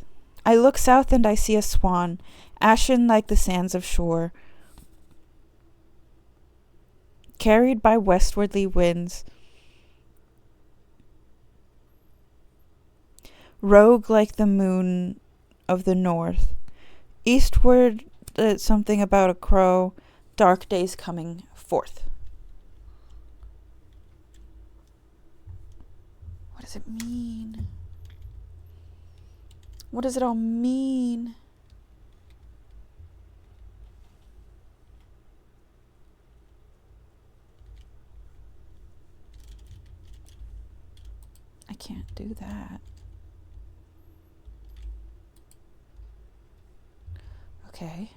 I look south and I see a swan, ashen like the sands of shore, carried by westwardly winds, rogue like the moon of the north. Eastward, something about a crow, dark days coming forth. What does it mean? What does it all mean? I can't do that. Okay.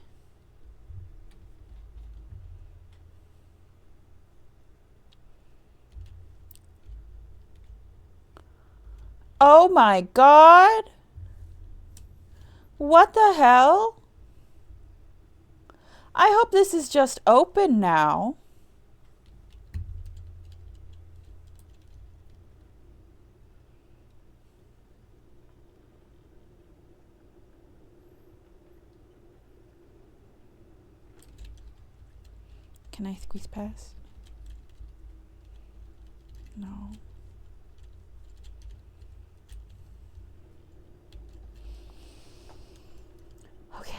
Oh my god! What the hell? I hope this is just open now. Can I squeeze past? No. Okay.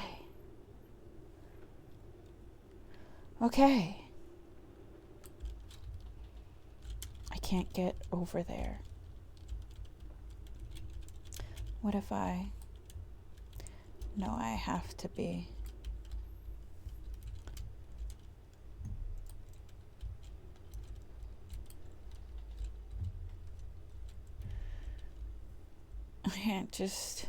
Okay. I can't get over there. What if I... No, I have to be... I can't just...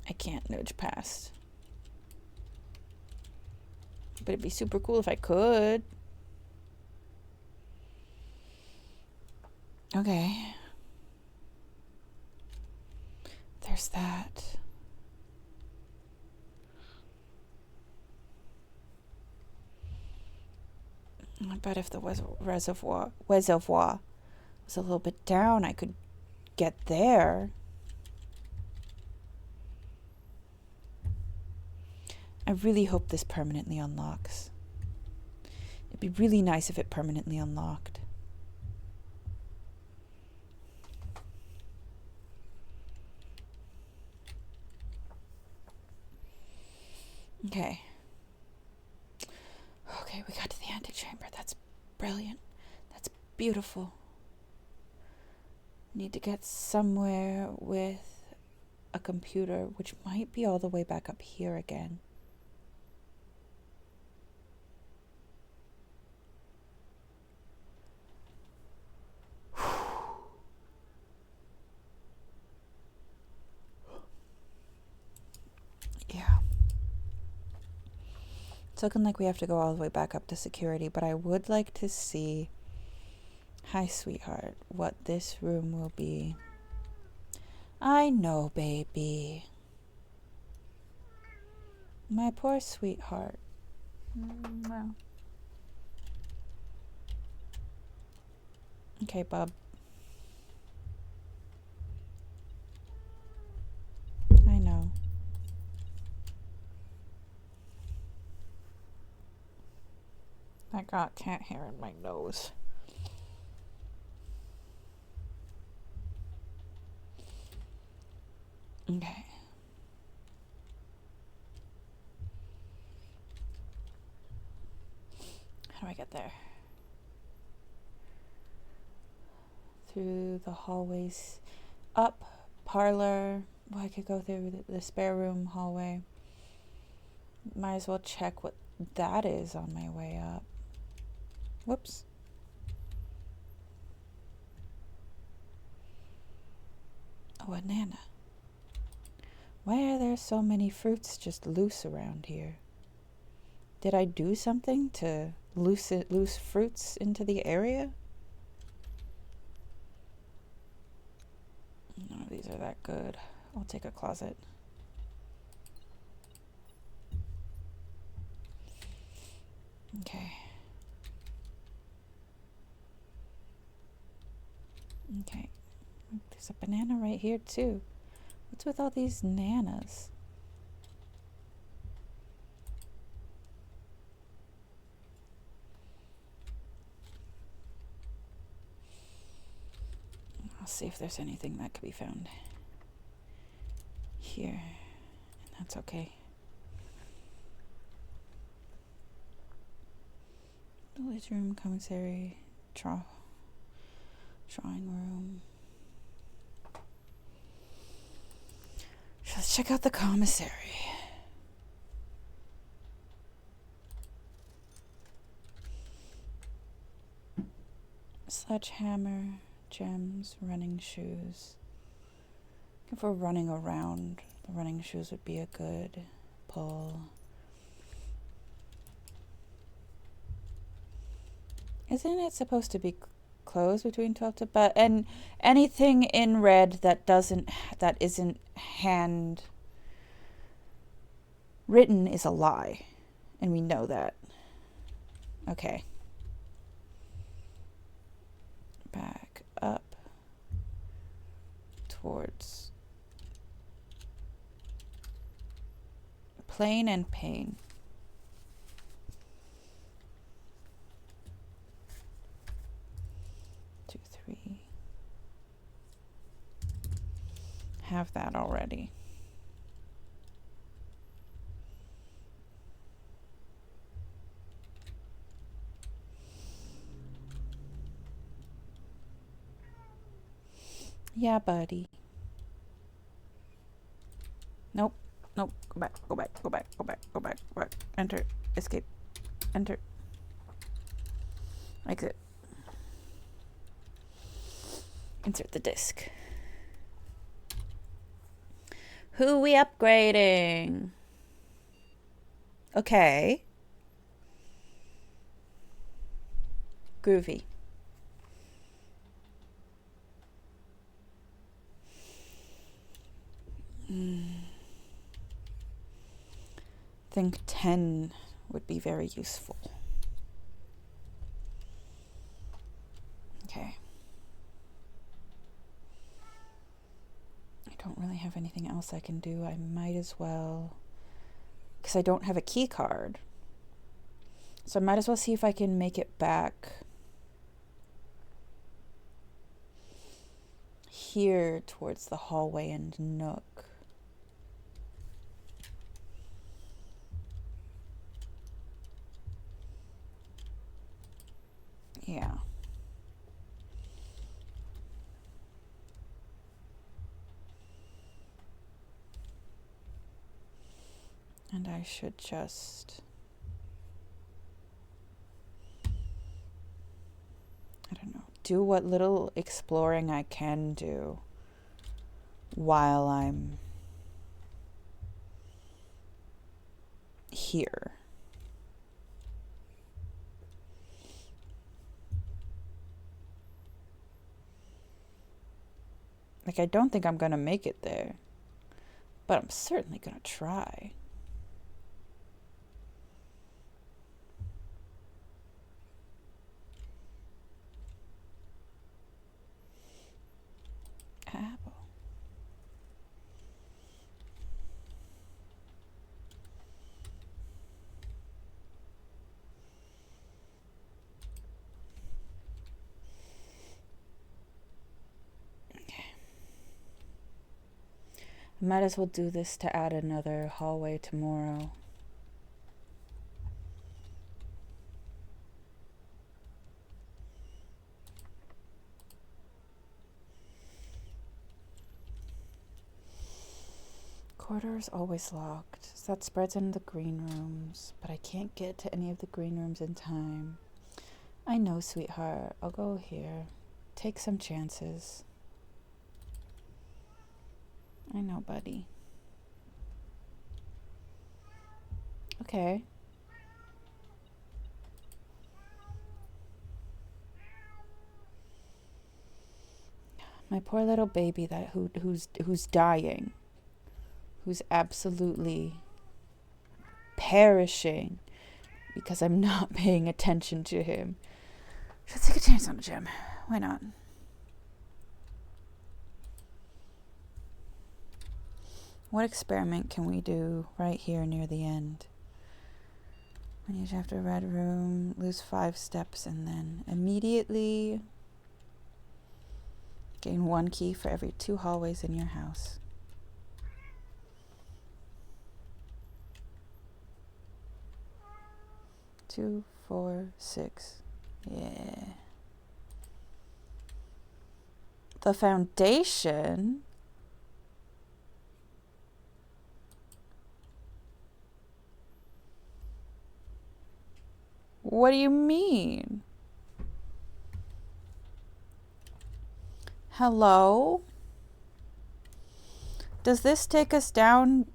I can't nudge past. But it'd be super cool if I could. Okay. There's that. I bet if the reservoir was a little bit down, I could get there. I really hope this permanently unlocks. It'd be really nice if it permanently unlocked. Okay. Okay, we got to the antechamber. That's brilliant. That's beautiful. Need to get somewhere with a computer, which might be all the way back up here again. Yeah. It's looking like we have to go all the way back up to security, but I would like to see, hi sweetheart, what this room will be. I know, baby. My poor sweetheart. Well. Okay, bub. I know. I got cat hair in my nose. Okay. How do I get there? Through the hallways. Up, parlor. Well, I could go through the spare room hallway. Might as well check what that is on my way up. Whoops. Oh, a nana. Why are there so many fruits just loose around here? Did I do something to loose fruits into the area? None of these are that good. I'll take a closet. Okay. Okay. There's a banana right here too. What's with all these nanas? I'll see if there's anything that could be found here. And that's okay. Village room, commissary, drawing room. Let's check out the commissary. Sledgehammer, gems, running shoes. If we're running around, the running shoes would be a good pull. Isn't it supposed to be closed between 12 to but and anything in red that isn't hand written is a lie, and we know that. Okay. Back up towards plain and pain. Have that already. Yeah, buddy. Nope. Nope. Go back. Go back. Go back. Go back. Go back. Go back. Enter. Escape. Enter. Exit. Insert the disc. Who we upgrading? Okay. Groovy. Think 10 would be very useful. Okay. I don't really have anything else I can do. I might as well, because I don't have a key card. So I might as well see if I can make it back here towards the hallway and nook. Yeah. And I should just, I don't know, do what little exploring I can do while I'm here. Like, I don't think I'm going to make it there, but I'm certainly going to try. Apple. I might as well do this to add another hallway tomorrow. Corridor is always locked, so that spreads into the green rooms, but I can't get to any of the green rooms in time. I know, sweetheart. I'll go here. Take some chances. I know, buddy. Okay. My poor little baby who's dying. Who's absolutely perishing because I'm not paying attention to him. Should take a chance on Jim. Why not? What experiment can we do right here near the end? When you after a red room, lose 5 steps, and then immediately gain 1 key for every 2 hallways in your house. Two, 4, 6. Yeah. The foundation. What do you mean? Hello? Does this take us down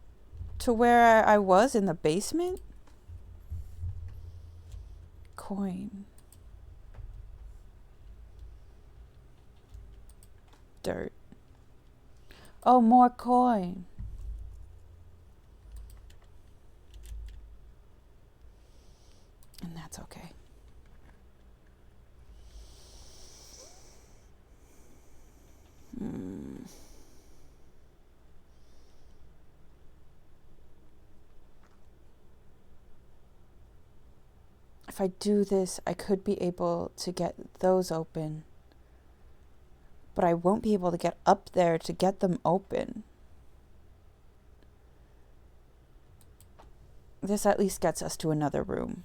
to where I was in the basement? Coin. Dirt. Oh, more coin. And that's okay. If I do this, I could be able to get those open. But I won't be able to get up there to get them open. This at least gets us to another room.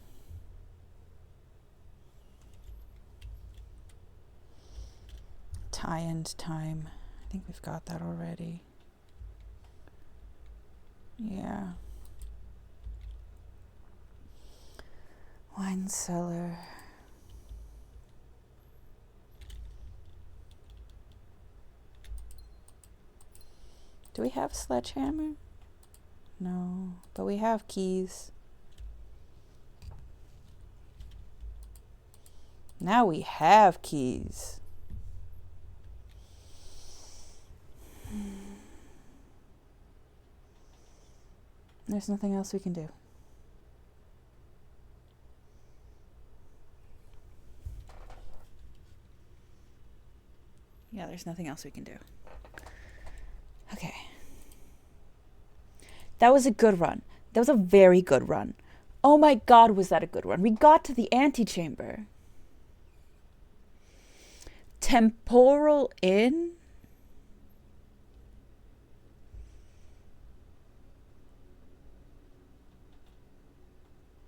Tie-end time. I think we've got that already. Yeah. Wine cellar. Do we have sledgehammer? No, but we have keys. Now we have keys. There's nothing else we can do. Yeah, there's nothing else we can do. Okay. That was a good run. That was a very good run. Oh my God, was that a good run. We got to the antechamber. Temporal inn?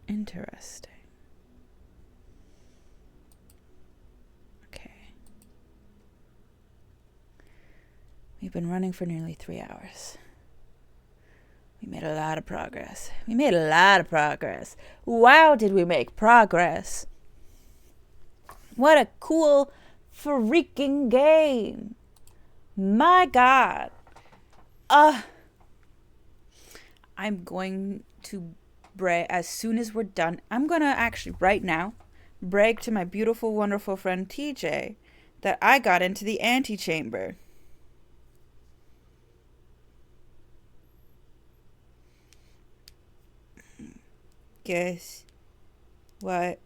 Interesting. We've been running for nearly 3 hours. We made a lot of progress. Wow, did we make progress. What a cool freaking game. My God. I'm going to brag, as soon as we're done, I'm going to actually right now brag to my beautiful, wonderful friend TJ that I got into the antechamber. Guess what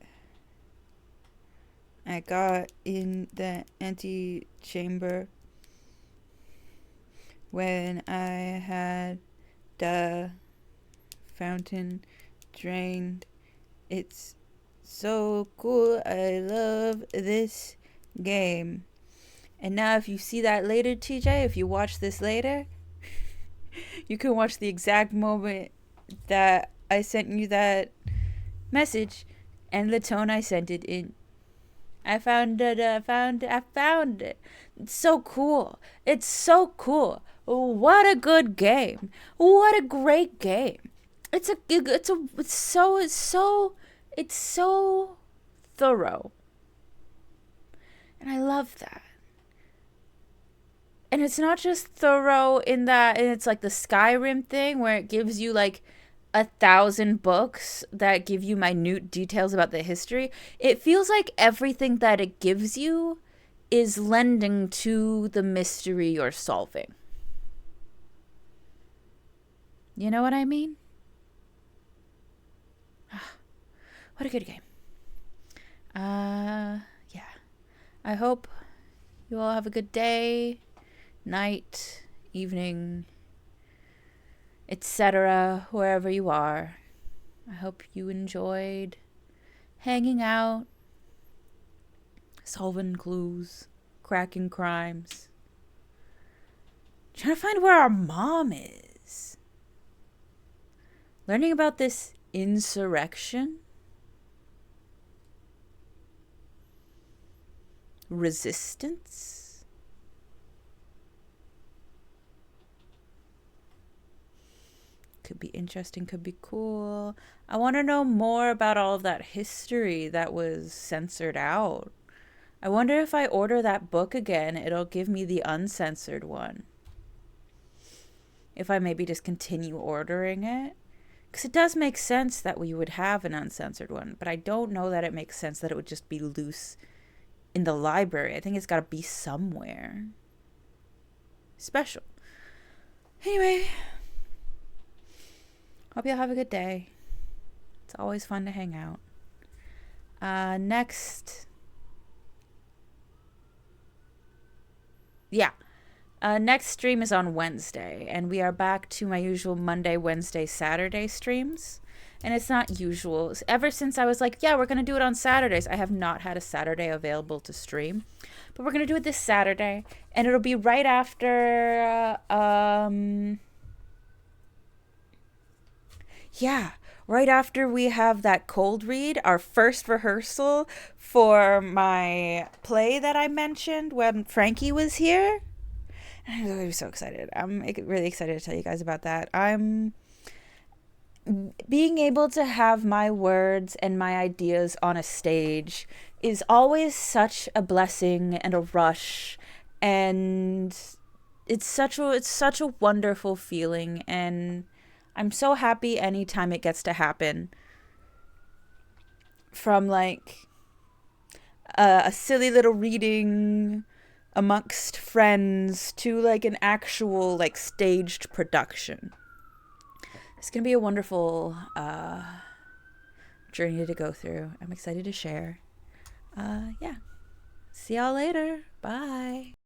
I got in the antechamber when I had the fountain drained. It's so cool. I love this game. And now if you see that later, TJ, if you watch this later, you can watch the exact moment that I sent you that message and the tone I sent it in. I found it. It's so cool. What a good game. What a great game. It's so thorough. And I love that. And it's not just thorough in that, and it's like the Skyrim thing where it gives you like 1,000 books that give you minute details about the history. It feels like everything that it gives you is lending to the mystery you're solving. You know what I mean? What a good game. Yeah. I hope you all have a good day, night, evening, etc., wherever you are. I hope you enjoyed hanging out, solving clues, cracking crimes, trying to find where our mom is, learning about this insurrection, resistance. Could be interesting, could be cool. I want to know more about all of that history that was censored out. I wonder if I order that book again, it'll give me the uncensored one. If I maybe just continue ordering it. Because it does make sense that we would have an uncensored one, but I don't know that it makes sense that it would just be loose in the library. I think it's got to be somewhere special. Anyway, hope you'll have a good day. It's always fun to hang out. Next stream is on Wednesday, and we are back to my usual Monday, Wednesday, Saturday streams. And it's not usual. Ever since I was like, yeah, we're going to do it on Saturdays, I have not had a Saturday available to stream. But we're going to do it this Saturday, and it'll be right after, right after we have that cold read, our first rehearsal for my play that I mentioned when Frankie was here. And I'm so excited. I'm really excited to tell you guys about that. Being able to have my words and my ideas on a stage is always such a blessing and a rush, and it's such a wonderful feeling, and I'm so happy anytime it gets to happen. From like a silly little reading amongst friends to like an actual like staged production. It's going to be a wonderful journey to go through. I'm excited to share. See y'all later. Bye.